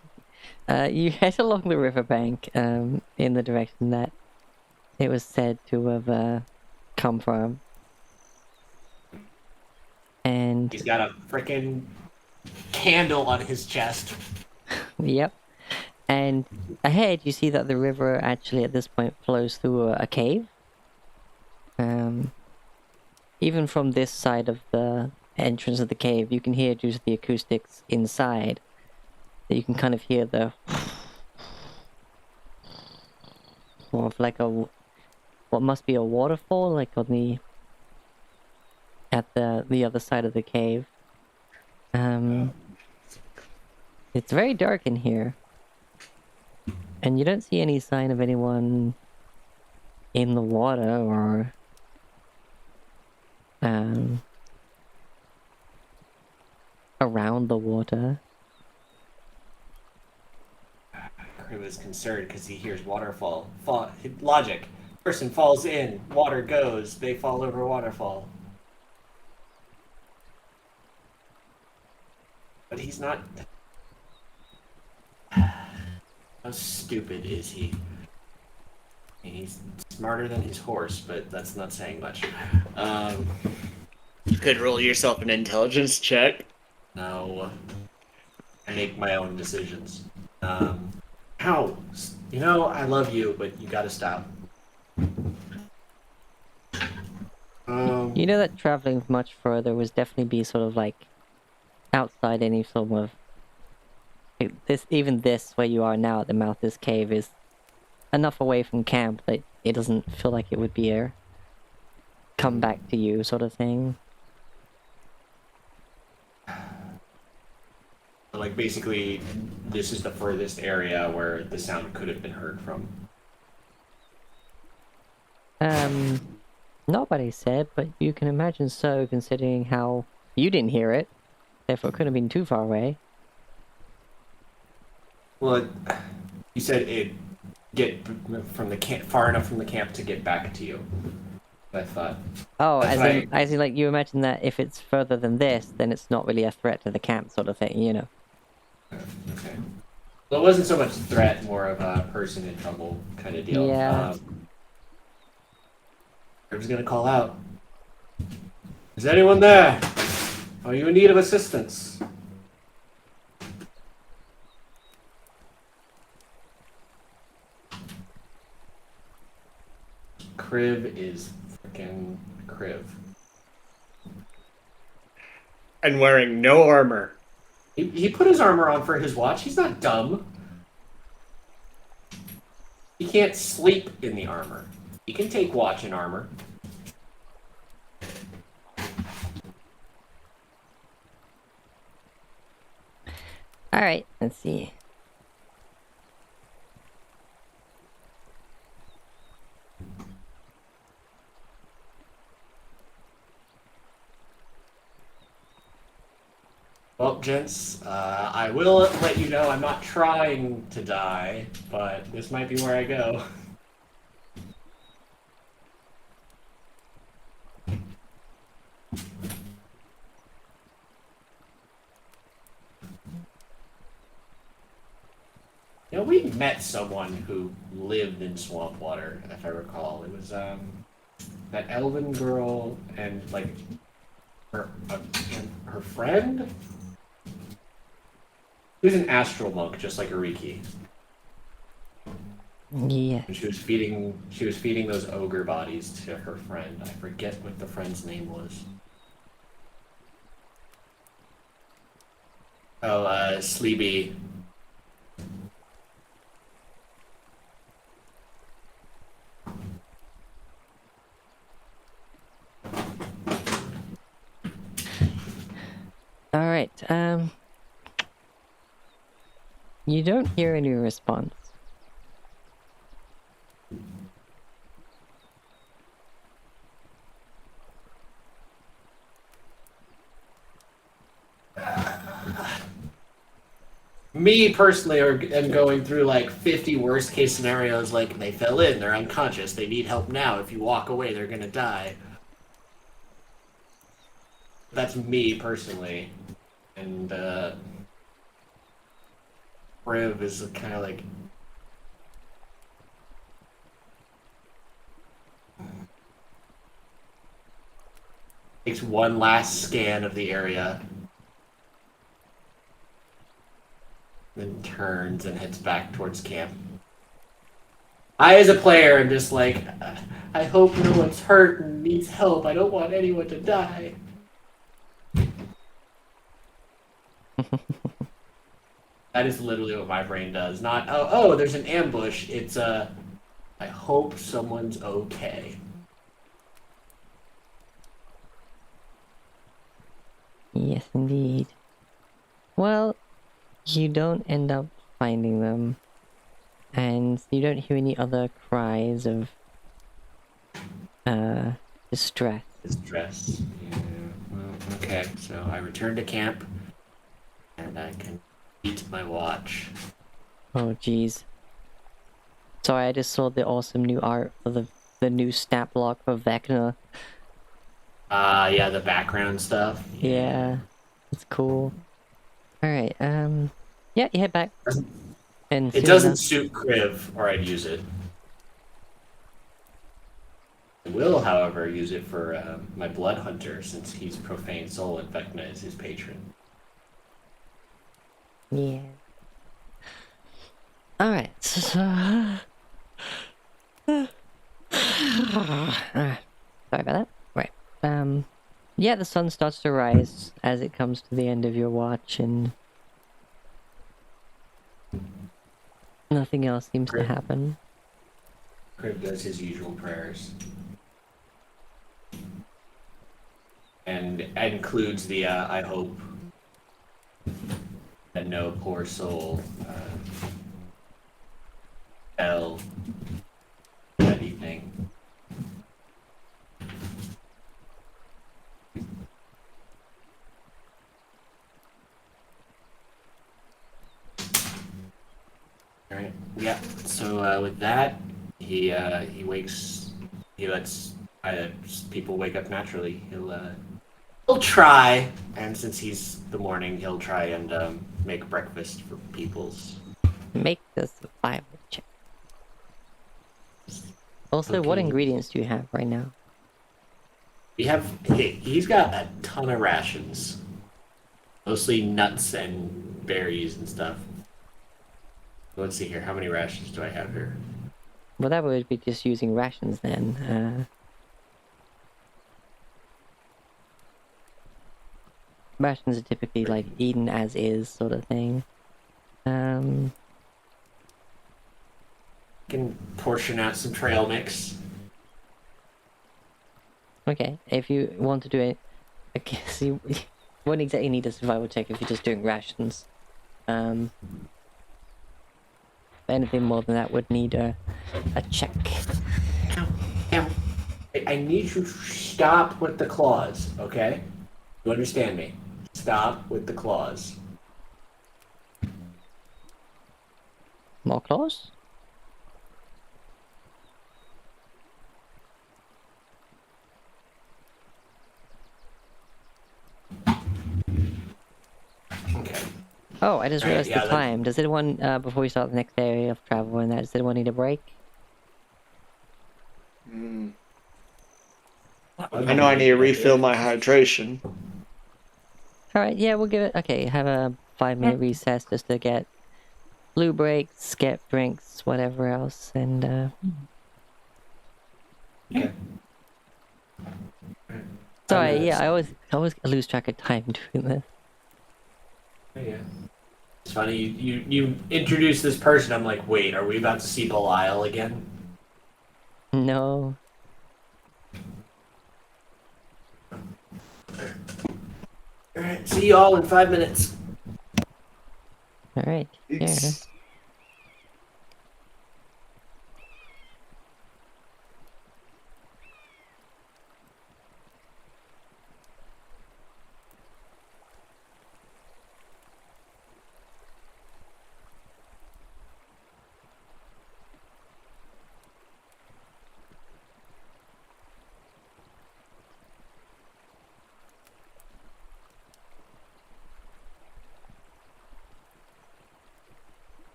You head along the riverbank, in the direction that it was said to have come from. And He's got a freaking candle on his chest. yep. And ahead, you see that the river actually at this point flows through a cave. Even from this side of the entrance of the cave, you can hear due to the acoustics inside that you can kind of hear the more of like what must be a waterfall, like on the at the other side of the cave. It's very dark in here, and you don't see any sign of anyone in the water or around the water. He was concerned because he hears waterfall. Logic. Person falls in, water goes, they fall over waterfall. But he's not... How stupid is he? He's smarter than his horse, but that's not saying much. You could roll yourself an intelligence check. No, I make my own decisions. Ow! You know, I love you, but you gotta stop. You know that traveling much further was definitely be sort of like outside any sort of this. Even this, where you are now at the mouth of this cave, is enough away from camp that it doesn't feel like it would be a come back to you sort of thing. Like, basically, this is the furthest area where the sound could have been heard from. Not what I said, but you can imagine so, considering how you didn't hear it. Therefore, it couldn't have been too far away. Well, you said it get from the camp far enough from the camp to get back to you. I thought. Oh, That's as in, like, you imagine that if it's further than this, then it's not really a threat to the camp sort of thing, you know? Okay. Well, it wasn't so much threat, more of a person in trouble kind of deal. Yeah. I was gonna call out. Is anyone there? Are you in need of assistance? Kriv is freaking Kriv. And wearing no armor. He put his armor on for his watch. He's not dumb. He can't sleep in the armor. He can take watch in armor. Alright, let's see. Well, gents, I will let you know I'm not trying to die, but this might be where I go. You know, we met someone who lived in swamp water, if I recall. It was that elven girl and like her friend. He was an astral monk, just like Ariki. Yeah. And she was feeding those ogre bodies to her friend. I forget what the friend's name was. Oh, Sleepy. Alright, you don't hear any response. Me personally am going through like 50 worst case scenarios, like they fell in, they're unconscious, they need help now. If you walk away, they're gonna die. That's me personally. And Riv is kind of like takes one last scan of the area, then turns and heads back towards camp. I, as a player, am just like, I hope no one's hurt and needs help. I don't want anyone to die. That is literally what my brain does. Not, oh, there's an ambush. It's, I hope someone's okay. Yes, indeed. Well, you don't end up finding them. And you don't hear any other cries of distress. Distress. Yeah. Well, okay, so I return to camp, and I can eat my watch. Oh, jeez. Sorry, I just saw the awesome new art for the new stat block for Vecna. Yeah, the background stuff. Yeah, it's cool. Alright, yeah, you head back. And It doesn't suit Kriv, or I'd use it. I will, however, use it for my blood hunter since he's profane soul and Vecna is his patron. Yeah. Alright, so... sorry about that. Right. Yeah, the sun starts to rise as it comes to the end of your watch, and nothing else seems to happen. Crib does his usual prayers. And includes the, I hope that no poor soul fell that evening. All right. Yeah. So with that, he wakes. He lets people wake up naturally. He'll try, and since he's the morning, he'll try and make breakfast for peoples. Make the survival check. Also, what Okay. ingredients do you have right now? We have. He's got a ton of rations, mostly nuts and berries and stuff. Let's see here. How many rations do I have here? Well, that would be just using rations then. Rations are typically like eaten as is sort of thing. Can portion out some trail mix. Okay, if you want to do it, I guess you wouldn't exactly need a survival check if you're just doing rations. Anything more than that would need a check. Now, I need you to stop with the claws, okay? You understand me? Stop with the claws. More claws? Okay. Oh, I just realized yeah, the time. Does anyone, before we start the next area of travel and that, does anyone need a break? I know I need to refill my hydration. Alright, yeah, we'll give it... Okay, have a 5-minute recess just to get blue breaks, get drinks, whatever else, and, Okay. Sorry, yeah, I always lose track of time doing this. Yeah. It's funny, you introduce this person, I'm like, wait, are we about to see Belial again? No. Alright, see you all in 5 minutes. Alright, yeah. It's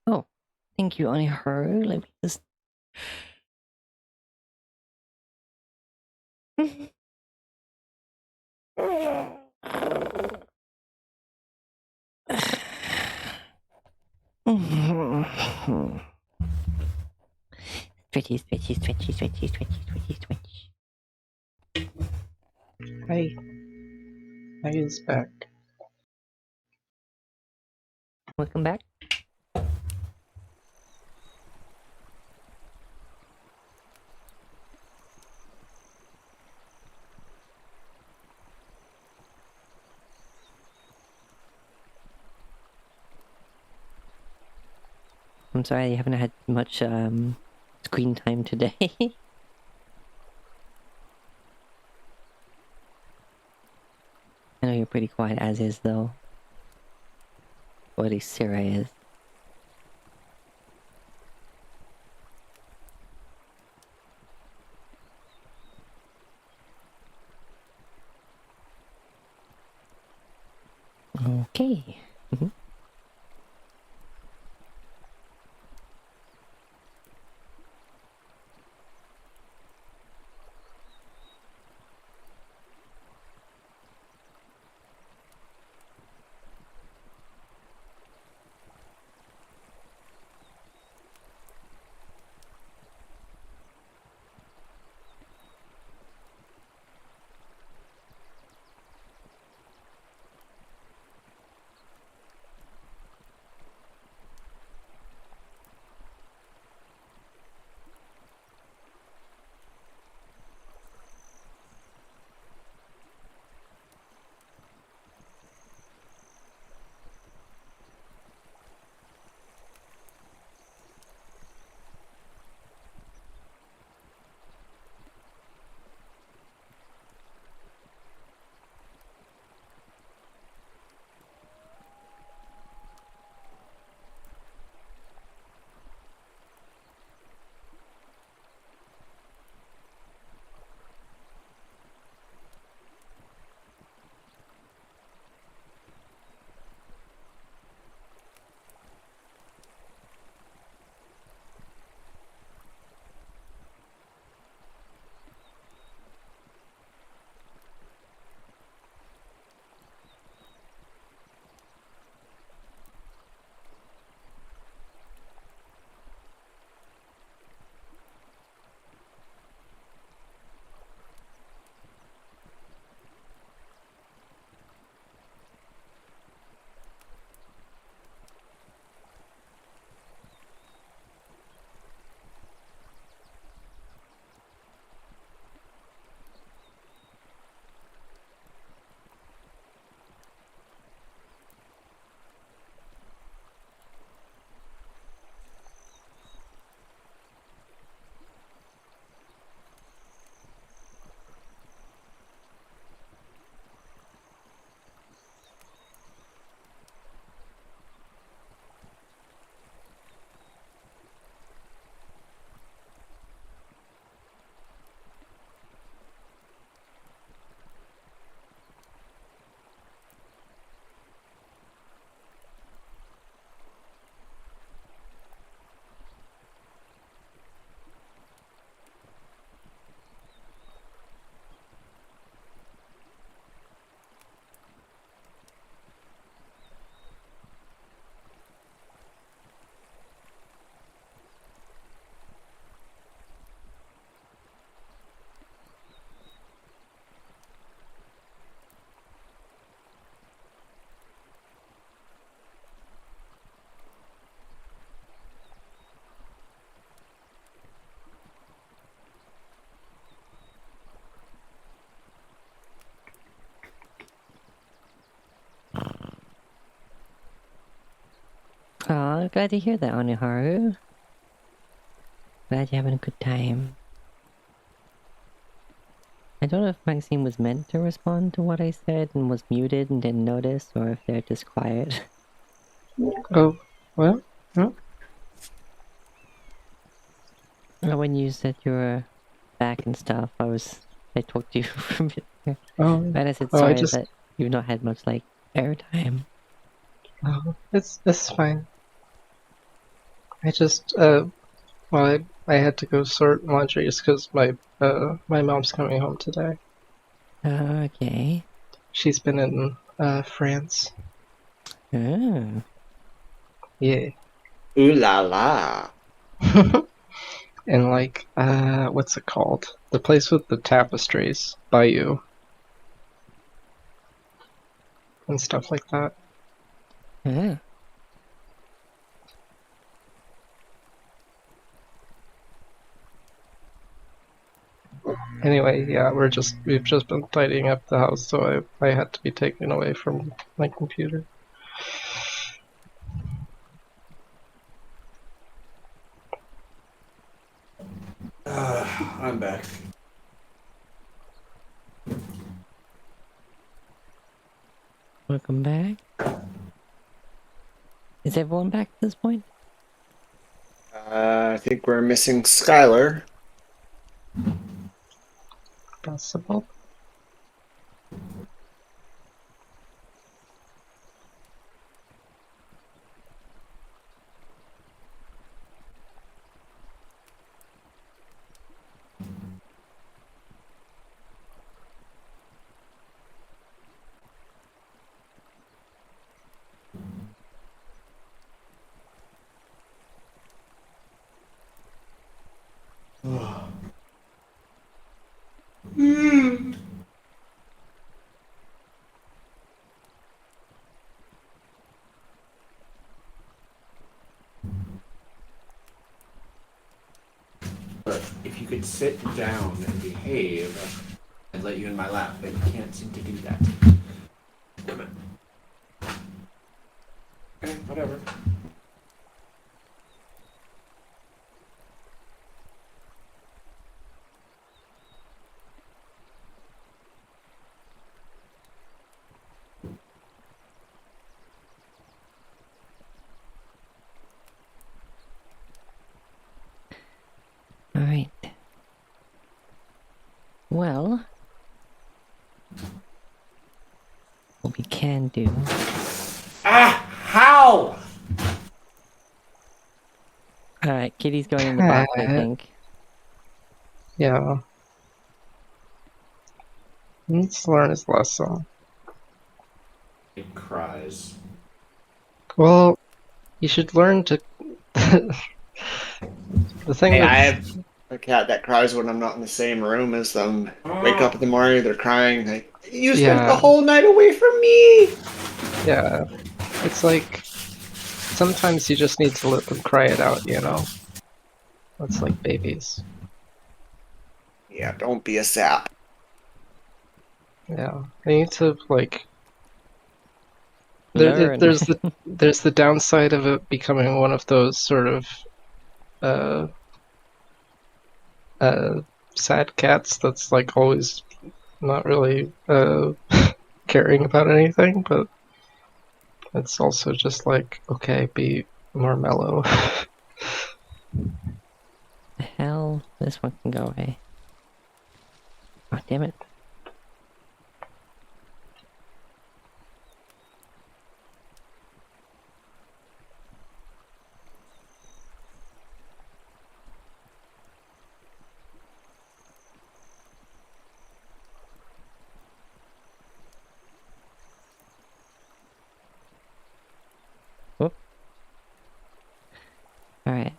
Oh, thank you, Oniharu. Let me just... Stretchy, stretchy, stretchy, stretchy, stretchy, stretchy, stretchy. Hi. Hi is back. Welcome back. I'm sorry you haven't had much screen time today. I know you're pretty quiet as is though. Or at least Sarah is. Okay. Aw, glad to hear that, Oniharu. Glad you're having a good time. I don't know if Maxine was meant to respond to what I said and was muted and didn't notice, or if they're just quiet. Oh, well, huh? When you said you were back and stuff, I talked to you for a bit there. Oh, And I said oh, I sorry just, that you've not had much, like, airtime. oh, it's fine. I just, well, I had to go sort laundry just because my mom's coming home today. Okay. She's been in, France. Oh. Yeah. Ooh la la. And like, what's it called? The place with the tapestries by you and stuff like that. Oh. Anyway, yeah, we've just been tidying up the house, so I had to be taken away from my computer. I'm back. Welcome back. Is everyone back at this point? I think we're missing Skylar. Possible. sit down and behave, I'd let you in my lap, but you can't seem to do that. Damn it. Okay, whatever. All right. Well, what we can do. Ah! How? All right, Kitty's going in the box, I think. Yeah. He needs to learn his lesson. It cries. Well, you should learn to. The thing Hey, with I have a cat that cries when I'm not in the same room as them. Wake up in the morning, they're crying. Like, you spent the Yeah. whole night away from me. Yeah, it's like sometimes you just need to let them cry it out, you know? That's like babies. Yeah, don't be a sap. Yeah, they need to like. Learn. There's the downside of it becoming one of those sort of uh uh sad cats that's like always not really caring about anything, but it's also just like, okay, be more mellow. The hell? This one can go away. Oh, damn it. Whoop. All right.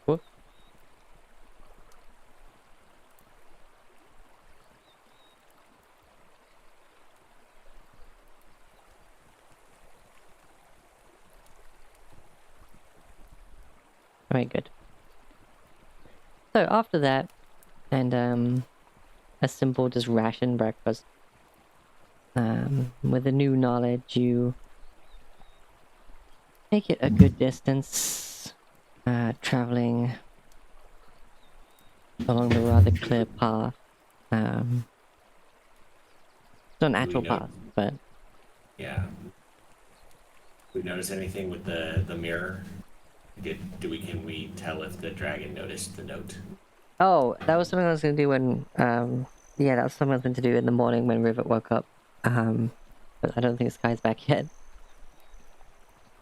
Whoop. All right, good. So after that, and a simple just ration breakfast. With the new knowledge, you make it a good distance, traveling along the rather clear path. It's not an actual know? path, but Yeah. We notice anything with the mirror? Can we tell if the dragon noticed the note? oh, that was something I was gonna do when yeah, that was something I was going to do in the morning when Rivet woke up. But I don't think Sky's back yet.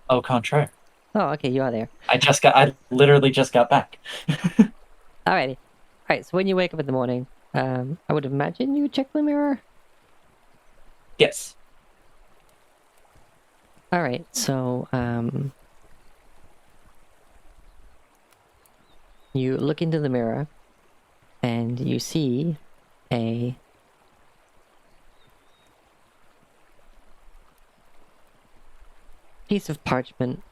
Au contraire. Oh, okay, you are there. I literally just got back. Alrighty. Alright, so when you wake up in the morning, I would imagine you would check the mirror. Yes. Alright, so you look into the mirror and you see a piece of parchment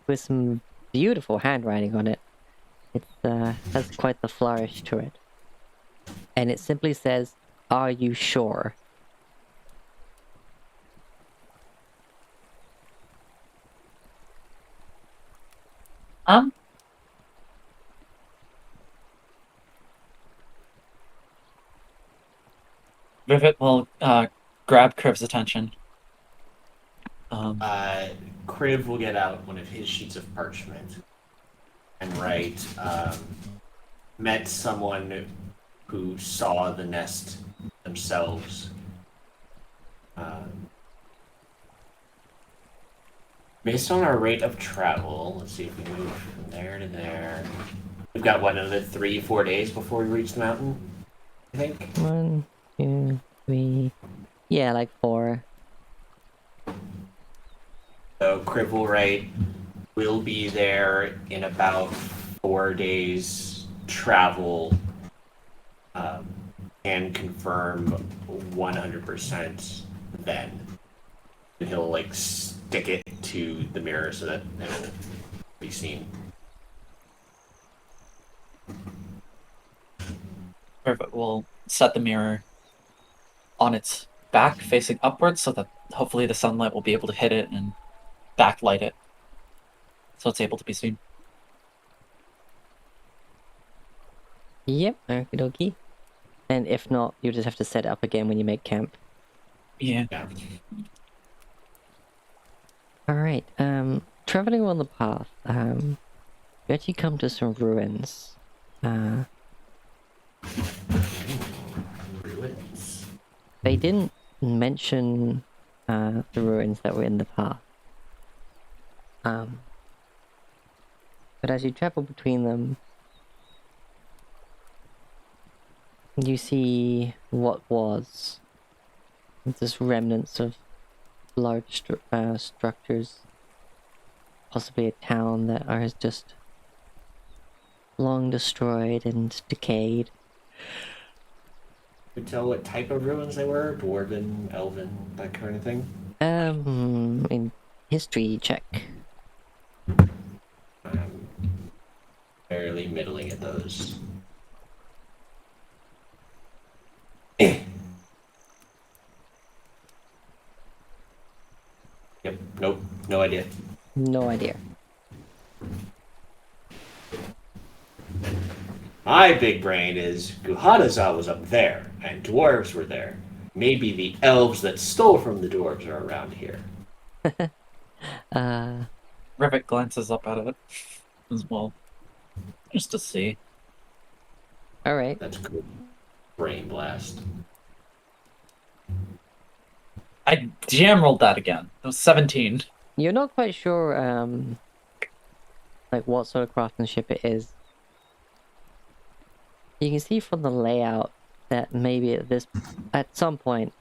with some beautiful handwriting on it. It has quite the flourish to it. And it simply says, "Are you sure?" Rivet will grab Kriv's attention. Kriv will get out one of his sheets of parchment and write, met someone who saw the nest themselves. Based on our rate of travel, let's see if we move from there to there. We've got, what, another 3-4 days before we reach the mountain, I think? 1, 2, 3. Yeah, like 4. So Kriv will write, We'll be there in about 4 days travel. And confirm 100% then. And he'll like stick it to the mirror so that it'll be seen. Perfect. We'll set the mirror on its back, facing upwards, so that hopefully the sunlight will be able to hit it and backlight it, so it's able to be seen. Yep, okie dokie. And if not, you just have to set it up again when you make camp. Yeah. Yeah. Alright, traveling along the path, you actually come to some ruins. Ruins. They didn't mention the ruins that were in the path. But as you travel between them, you see what was just remnants of large structures, possibly a town that is just long destroyed and decayed. Could you tell what type of ruins they were? Dwarven, elven, that kind of thing? In history check. I'm fairly middling at those. Yep, nope, no idea. No idea. My big brain is Guhadaza was up there, and dwarves were there. Maybe the elves that stole from the dwarves are around here. Rivik glances up at it as well, just to see. Alright. That's good. Brain blast. I jam rolled that again. It was 17. You're not quite sure, like what sort of craftsmanship it is. You can see from the layout that maybe at some point,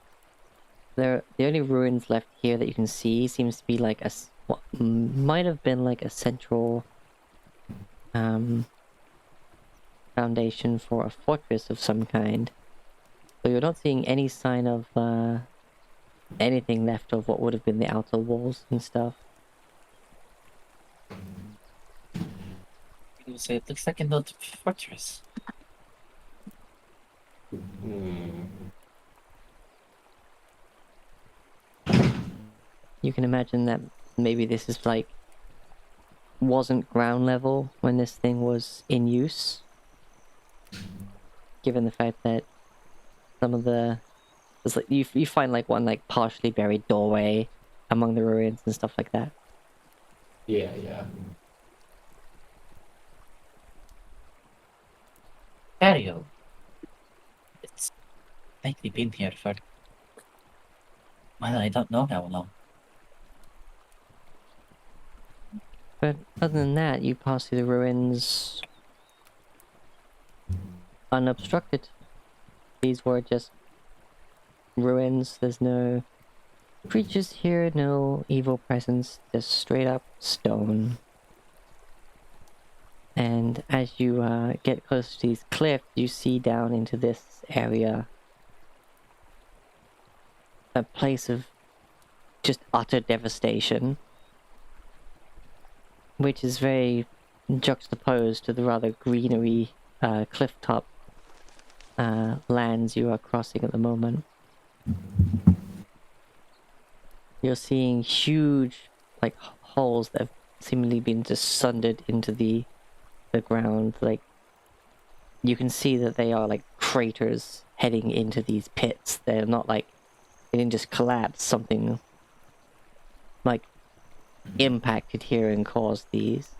the only ruins left here that you can see seems to be like what might have been like a central, foundation for a fortress of some kind. So you're not seeing any sign of, anything left of what would have been the outer walls and stuff. People say it looks like an old fortress. You can imagine that maybe this is like wasn't ground level when this thing was in use, given the fact that some of the there's like you find like one like partially buried doorway among the ruins and stuff like that. Yeah, yeah. Patio. It's likely been here for, well, I don't know how long. But other than that, you pass through the ruins unobstructed. These were just ruins. There's no creatures here, no evil presence, just straight up stone. And as you get close to these cliffs, you see down into this area a place of just utter devastation, which is very juxtaposed to the rather greenery clifftop lands you are crossing at the moment. You're seeing huge like holes that have seemingly been just sundered into the ground. Like you can see that they are like craters heading into these pits. They're not like they didn't just collapse. Something like impacted here and caused these.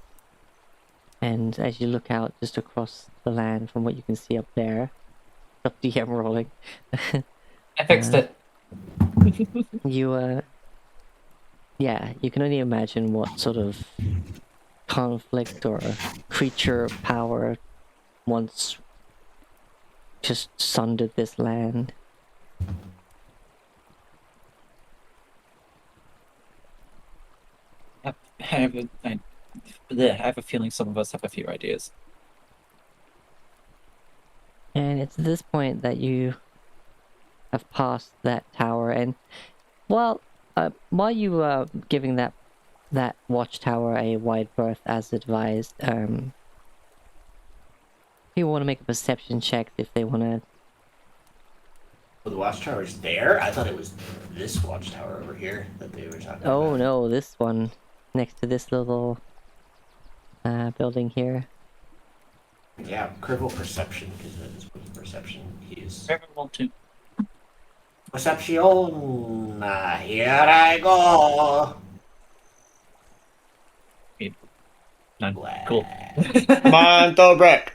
And as you look out just across the land from what you can see up there, up DM rolling, I fixed it. yeah, you can only imagine what sort of conflict or creature power once just sundered this land. I I have a feeling some of us have a few ideas. And it's at this point that you have passed that tower, and while you were giving that watchtower a wide berth as advised, people want to make a perception check if they want to. Oh, the watchtower's there? I thought it was this watchtower over here that they were talking Oh about. no, this one next to this little building here. Yeah, critical perception, because that is what perception is. Very well too. Perception! Here I go! None. Cool. Come on, Dobrik.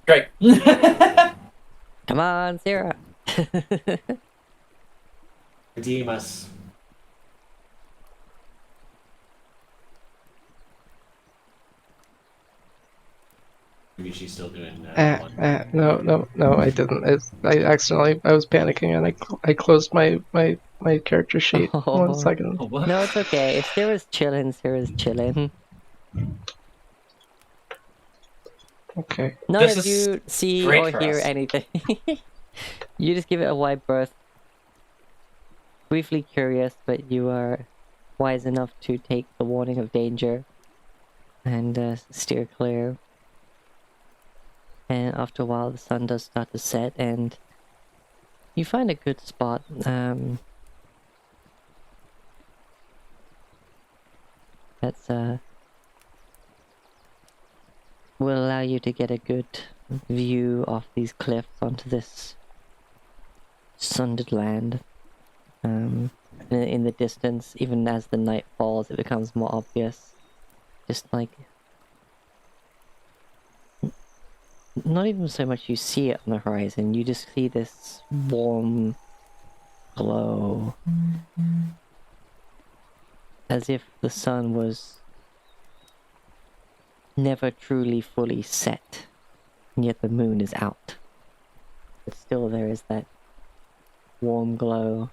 Great. Come on, Sarah. Redeem us. Maybe she's still doing one. No, I didn't. I was panicking and I closed my character sheet. Oh. 1 second. Oh, what? No, it's okay. If Sarah's chilling, Sarah's chilling. Okay. None This of is you see great or for hear us. anything. You just give it a wide berth. Briefly curious, but you are wise enough to take the warning of danger and steer clear. And after a while, the sun does start to set, and you find a good spot. That's will allow you to get a good view off these cliffs onto this sundered land. In the distance, even as the night falls, it becomes more obvious. Just like, not even so much you see it on the horizon, you just see this warm glow. As if the sun was never truly fully set, and yet the moon is out. But still there is that warm glow.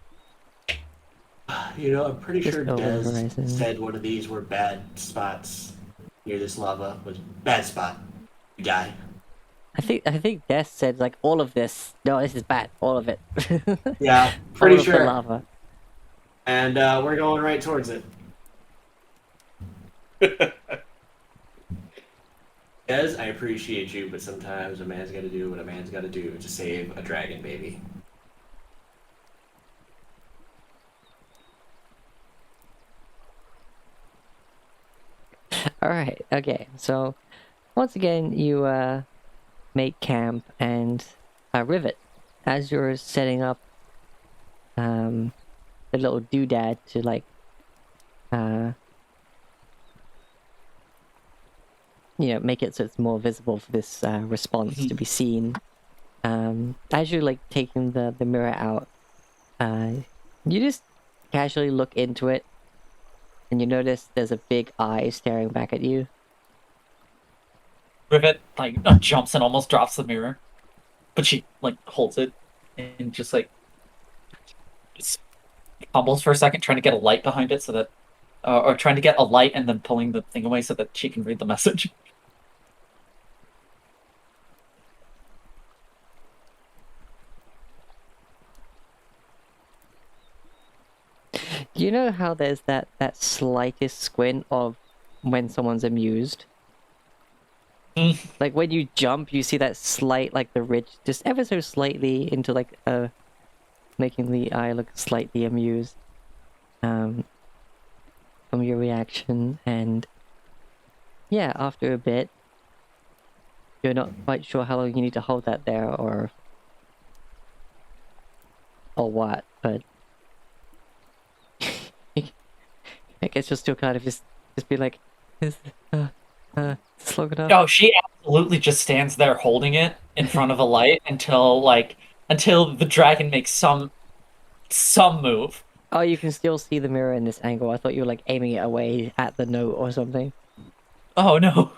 You know, I'm pretty Just sure over the Des horizon. said one of these were bad spots near this lava. Was bad spot. You die. I think Des said like all of this. No, this is bad. All of it. Yeah, All pretty of the sure. lava. And we're going right towards it. Des, I appreciate you, but sometimes a man's got to do what a man's got to do to save a dragon, baby. Alright, okay, so once again you make camp and Rivet, as you're setting up the little doodad to like make it so it's more visible for this response to be seen. As you're like taking the mirror out, you just casually look into it and you notice there's a big eye staring back at you. Rivet like jumps and almost drops the mirror, but she like holds it and just like fumbles for a second, trying to get a light behind it so that, or trying to get a light and then pulling the thing away so that she can read the message. You know how there's that slightest squint of when someone's amused? Like when you jump, you see that slight, like the ridge, just ever so slightly into like making the eye look slightly amused. From your reaction, and yeah, after a bit, you're not quite sure how long you need to hold that there or what, but I guess you'll still kind of just be like, is it's long enough? No, she absolutely just stands there holding it in front of a light until the dragon makes some move. Oh, you can still see the mirror in this angle. I thought you were like aiming it away at the note or something. Oh no.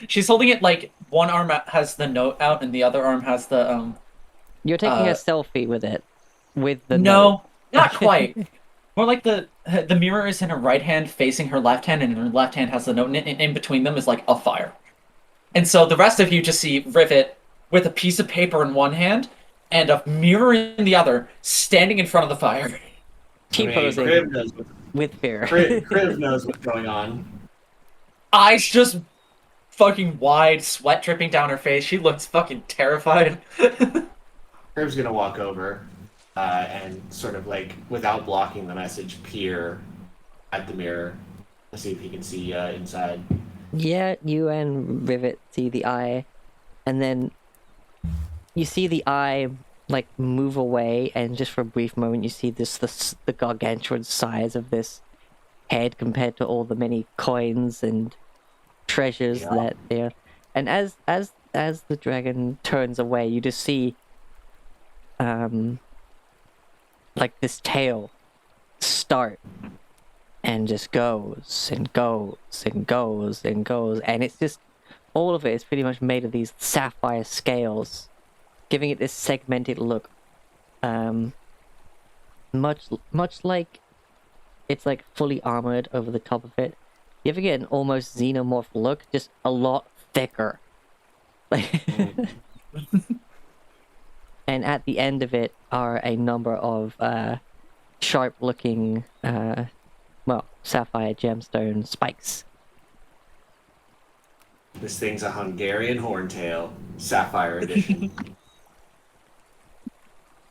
She's holding it like one arm has the note out and the other arm has the You're taking a selfie with it, with the No, note. not quite. More like the mirror is in her right hand facing her left hand, and her left hand has the note, and in between them is like a fire. And so the rest of you just see Rivet with a piece of paper in one hand and a mirror in the other, standing in front of the fire. T-posing Kriv knows with fear. Kriv knows what's going on. Eyes just fucking wide, sweat dripping down her face. She looks fucking terrified. Kriv's gonna walk over and sort of like, without blocking the message, peer at the mirror to see if he can see inside. Yeah, you and Rivet see the eye, and then you see the eye like move away, and just for a brief moment you see the gargantuan size of this head compared to all the many coins and treasures that there. And as the dragon turns away, you just see like this tail start and just goes and goes and goes and goes, and it's just all of it is pretty much made of these sapphire scales, giving it this segmented look, much like it's like fully armored over the top of it. You ever get an almost xenomorph look, just a lot thicker, like. And at the end of it are a number of sharp-looking, sapphire gemstone spikes. This thing's a Hungarian horntail, Sapphire Edition.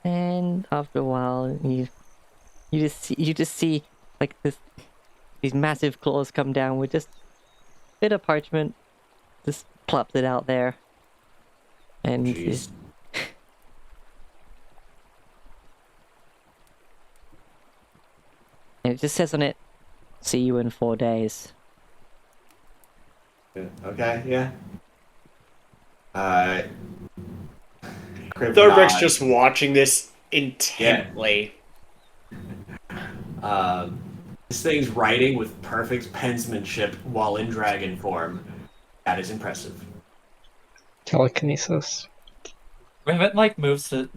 And after a while, you just see like these massive claws come down with just a bit of parchment, just plops it out there, and Jeez. and it just says on it, "See you in 4 days." Okay, yeah. Kriv Thorbrick's nods. just watching this intently. This thing's writing with perfect pensmanship while in dragon form. That is impressive. Telekinesis. Rivet like moves to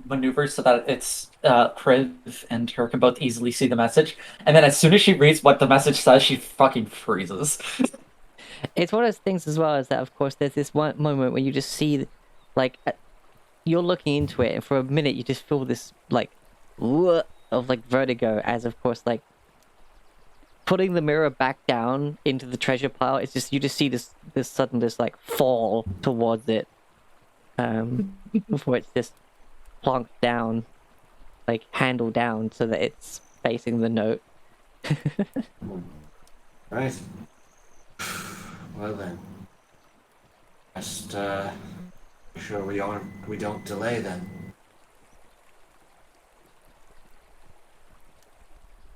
maneuvers so that it's Kriv and her can both easily see the message, and then as soon as she reads what the message says, she fucking freezes. It's one of those things as well, as that of course there's this one moment where you just see, like, you're looking into it, and for a minute you just feel this like of like vertigo, as of course like putting the mirror back down into the treasure pile. It's just you just see this sudden like fall towards it, before it's just plonked down, like handle down, so that it's facing the note. Right. Well then. Just sure we don't delay then.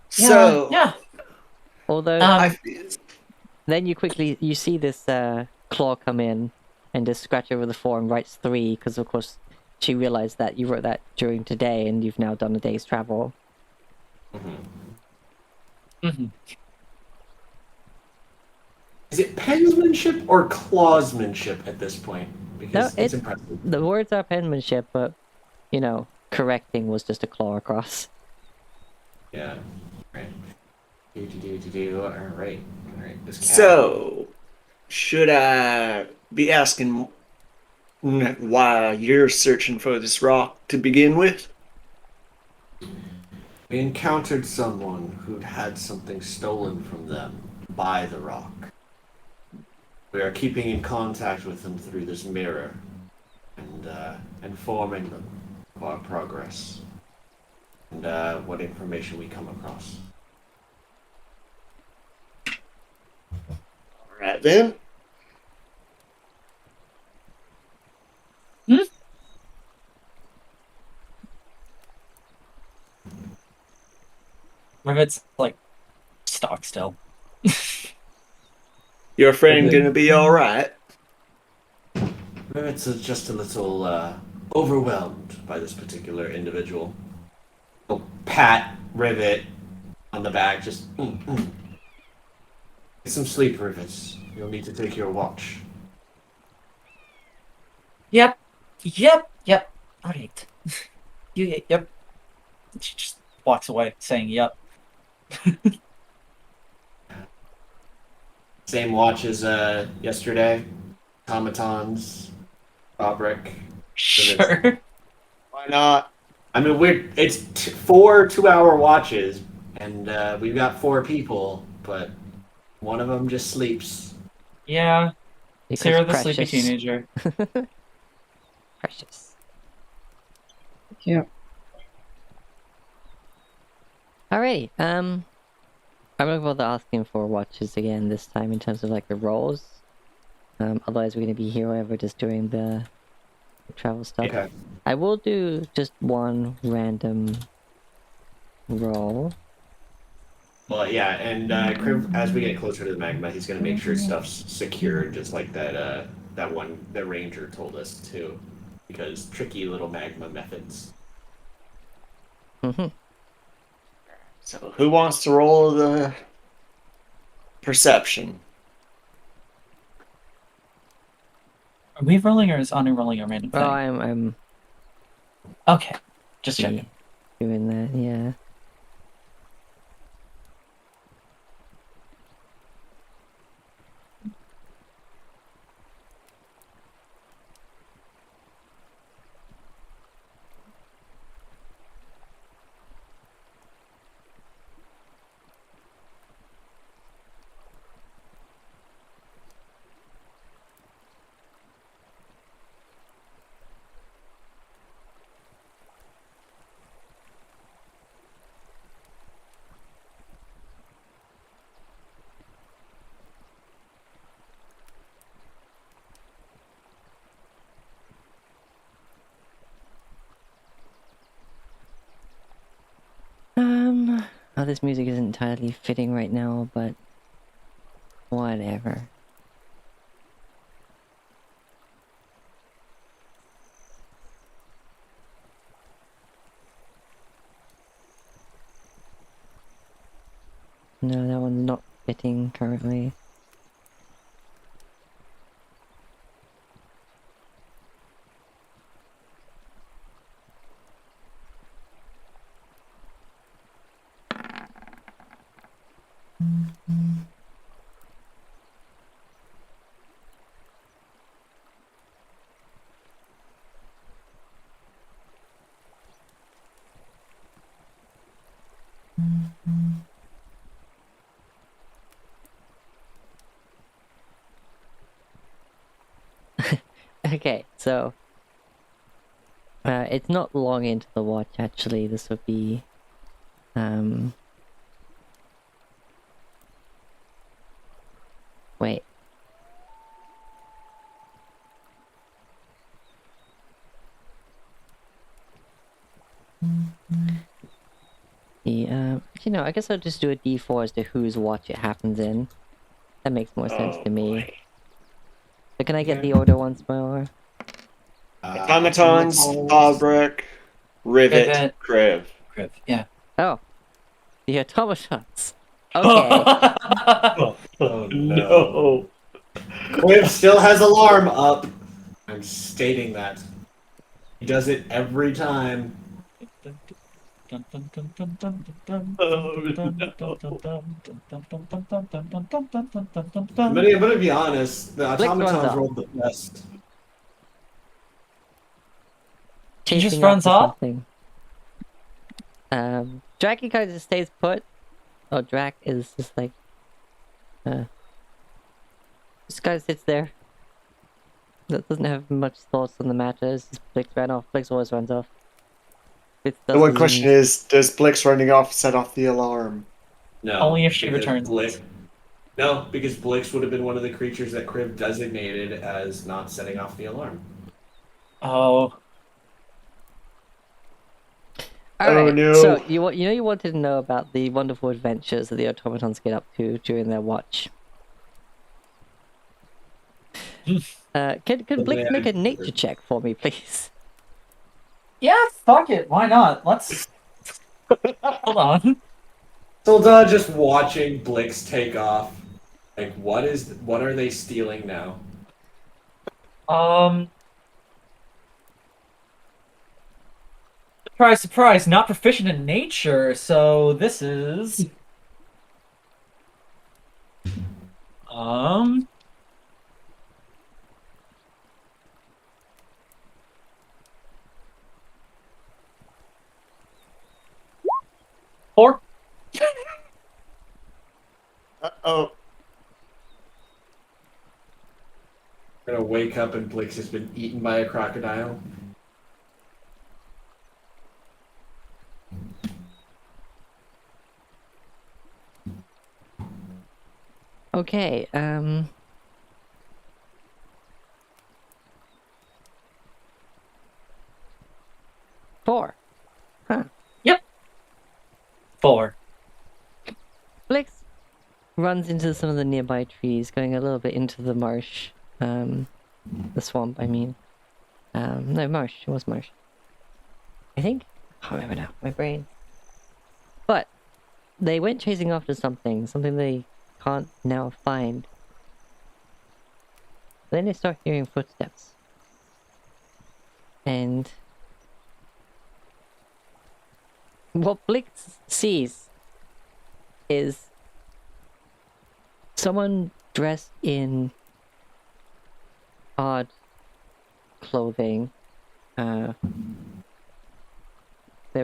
So yeah. Although then you see this claw come in and just scratch over the 4 and writes 3, because of course she realized that you wrote that during today and you've now done a day's travel. Mm-hmm. Is it pensmanship or clawsmanship at this point? Because No, it's impressive. The words are penmanship, but you know, correcting was just a claw across. Yeah. Right. Alright. This cat. So, should I be asking why you're searching for this rock to begin with? We encountered someone who'd had something stolen from them by the rock. We are keeping in contact with them through this mirror and informing them of our progress and what information we come across. Alright then. Rivet's like stock still. Your friend gonna be alright? It's just a little overwhelmed by this particular individual. He'll pat Rivet on the back, just Get some sleep, Rivets. You'll need to take your watch. Yep. All right. Yep. She just walks away, saying, "Yep." Same watch as yesterday. Automatons, fabric. Sure. Why not? I mean, it's 4 2-hour watches, and we've got 4 people, but one of them just sleeps. Yeah. Because Sarah, the sleepy precious. teenager. Precious. Yeah. Alrighty. I'm not bother asking for watches again this time in terms of like the roles. Otherwise we're gonna be here wherever just doing the travel stuff. Okay. I will do just one random roll. Well, yeah, and Kriv, as we get closer to the magma, he's gonna make sure stuff's secured, just like that one the ranger told us to, because tricky little magma methods. Mm-hmm. So who wants to roll the perception? Are we rolling or is Anu rolling a random thing? Oh, I'm Okay. Just checking. doing that, yeah. Oh, this music isn't entirely fitting right now, but whatever. No, that one's not fitting currently. Okay, so it's not long into the watch actually. This would be wait. You know, I guess I'll just do a D4 as to whose watch it happens in. That makes more sense to me. Boy. But can I get Okay. the order once more? Automatons, fabric, rivet, Rivet. Kriv. Crib. Yeah. Oh, the automatons. Okay. Oh no. Kriv still has alarm up. I'm stating that. He does it every time. I'm gonna be honest, the Blix runs automatons off. rolled the best. He just Chasing runs after off? something. Dracky kind of stays put. Oh, Drac is just like, this guy sits there. That doesn't have much thoughts on the matter. It's just Blix ran off. Blix always runs off. Blix The does one the question zoomies. is, does Blix running off set off the alarm? No. Only if she because returns. No, because Blix would have been one of the creatures that Kriv designated as not setting off the alarm. Oh. Alright, no. so you know you wanted to know about the wonderful adventures that the automatons get up to during their watch. Could Blix make a nature check for me, please? Yeah, fuck it. Why not? Let's. Hold on. Solda just watching Blix take off. Like, what are they stealing now? Um. Surprise, surprise, not proficient in nature, so this is... Um... 4? Oh, Gonna wake up and Blix has been eaten by a crocodile. Okay, 4. Huh. Yep. 4. Blix runs into some of the nearby trees, going a little bit into the marsh. The swamp, I mean. No, marsh. It was marsh. I think. I can't remember now. My brain. But they went chasing after something they can't now find. Then they start hearing footsteps. And what Blix sees is someone dressed in odd clothing. They're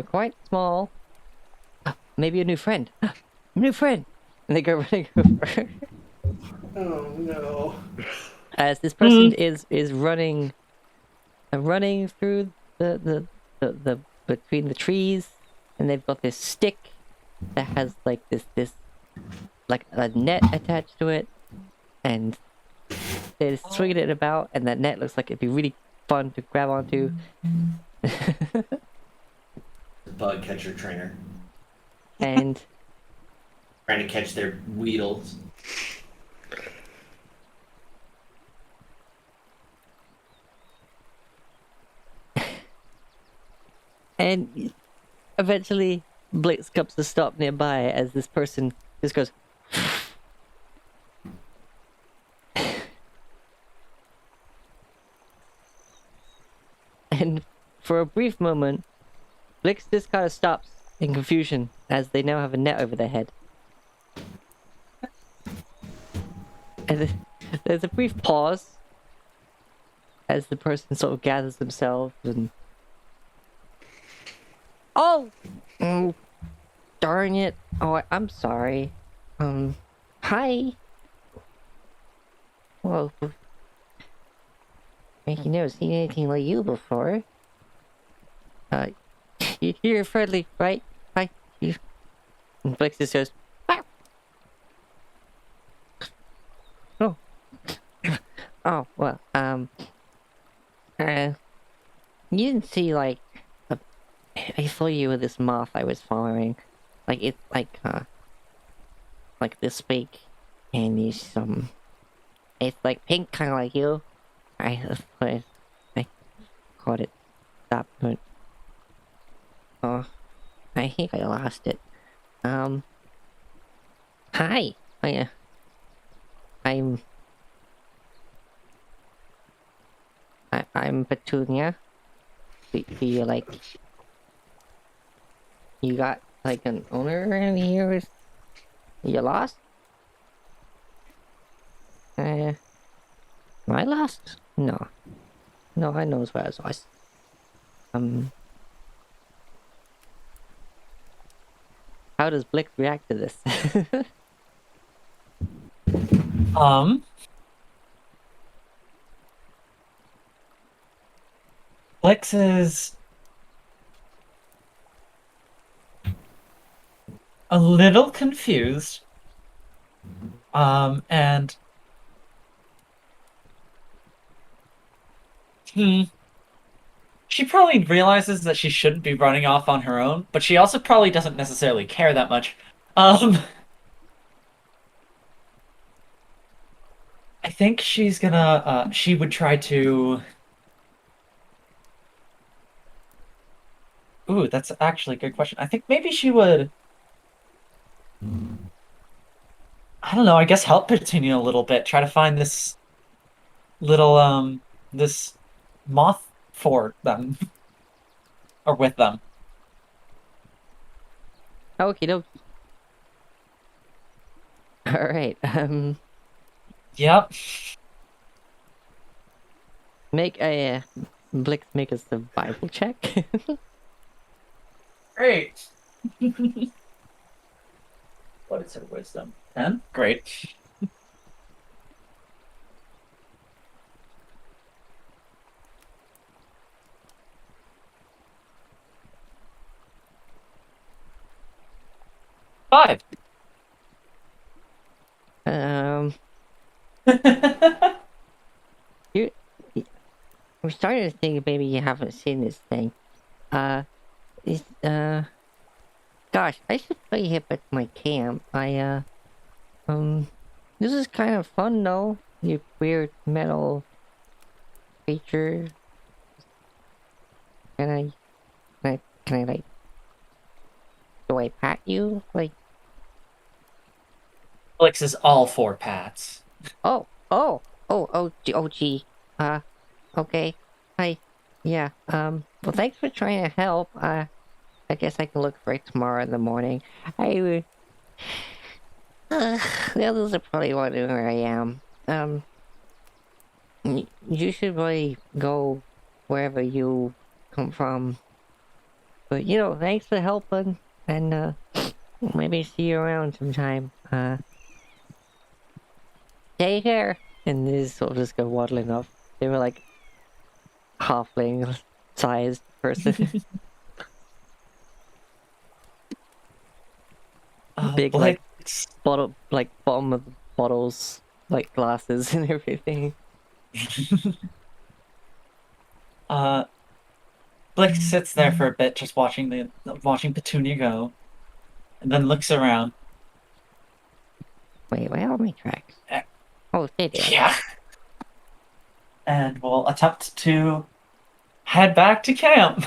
quite small. Maybe a new friend. A new friend! And they go running over. Oh no. As this person is running through the between the trees, and they've got this stick that has like this like a net attached to it, and they're swinging it about, and that net looks like it'd be really fun to grab onto. Bug catcher trainer. And Trying to catch their Weedles. and eventually Blix comes to stop nearby as this person just goes. And for a brief moment, Blix just kind of stops in confusion as they now have a net over their head. And there's a brief pause as the person sort of gathers themselves and... Oh! Darn it. Oh, I'm sorry. Hi. Whoa. I've never seen anything like you before. You're friendly, right? Hi. And Blix just goes, "Ah." Oh. Oh, well, you didn't see, like, I saw you with this moth I was following. Like, it's, like this big, and he's, it's, like, pink, kind of like you. I caught it. Stop, but... Oh, I think I lost it. Hi. I'm Petunia. Do you, like... You got, like, an owner around here? You lost? Am I lost? No. No, I knows where I was lost. How does Blix react to this? Blix is a little confused. And she probably realizes that she shouldn't be running off on her own, but she also probably doesn't necessarily care that much. I think she's gonna, she would try to... Ooh, that's actually a good question. I think maybe she would... I don't know, I guess help Petunia a little bit. Try to find this little, this moth for them. Or with them. Okie dokie. Alright, Yep. make a Blix make a survival check. Great. What is her wisdom? 10? Great. Five. You I'm starting to think maybe you haven't seen this thing. It's, gosh, I should probably hit back to my camp. This is kind of fun though. You weird metal creature. Can I like, do I pat you? Like, Blix is all for pats. gee. Okay. Yeah, well, thanks for trying to help. I guess I can look for it tomorrow in the morning. The others are probably wondering where I am. You should really go wherever you come from. But, thanks for helping, and, maybe see you around sometime. Take care. And these sort of just go waddling off. They were like halfling-sized person. Big, like, Blix. bottle, like, bottom of the bottles, like, glasses and everything. Blix sits there for a bit, just watching Petunia go, and then looks around. Wait, where are my tracks? Oh, they did. Yeah. And will attempt to head back to camp.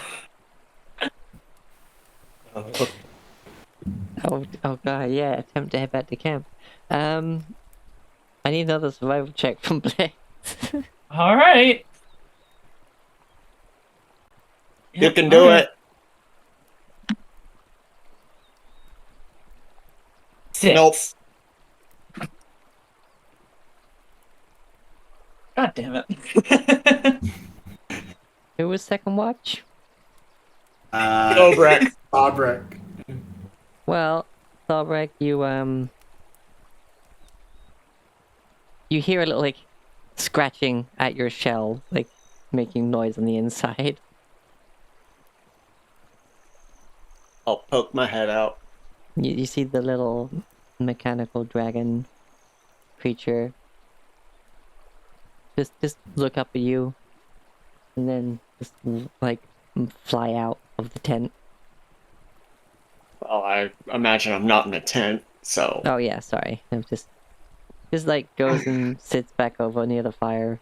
Oh god, yeah, attempt to head back to camp. I need another survival check from Blake. All right. You can do it. 6. Nope. God damn it. Who was second watch? Obrek. Bobrek. Well, Thobrek, you hear a little, like, scratching at your shell, like, making noise on the inside. I'll poke my head out. You see the little mechanical dragon creature just look up at you, and then just, like, fly out of the tent. Well, I imagine I'm not in a tent, so. Oh yeah, sorry. It just like goes and sits back over near the fire.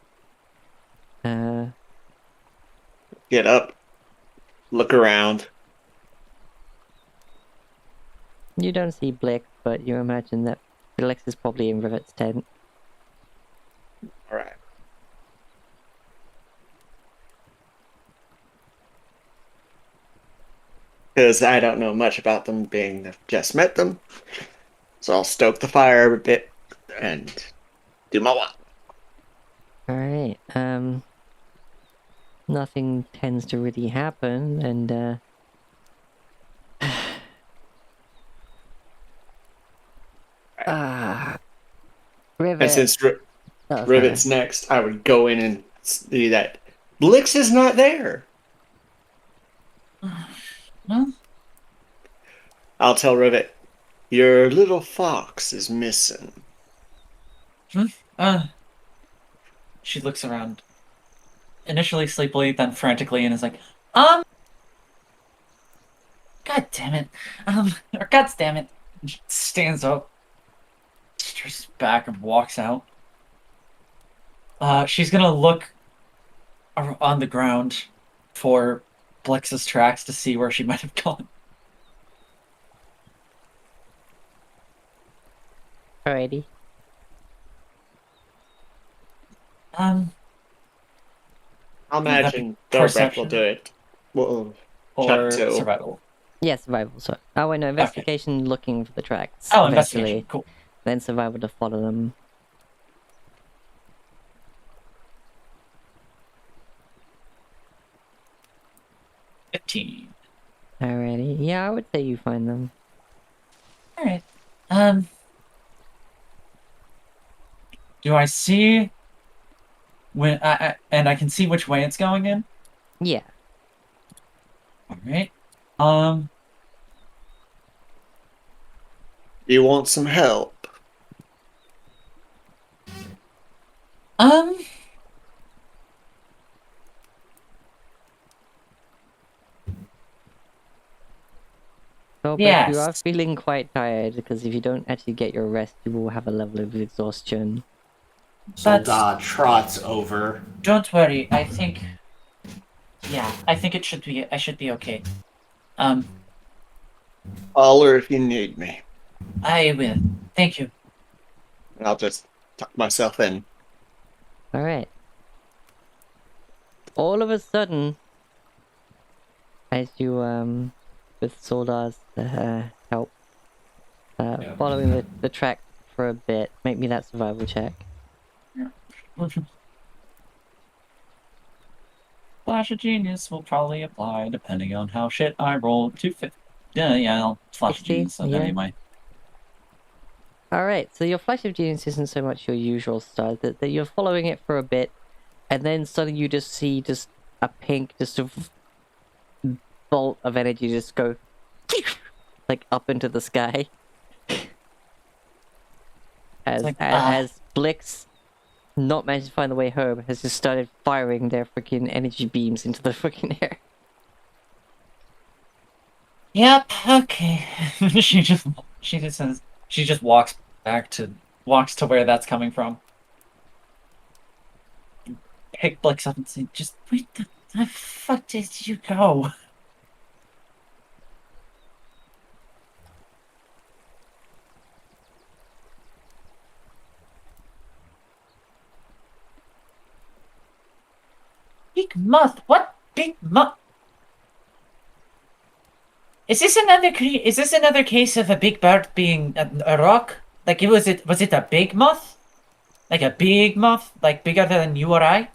Get up, look around. You don't see Blick, but you imagine that Blix is probably in Rivet's tent. All right. Because I don't know much about them, being I've just met them. So I'll stoke the fire a bit and do my one. Alright, nothing tends to really happen, and, Rivet. And since Oh, Rivet's next, I would go in and see that Blix is not there. Well, I'll tell Rivet, your little fox is missing. she looks around. Initially sleepily, then frantically, and is like, God damn it. Or God damn it. And she stands up, stretches back, and walks out. She's gonna look on the ground for Blix's tracks to see where she might have gone. Alrighty. I'll imagine Dobrik will perception? do it. Well, Or Chapter 2. survival. Yeah, survival. So, oh wait, no, investigation. Looking for the tracks. Oh, eventually. investigation. Cool. Then survival to follow them. 15. Alrighty. Yeah, I would say you find them. All right. Do I see when and I can see which way it's going in? Yeah. All right. You want some help? Um. Oh, but you are Yes. feeling quite tired because if you don't actually get your rest, you will have a level of exhaustion. Soldat trots over. Don't worry. I think. Yeah, I think it should be. I should be okay. Holler if you need me. I will. Thank you. And I'll just tuck myself in. Alright. All of a sudden, as you, with Soldar's help, following the track for a bit, make me that survival check. Flash of Genius will probably apply depending on how shit I roll. 250. Yeah, I'll Flash of 60? Genius Yeah. anyway. Alright, so your Flash of Genius isn't so much your usual style, that you're following it for a bit, and then suddenly you just see just a pink, just a bolt of energy just go like up into the sky. As Blix, not managed to find the way home, has just started firing their freaking energy beams into the freaking air. Yep. Okay. she just says she just walks to where that's coming from. Pick Blix up and say, "Just wait. The fuck did you go?" Big moth? What big moth? Is this another case of a big bird being a rock? Like was it a big moth? Like a big moth? Like bigger than you or I?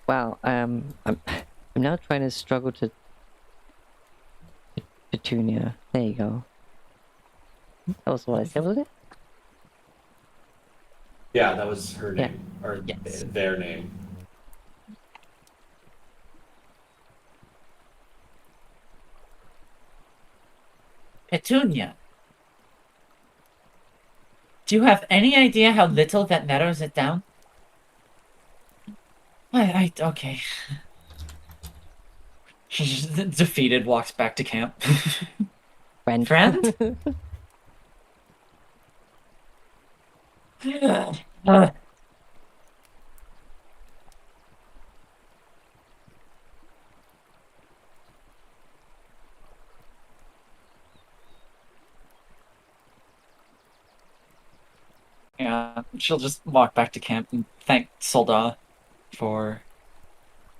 Wow, I'm now trying to struggle to Petunia. There you go. That was what I said, wasn't it? Yeah, that was her Yeah. name. Or Yes. their name. Petunia. Do you have any idea how little that narrows it down? Okay. She just defeated, walks back to camp. Friend. Friend? Yeah, she'll just walk back to camp and thank Solda for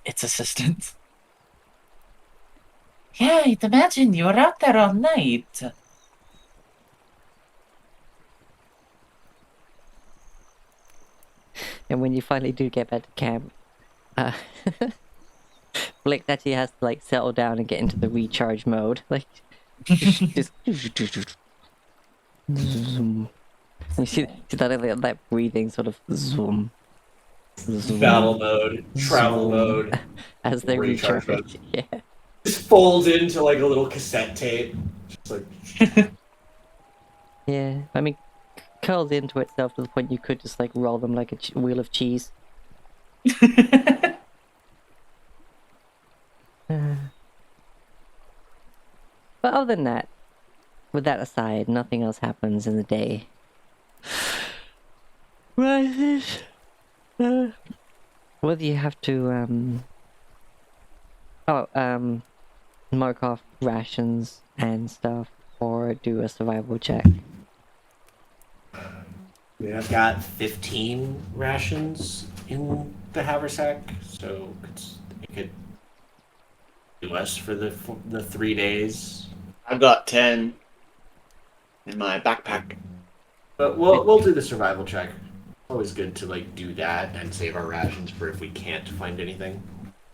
its assistance. Yeah, I'd imagine you were out there all night. And when you finally do get back to camp, Blix actually has to like settle down and get into the recharge mode. Like, just zoom. You see that breathing sort of zoom, zoom, Battle mode, travel zoom, mode, as they recharge recharge. mode. Yeah. Just folds into like a little cassette tape. Just like Yeah. I mean, curls into itself to the point you could just like roll them like a wheel of cheese. But other than that, with that aside, nothing else happens in the day. Rises. Whether you have to mark off rations and stuff, or do a survival check. I've got 15 rations in the haversack, so it could do us for the 3 days. I've got 10 in my backpack. But we'll do the survival check. Always good to like do that and save our rations for if we can't find anything.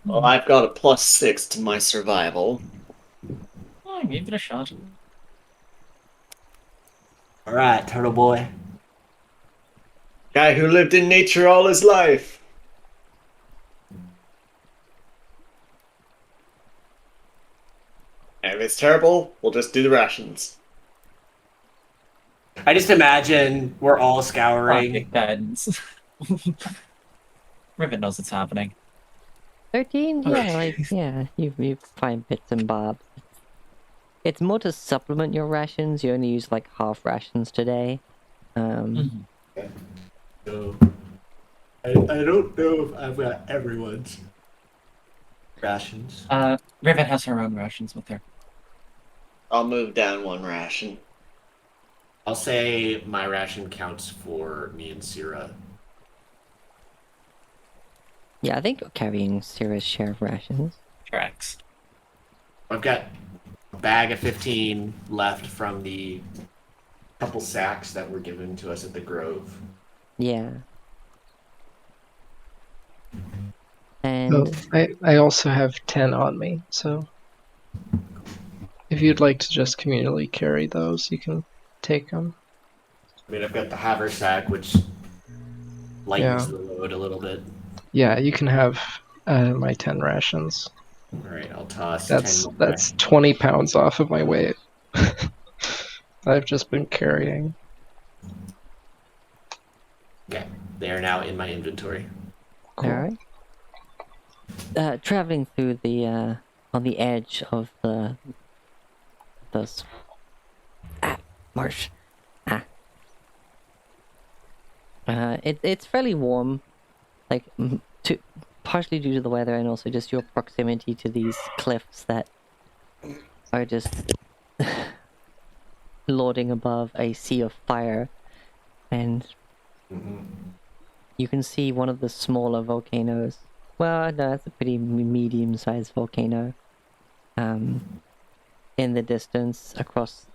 Well, I've got a +6 to my survival. Oh, give it a shot. All right, Turtle Boy. Guy who lived in nature all his life. And if it's terrible, we'll just do the rations. I just imagine we're all scouring. Project guidance. Rivet knows it's happening. 13? Yeah, like, yeah, you find bits and bobs. It's more to supplement your rations. You only use like half rations today. So I don't know if I've got everyone's rations. Rivet has her own rations with her. I'll move down 1 ration. I'll say my ration counts for me and Syrah. Yeah, I think you're carrying Syrah's share of rations. Tracks. I've got a bag of 15 left from the couple sacks that were given to us at the Grove. Yeah. And Oh, I also have 10 on me, so if you'd like to just communally carry those, you can take them. I mean, I've got the haversack, which lightens the load a little bit. Yeah, you can have my 10 rations. All right, I'll toss That's 10 more. that's 20 pounds off of my weight. I've just been carrying. Okay, they are now in my inventory. Cool. all right. Traveling through the on the edge of the marsh. It's fairly warm, like partially due to the weather and also just your proximity to these cliffs that are just lording above a sea of fire, and you can see one of the smaller volcanoes. Well, no, it's a pretty medium-sized volcano. In the distance, across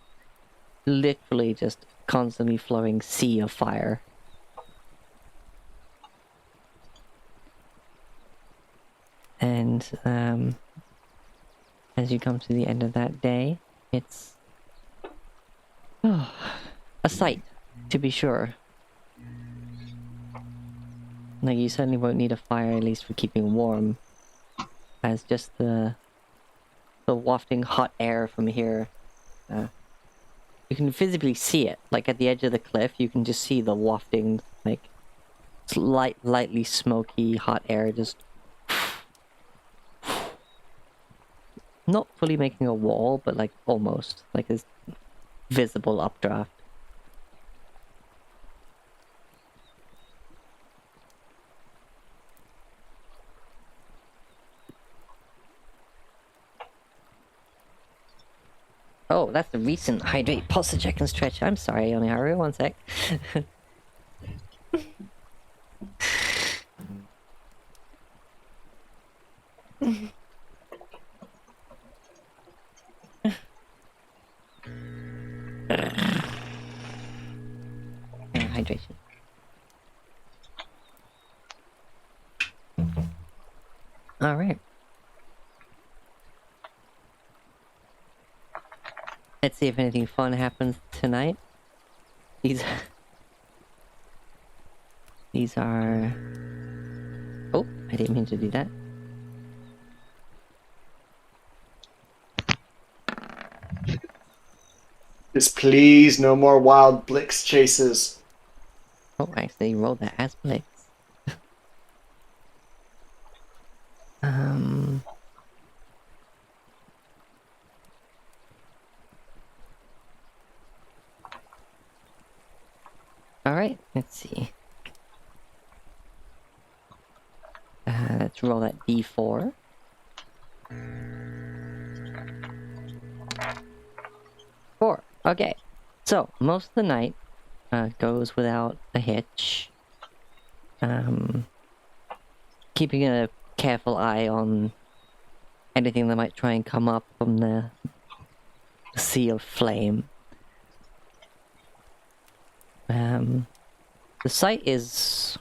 literally just constantly flowing sea of fire. And as you come to the end of that day, it's a sight, to be sure. Like, you certainly won't need a fire, at least for keeping warm, as just the wafting hot air from here. You can physically see it, like at the edge of the cliff. You can just see the wafting, like lightly smoky hot air, just not fully making a wall, but like almost like this visible updraft. Oh, that's the recent hydrate pulse check and stretch. I'm sorry, Oniharu, one sec. Hydration. Alright. Let's see if anything fun happens tonight. These are... Oh, I didn't mean to do that. Just please, no more wild Blix chases. Oh, I accidentally rolled that as Blix. Alright, let's see. Let's roll that d4. 4. Okay. So, most of the night, goes without a hitch. Keeping a careful eye on anything that might try and come up from the sea of flame. The sight is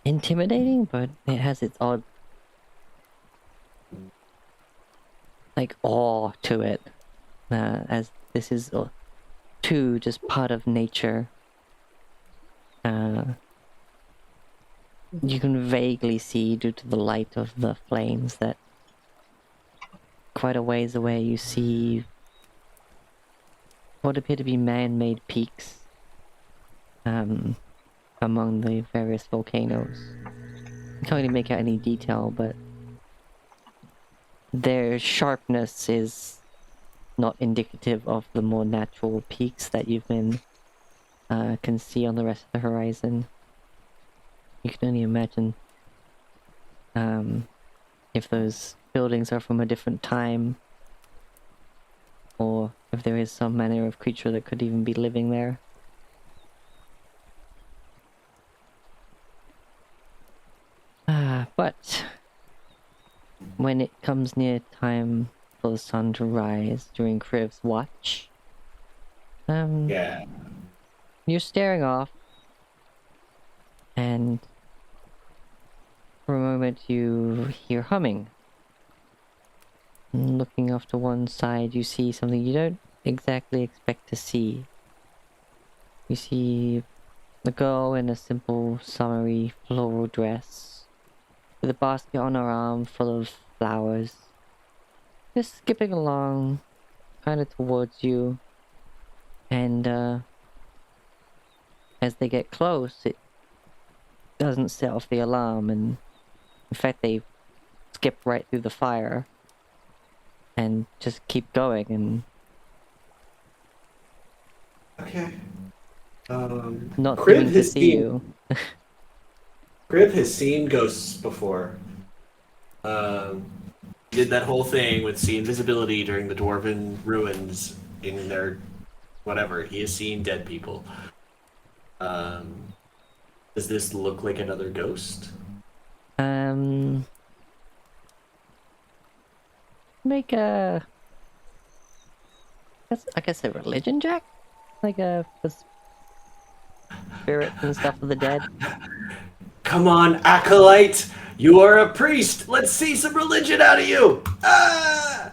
intimidating, but it has its odd, like, awe to it, as this is too just part of nature. You can vaguely see, due to the light of the flames, that quite a ways away you see what appear to be man-made peaks among the various volcanoes. You can't really make out any detail, but their sharpness is not indicative of the more natural peaks that you've been can see on the rest of the horizon. You can only imagine if those buildings are from a different time, or if there is some manner of creature that could even be living there. But when it comes near time for the sun to rise during Kriv's watch, Yeah. you're staring off, and for a moment you hear humming. And looking off to one side, you see something you don't exactly expect to see. You see a girl in a simple, summery, floral dress, with a basket on her arm full of flowers, just skipping along, kind of towards you, and as they get close, it doesn't set off the alarm, and in fact they skip right through the fire and just keep going, and Okay. not Crib seeming to has see seen you. Crib has seen ghosts before. Did that whole thing with seeing visibility during the dwarven ruins in their whatever. He has seen dead people. Does this look like another ghost? Make I guess a religion check? Like for spirits and stuff of the dead? Come on, acolyte! You are a priest! Let's see some religion out of you! Ah!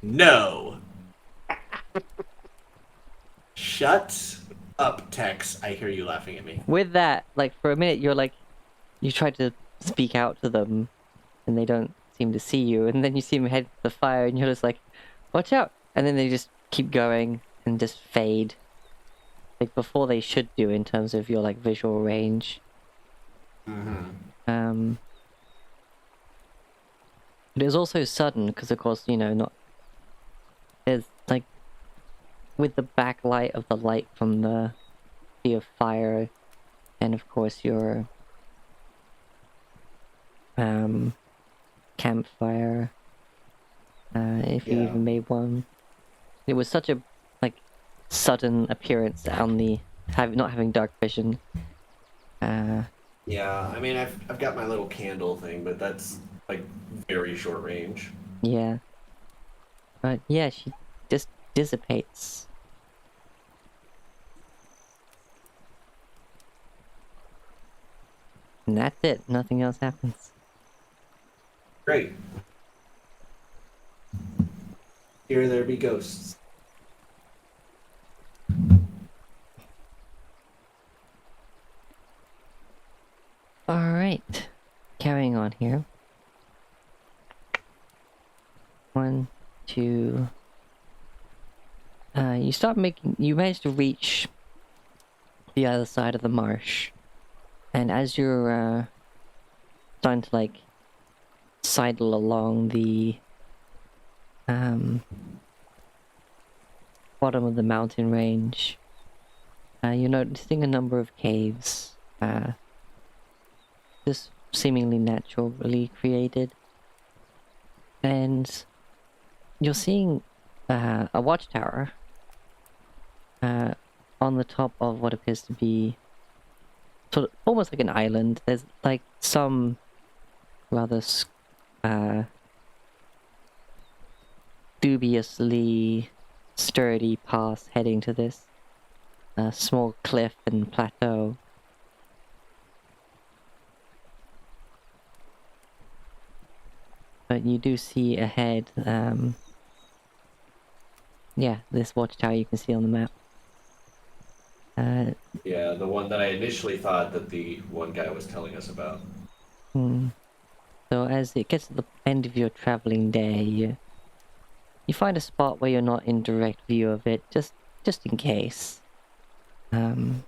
No. Shut up, Tex. I hear you laughing at me. With that, like, for a minute you're like, you try to speak out to them, and they don't seem to see you, and then you see them head to the fire, and you're just like, watch out! And then they just keep going, and just fade. Like, before they should do in terms of your, like, visual range. Mm-hmm. But it was also sudden, because of course, you know, there's, like, with the backlight of the light from the sea of fire, and of course your campfire, if you even made one. It was such a, like, sudden appearance on the not having dark vision. Yeah, I mean, I've got my little candle thing, but that's like very short range. Yeah. But yeah, she just dissipates. And that's it. Nothing else happens. Great. Here there be ghosts. Alright. Carrying on here. 1, 2. You manage to reach the other side of the marsh. And as you're, starting to, like, sidle along the, bottom of the mountain range, you're noticing a number of caves, just seemingly naturally created. And you're seeing a watchtower on the top of what appears to be sort of almost like an island. There's like some rather dubiously sturdy path heading to this small cliff and plateau. But you do see ahead, yeah, this watchtower you can see on the map. Yeah, the one that I initially thought that the one guy was telling us about. So as it gets to the end of your traveling day, you find a spot where you're not in direct view of it, just in case. Find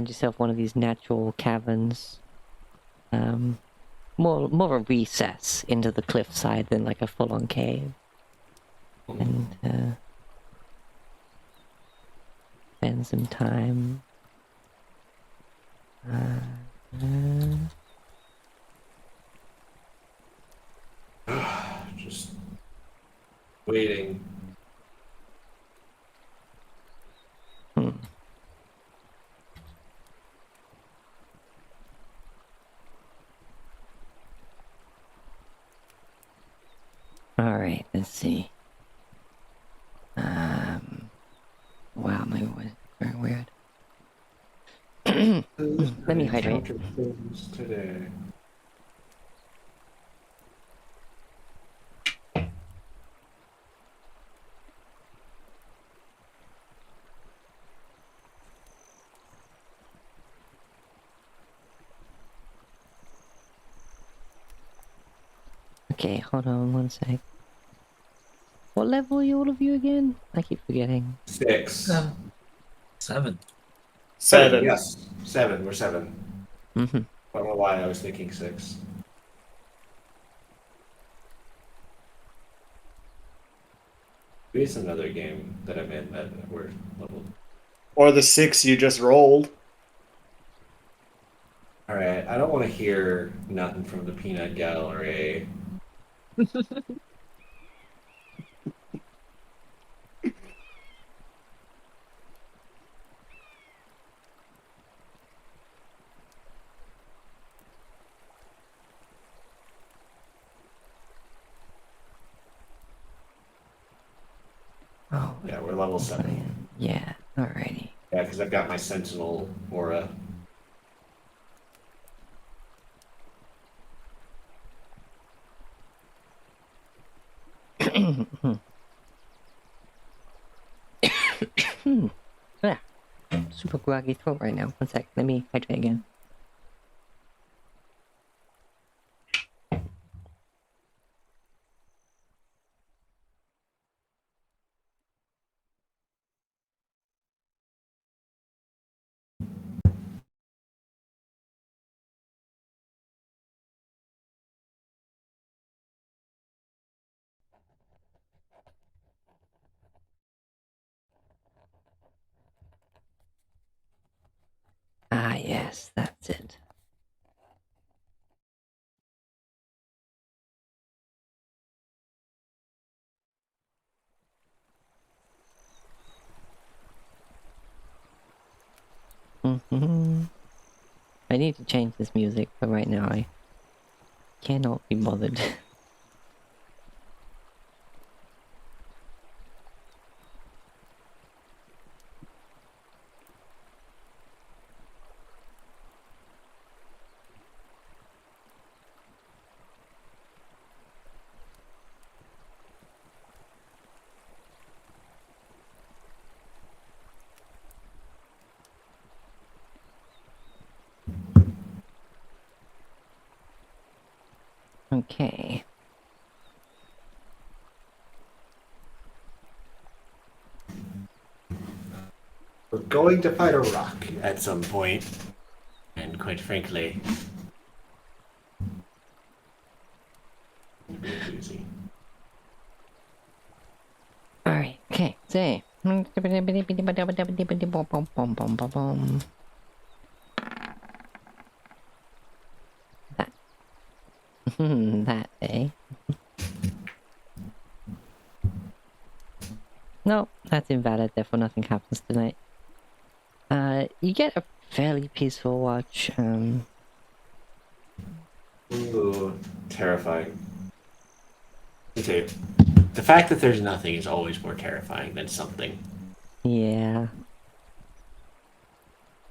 yourself one of these natural caverns. More a recess into the cliffside than like a full-on cave. And spend some time. Just waiting. Alright, let's see. Wow, my voice is very weird. Let me hydrate. Things today. Okay, hold on one sec. What level are you, all of you again? I keep forgetting. 6. 7. 7. Yes. 7. We're 7. Mm-hmm. I don't know why I was thinking 6. Maybe it's another game that I'm in that we're level. Or the 6 you just rolled. Alright, I don't want to hear nothing from the peanut gallery. Oh, Yeah, we're level 7. yeah, alrighty. Yeah, because I've got my sentinel aura. Yeah, super groggy throat right now. One sec, let me hydrate again. Ah, yes, that's it. I need to change this music, but right now I cannot be bothered. Okay. We're going to fight a rock at some point, and quite frankly, it'd be a doozy. Alright, okay, so. That. That, eh? No, that's invalid, therefore nothing happens tonight. You get a fairly peaceful watch. Ooh, terrifying. Okay. The fact that there's nothing is always more terrifying than something. Yeah.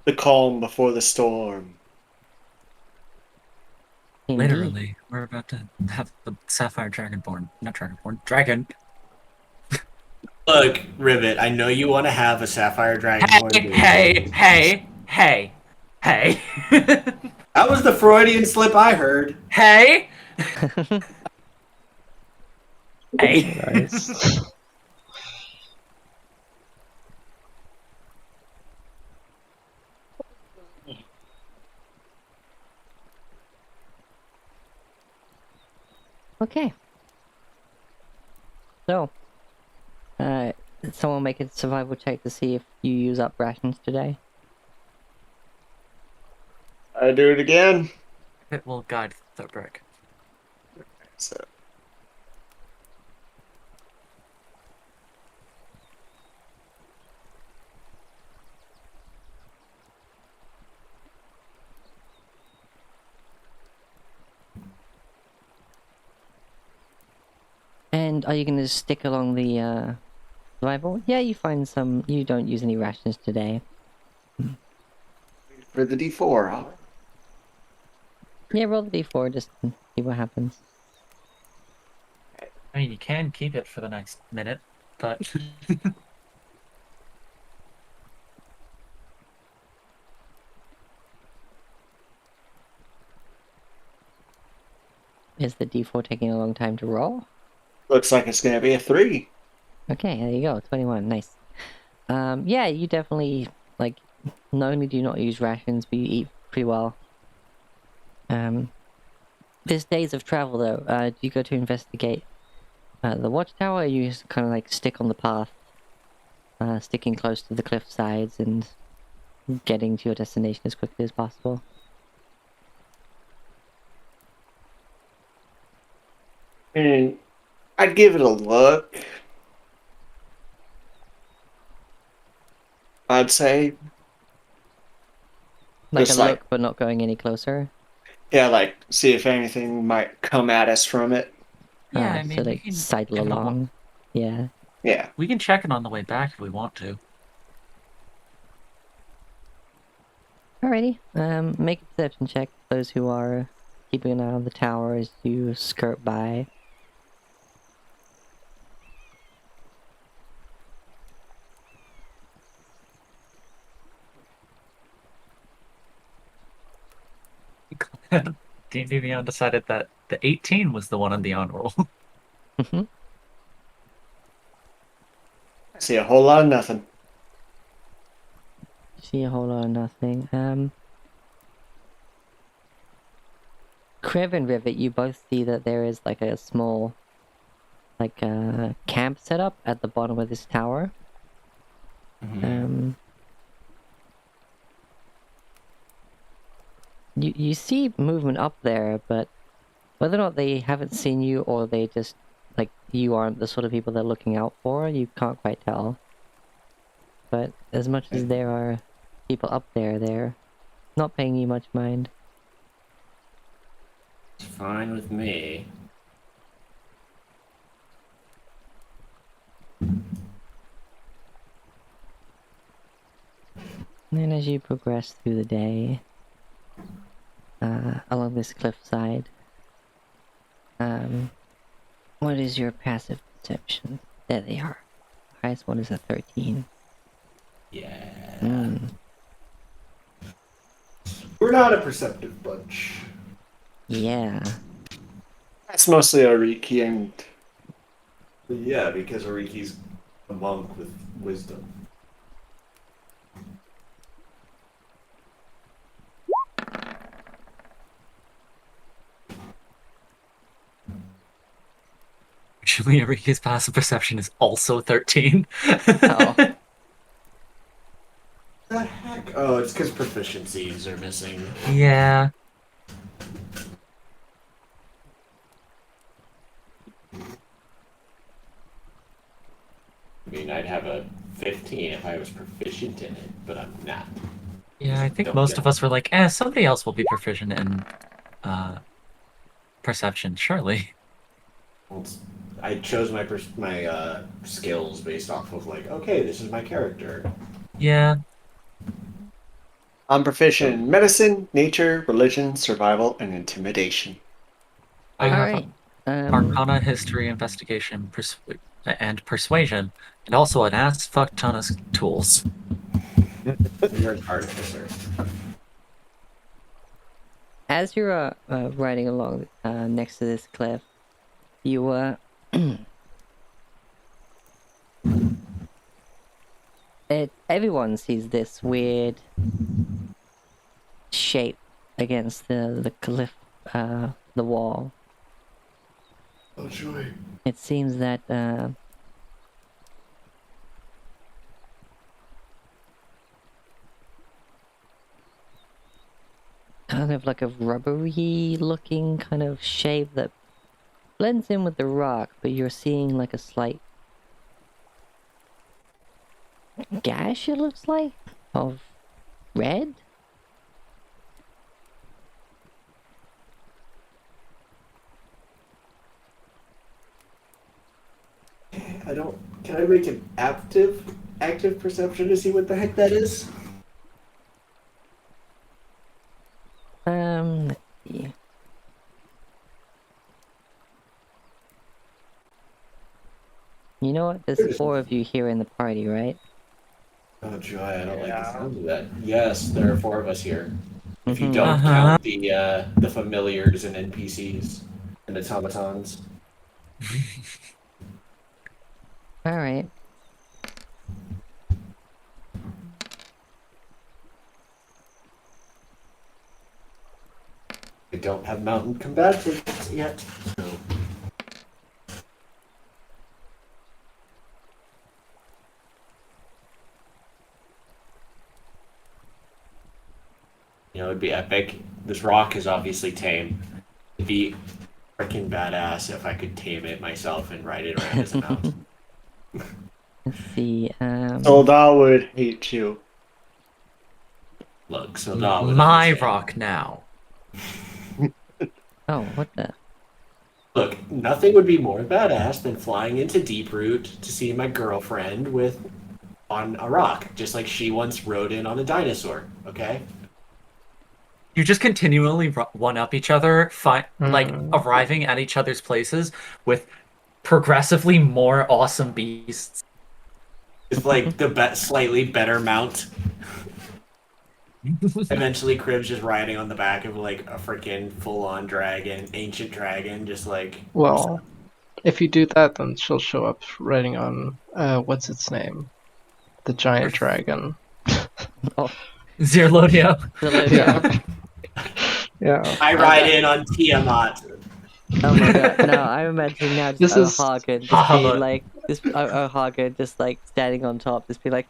The calm before the storm. Indeed. Literally, we're about to have the Sapphire Dragonborn. Not Dragonborn. Dragon. Look, Rivet, I know you want to have a Sapphire Dragonborn baby. Hey. That was the Freudian slip I heard. Hey! Hey! Nice. Okay. So, someone make a survival check to see if you use up rations today. I do it again. It will guide the brick. So And are you going to stick along the survival? Yeah, you find some. You don't use any rations today. for the D4, huh? Yeah, roll the d4 just to see what happens. I mean, you can keep it for the next minute, but Is the d4 taking a long time to roll? Looks like it's gonna be a 3. Okay, there you go. 21. Nice. Yeah, you definitely, like, not only do you not use rations, but you eat pretty well. There's days of travel, though. Do you go to investigate the watchtower, or you just kind of, like, stick on the path? Sticking close to the cliff sides and getting to your destination as quickly as possible. And I'd give it a look. I'd say. Like Just a like, look, but not going any closer. yeah, like, see if anything might come at us from it. yeah, I So, mean, we like, can sidle give it a along. Yeah. Yeah. we can check it on the way back if we want to. Alrighty. Make a perception check. Those who are keeping an eye on the tower as you skirt by. D&D Beyond decided that the 18 was the one on the on roll. Mhm. I see a whole lot of nothing. See a whole lot of nothing. Kriv and Rivet, you both see that there is like a small, like camp set up at the bottom of this tower. You see movement up there, but whether or not they haven't seen you or they just, like, you aren't the sort of people they're looking out for, you can't quite tell. But as much as there are people up there, they're not paying you much mind. It's fine with me. And then as you progress through the day, along this cliffside, what is your passive perception? There they are. Highest one is a 13. Yeah. We're not a perceptive bunch. Yeah. That's mostly Ariki and Yeah, because Ariki's a monk with wisdom. Actually, Enrique's passive perception is also 13. Oh. The heck? Oh, it's because proficiencies are missing. Yeah. I mean, I'd was proficient in it, but I'm not. Yeah, I think Don't most get of us were like, somebody else will be proficient in perception, surely. I chose my skills based off of like, okay, this is my character. Yeah. I'm proficient in medicine, nature, religion, survival, and intimidation. I I have Alright. Arcana, History, Investigation, and Persuasion, and also an ass fuck ton of tools. You're an artificer. As you're riding along next to this cliff, you everyone sees this weird shape against the cliff, the wall. Oh joy. It seems that kind of like a rubbery looking kind of shape that blends in with the rock, but you're seeing like a slight gash, it looks like, of red. I don't. Can I make an active perception to see what the heck that is? Let's see. You know what? There's 4 of you here in the party, right? Oh joy, I don't like the sound of that. Yes, there are 4 of us here. If you Mhm. don't Uh-huh. count the familiars and NPCs and automatons. All right. I don't have mountain combatants yet, so it'd be epic. This rock is obviously tame. It'd be freaking badass if I could tame it myself and ride it around as a mount. Let's see. Soldal would hate you. Look, so that would My understand. rock now. Oh, what the? Look, nothing would be more badass than flying into Deeproot to see my girlfriend on a rock, just like she once rode in on a dinosaur. Okay. You just continually one up each other, like Mm. arriving at each other's places with progressively more awesome beasts. It's like the slightly better mount. Eventually, Crib's just riding on the back of like a freaking full-on dragon, ancient dragon, just like. Well, if you do that, then she'll show up riding on what's its name, the giant dragon. Oh, Zerlodia. Zelodia. Yeah. I ride in on Tiamat. Oh my god. No, I'm imagining now just This is- O'Hagan just being Bahamut. like, this O'Hagan just like standing on top, just be like,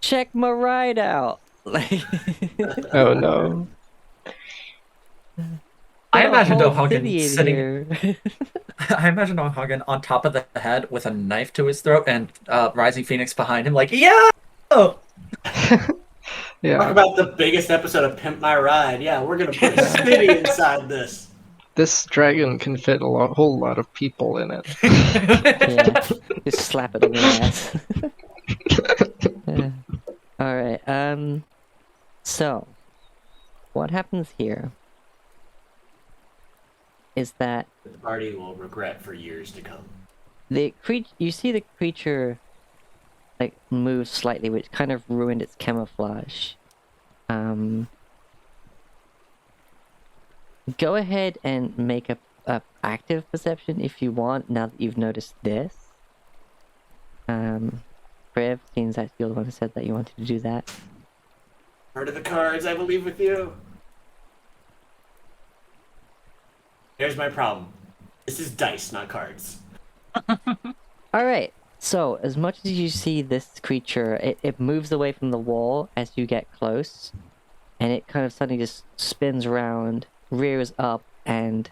check my ride out. Like, Oh no. I imagined whole O'Hagan city in sitting. here. I imagine O'Hagan on top of the head with a knife to his throat and Rising Phoenix behind him, like, yeah! Talk Yeah. about the biggest episode of Pimp My Ride. Yeah, we're gonna put a city inside this. This dragon can fit a whole lot of people in it. Yeah, just slap it on the ass. Yeah. All right. So, what happens here is that The party will regret for years to come. you see the creature like move slightly, which kind of ruined its camouflage. Go ahead and make a active perception if you want. Now that you've noticed this, Brev, seems that you're the one who said that you wanted to do that. Heart of the cards, I believe with you. Here's my problem. This is dice, not cards. All right. So, as much as you see this creature, it moves away from the wall as you get close, and it kind of suddenly just spins around, rears up, and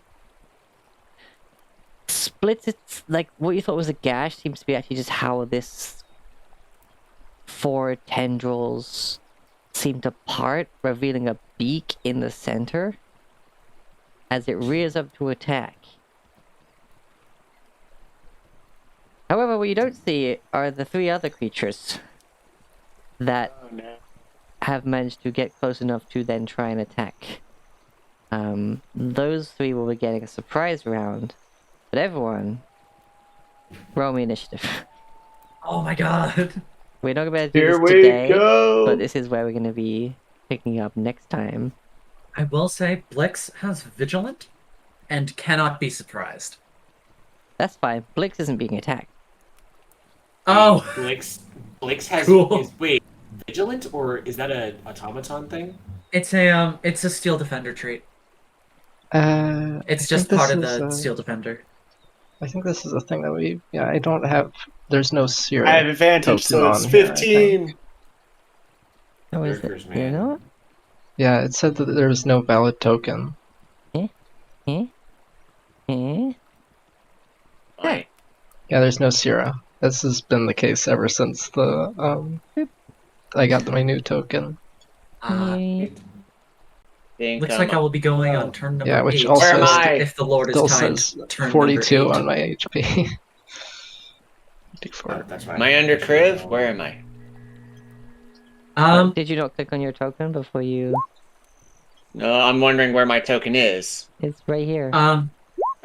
splits its, like, what you thought was a gash seems to be actually just how this 4 tendrils seem to part, revealing a beak in the center as it rears up to attack. However, what you don't see are the 3 other creatures that Oh, no. have managed to get close enough to then try and attack. Those 3 will be getting a surprise round, but everyone, roll me initiative. Oh my god. We're not going to do Here this we today, go. but this is where we're going to be picking up next time. I will say Blix has Vigilant and cannot be surprised. That's fine. Blix isn't being attacked. Oh, Blix has Cool. wait, vigilant, or is that a automaton thing? it's a Steel Defender trait. It's I just think part this of is, the Steel Defender. I think this is a thing that we. Yeah, I don't have. There's no I have Sierra advantage, token so it's on here, I think. 15. Oh, is it? Lurkers, You man. know Yeah, it said that there was no valid token. what? Eh? Fine. Yeah, there's no Sierra. This has been the case ever since the I got my new token. Eh? Think Looks like I will be going oh. on turn number Yeah, which 8. also Where am I? if the Lord is Still kind. says Turn 42 number 8. on my HP. 54. That's fine. Am I under Kriv? Where am I? Um, Did you not click on your token before you... No, I'm wondering where my token is. It's right here. um,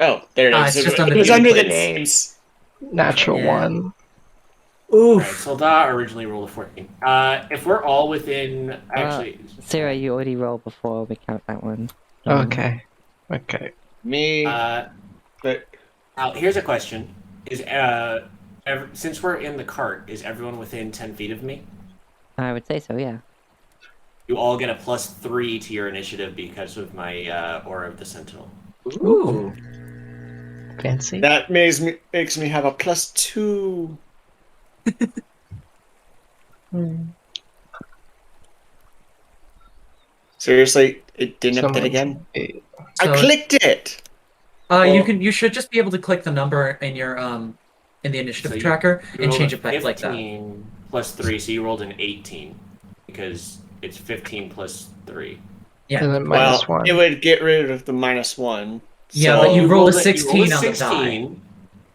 Oh, there it is. it's just it under was the under the inputs. names. Natural Yeah. 1. oof. Right, Soldat originally rolled a 14. If we're all within, actually, Sarah, you already rolled before we count that one. Okay. Okay. Me, but now here's a question: Is since we're in the cart, is everyone within 10 feet of me? I would say so, yeah. You all get a +3 to your initiative because of my Aura of the Sentinel. Ooh. Fancy. that makes me have a +2. Seriously, it didn't update again. So, I clicked it. you should just be able to click the number in your in the initiative So you- tracker You and rolled change a it back like that. 15 +3, so you rolled an 18 because it's 15 +3. Yeah. And then Well, -1. it would get rid of the -1. Yeah, so but you rolled a rolled 16 on the die. 16.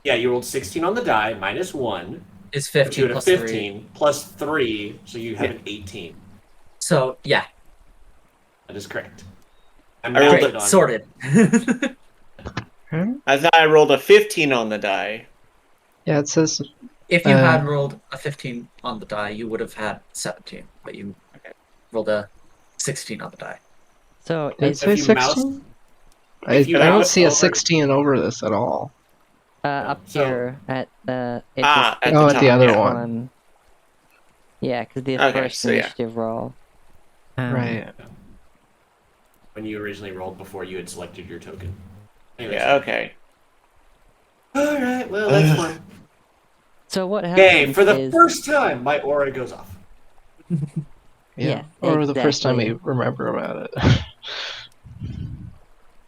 Yeah, you rolled 16 on the die, -1. It's But 15 you had a plus 3. 15 +3, so you have an 18. So yeah, That is correct. I'm I rolled mounted great, on sorted. I thought I rolled a 15 on the die. Yeah, it says If you had rolled a 15 on the die, you would have had 17, but you rolled a 16 on the die. So, Did it it's say If you mouse- 16? I if you don't mouse see a over- 16 over this at all. up So- here at the... It Ah, just, at Oh, the at the top, other yeah. one. Yeah, because the Okay, first so yeah. initiative roll. Right. when you originally rolled before you had selected your token. Anyways. Yeah, okay. Alright, well, that's fine. So what happens Okay, for the is... first time, my aura goes off. Yeah. Yes, Or the first time we exactly. remember about it.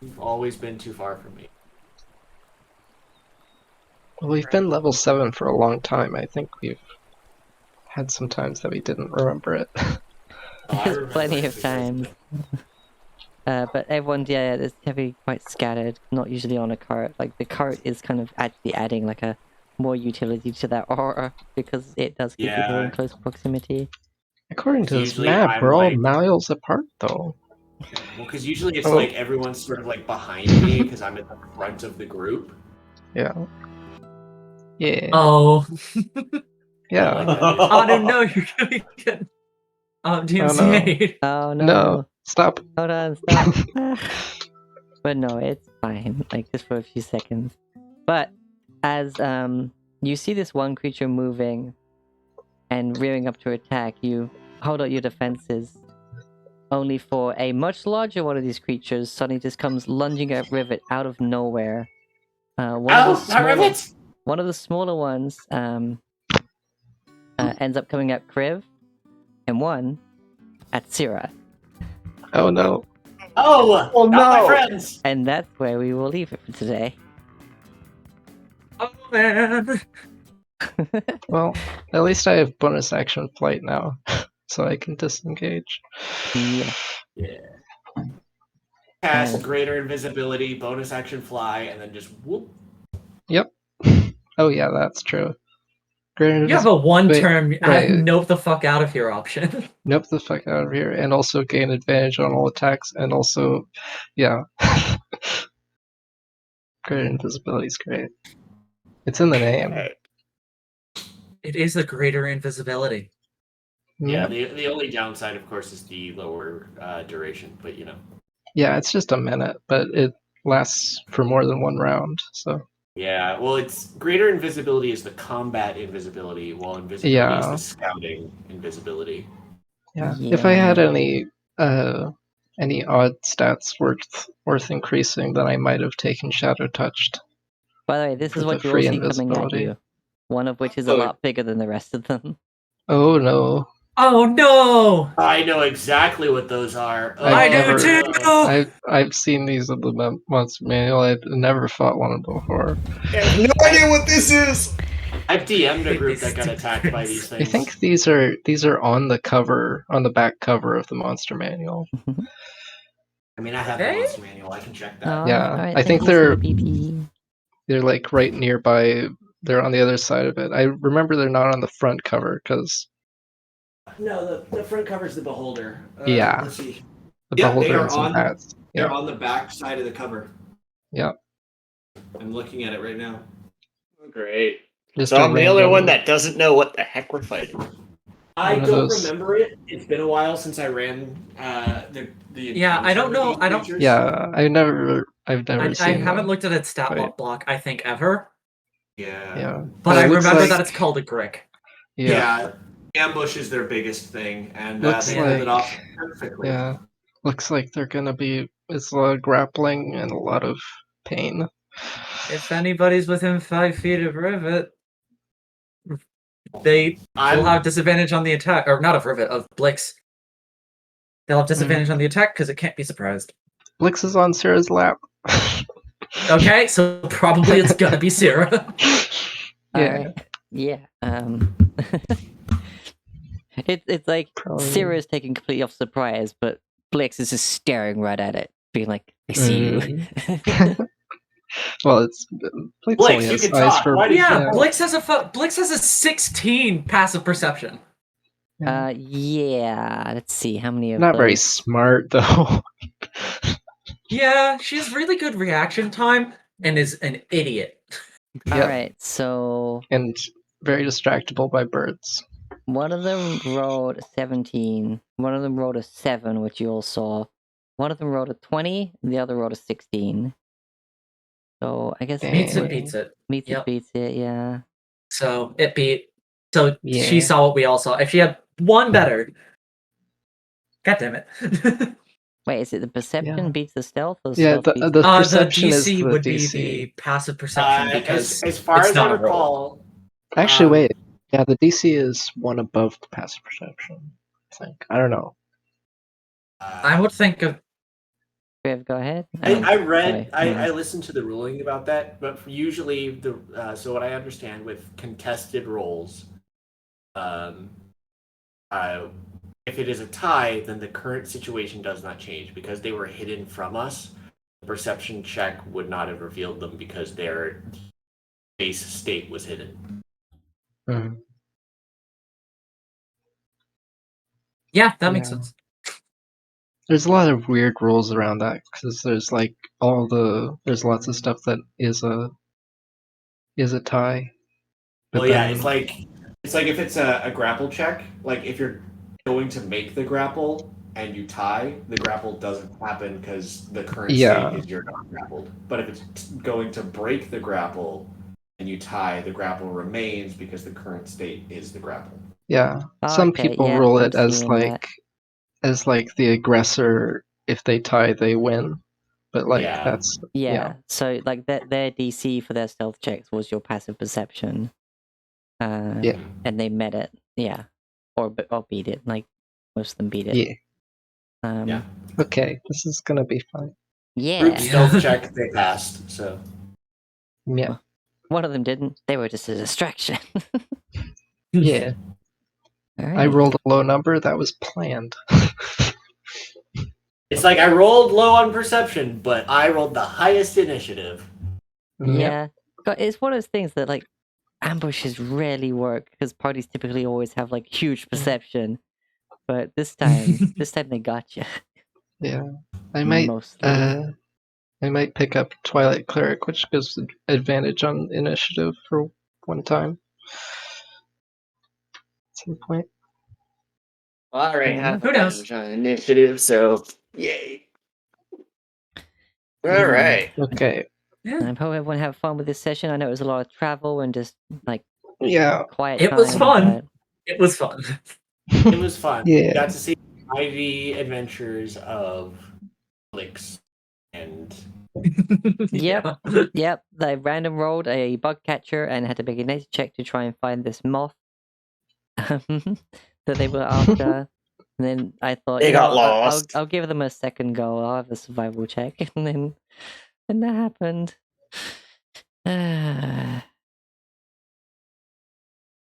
You've always been too far from me. Well, we've been level 7 for a long time. I think we've had some times that we didn't remember it. Oh, I There's remember plenty it of because- times. But everyone, yeah, is heavy, quite scattered, not usually on a cart. Like, the cart is kind of actually adding, like, a more utility to that aura, because it does keep people in Yeah. close proximity. According to this Usually map, I'm we're all like- miles apart, though. Well, because usually it's Oh. like everyone's sort of like behind me because I'm at the front of the group. Yeah. Yeah. Oh, yeah. Like that. oh no, you're gonna get DMCA. Oh, no. No. Stop. Hold on, stop. But no, it's fine, like, just for a few seconds. But, as, you see this one creature moving and rearing up to attack, you hold out your defenses, only for a much larger one of these creatures suddenly just comes lunging at Rivet out of nowhere. One of the not Rivet! One of the smaller ones ends up coming at Kriv, and one at Syrah. Oh no. Oh, not my friends! And that's where we will leave it for today. Oh man. Well, at least I have bonus action flight now, so I can disengage. Yeah. Cast Oh. greater invisibility, bonus action fly, and then just whoop. Yep. Oh yeah, that's true. Greater You have a one wait, turn wait. nope the fuck out of here option. Nope the fuck out of here, and also gain advantage on all attacks, and also, yeah. Greater invisibility is great. It's in the name. Alright. It is a greater invisibility. Yeah, Yep. the only downside, of course, is the lower duration, but you know. Yeah, it's just a minute, but it lasts for more than one round, so. Yeah, well, it's greater invisibility is the combat invisibility, while invisibility is Yeah. the scouting invisibility. Yeah. If I had any odd stats worth increasing, then I might have taken Shadow Touched. By the way, this For is the what you all free see coming at invisibility. you. One of which is a Oh. lot bigger than the rest of them. Oh no. Oh no! I know exactly what those are. I do never- too! I've seen these in the monster manual. I've never fought one before. I have no idea what this is! I've DM'd a group that got attacked by these I things. think these are on the cover, on the back cover of the monster manual. I mean, I have the Hey? monster manual. I can check that. Oh, Yeah, alright, I think thank you for the BP. they're like right nearby. They're on the other side of it. I remember they're not on the front cover because No, the front cover's the beholder. Yeah. Let's see. the Yeah, they beholder are and some on- hats. They're Yeah, on the back side of the cover. yeah. I'm looking at it right now. Great. Just So a I'm the only random- one that doesn't know what the heck we're fighting. I One of don't those- remember it. It's been a while since I ran the. Yeah, I don't know- I don't- creatures. Yeah, I've never I seen haven't them. looked at its stat Right. block, I think, ever. Yeah. Yeah, But Well, it I looks remember like- that it's called a Grick. yeah, Ambush is their biggest thing, and Looks they pulled it like- off perfectly. yeah. Looks like they're gonna be. It's a lot of grappling and a lot of pain. If anybody's within 5 feet of Rivet, they I'm, will have disadvantage on the attack, or not of Rivet, of Blix. They'll have disadvantage on the attack because it can't be surprised. Blix is on Sarah's lap. Okay, so probably it's gonna be Sarah. Yeah, Yeah. It's like Probably. Sarah's taken completely off surprise, but Blix is just staring right at it, being like, I see you. Well, it's Blix Blix, only you has can eyes talk. for Why did Yeah, yeah. Blix has a 16 passive perception. Yeah, let's see, how many of Not very those- smart though. Yeah, she has really good reaction time and is an idiot. Yep. Alright, so And very distractible by birds. one of them rolled 17, one of them rolled a 7, which you all saw. One of them rolled a 20, and the other rolled a 16. So I guess Meets Dang. it, beats it. Meets Yep. it, beats it, yeah. So it beat. So Yeah. she saw what we all saw. If she had one better, god damn it. Wait, is it the perception Yeah. beats the stealth, or Yeah, stealth beats the The perception is DC the would DC. be the passive perception because as far it's as not I a roll. recall, Actually, um, wait. Yeah, the DC is one above the passive perception. I think. I don't know. I would think of Viv, go ahead. I read, sorry. I listened to the ruling about that, but usually so what I understand with contested rolls, if it is a tie, then the current situation does not change because they were hidden from us. The perception check would not have revealed them because their base state was hidden. Mhm. yeah, that makes Yeah. sense. There's a lot of weird rules around that because there's like there's lots of stuff that is a tie. But Well, yeah, then- it's like if it's a grapple check, like if you're going to make the grapple and you tie, the grapple doesn't happen because the current Yeah. state is you're not grappled. But if it's going to break the grapple and you tie, the grapple remains because the current state is the grapple. Yeah, some Okay, people yeah, rule I'm it as seeing like that. the aggressor. If they tie, they win. But like Yeah. that's Yeah, so like their DC for their stealth checks was your passive perception. Yeah. And they met it, yeah. Or beat it, like most of them beat it. yeah. Yeah. Okay, this is gonna be fun. Yeah. Group stealth check, they passed. So Yeah. One of them didn't. They were just a distraction. Yeah, All I right. rolled a low number. That was planned. It's like I rolled low on perception, but I rolled the highest initiative. Yep. Yeah. But it's one of those things that, like, ambushes rarely work because parties typically always have, like, huge perception. But this time they got you. Yeah. I might Mostly. I might pick up Twilight Cleric, which gives advantage on initiative for one time. At some point. Well, I already Fair have Who knows? advantage on initiative, so yay. All right. Okay. Yeah. I hope everyone have fun with this session. I know it was a lot of travel and just, like, Yeah. quiet It time. was fun. But It was fun. It was fun. Yeah. We got to see Ivy adventures of Licks and Yep. Yep, I random rolled a bug catcher and had to make a nature check to try and find this moth that they were after. And then I thought, They you know got what, lost. I'll give them a second go. I'll have a survival check, and that happened.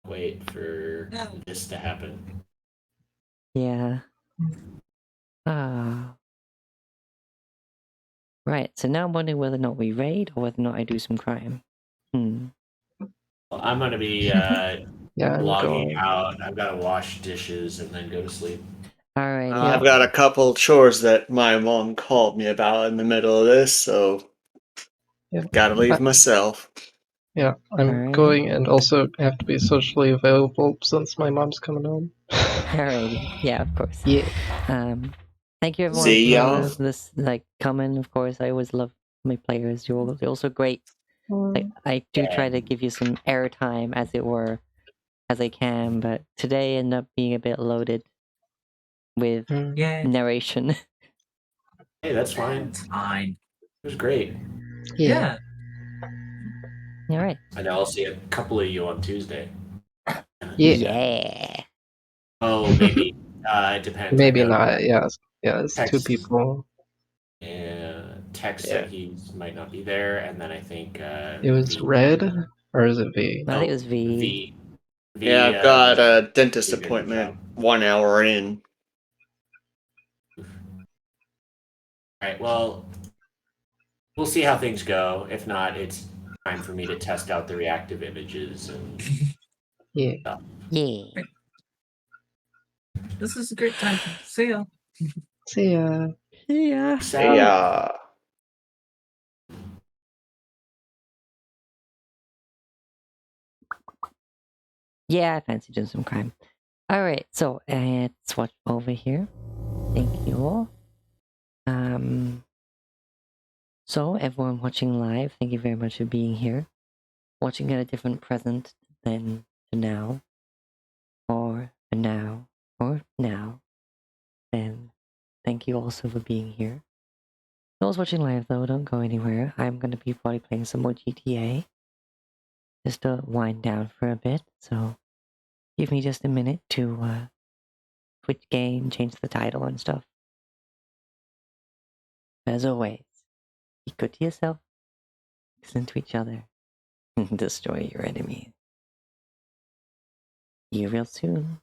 wait for this to happen. Yeah. Ah. Right. So now I'm wondering whether or not we raid or whether or not I do some crime. Well, I'm gonna be Yeah, I'm logging going. out. I've got to wash dishes and then go to sleep. Alrighty. I've got a couple chores that my mom called me about in the middle of this, so Yeah. gotta leave myself. Yeah, I'm Alrighty. going and also have to be socially available since my mom's coming home. Alrighty. Yeah, of course. Yeah. Thank you everyone See y'all. for this, like, coming. Of course, I always love my players. You're also great. Like, I do try to give you some airtime, as it were, as I can, but today ended up being a bit loaded with Yeah. narration. Hey, that's fine. It's fine. It was great. Yeah. All right. I know I'll see a couple of you on Tuesday. Yeah. Oh, maybe. It depends. Maybe I know not. Yeah. Yeah, it's two Text. people. Text Yeah. said he might not be there, and then I think It was V- Red, or is it V? I think it was V. V. Yeah, I've got a dentist did a good appointment job. 1 hour in. All right. Well, we'll see how things go. If not, it's time for me to test out the reactive images and Yeah. Yeah. This is a great time. See ya. See ya. Yeah. sound. Yeah. Yeah, I fancy doing some crime. All right, so let's watch over here. Thank you all. So everyone watching live, thank you very much for being here. Watching at a different present than to now, or for now, or now. Then thank you also for being here. Those watching live though, don't go anywhere. I'm gonna be probably playing some more GTA. Just to wind down for a bit, so give me just a minute to switch game, change the title and stuff. As always, be good to yourself, listen to each other, and destroy your enemies. See you real soon.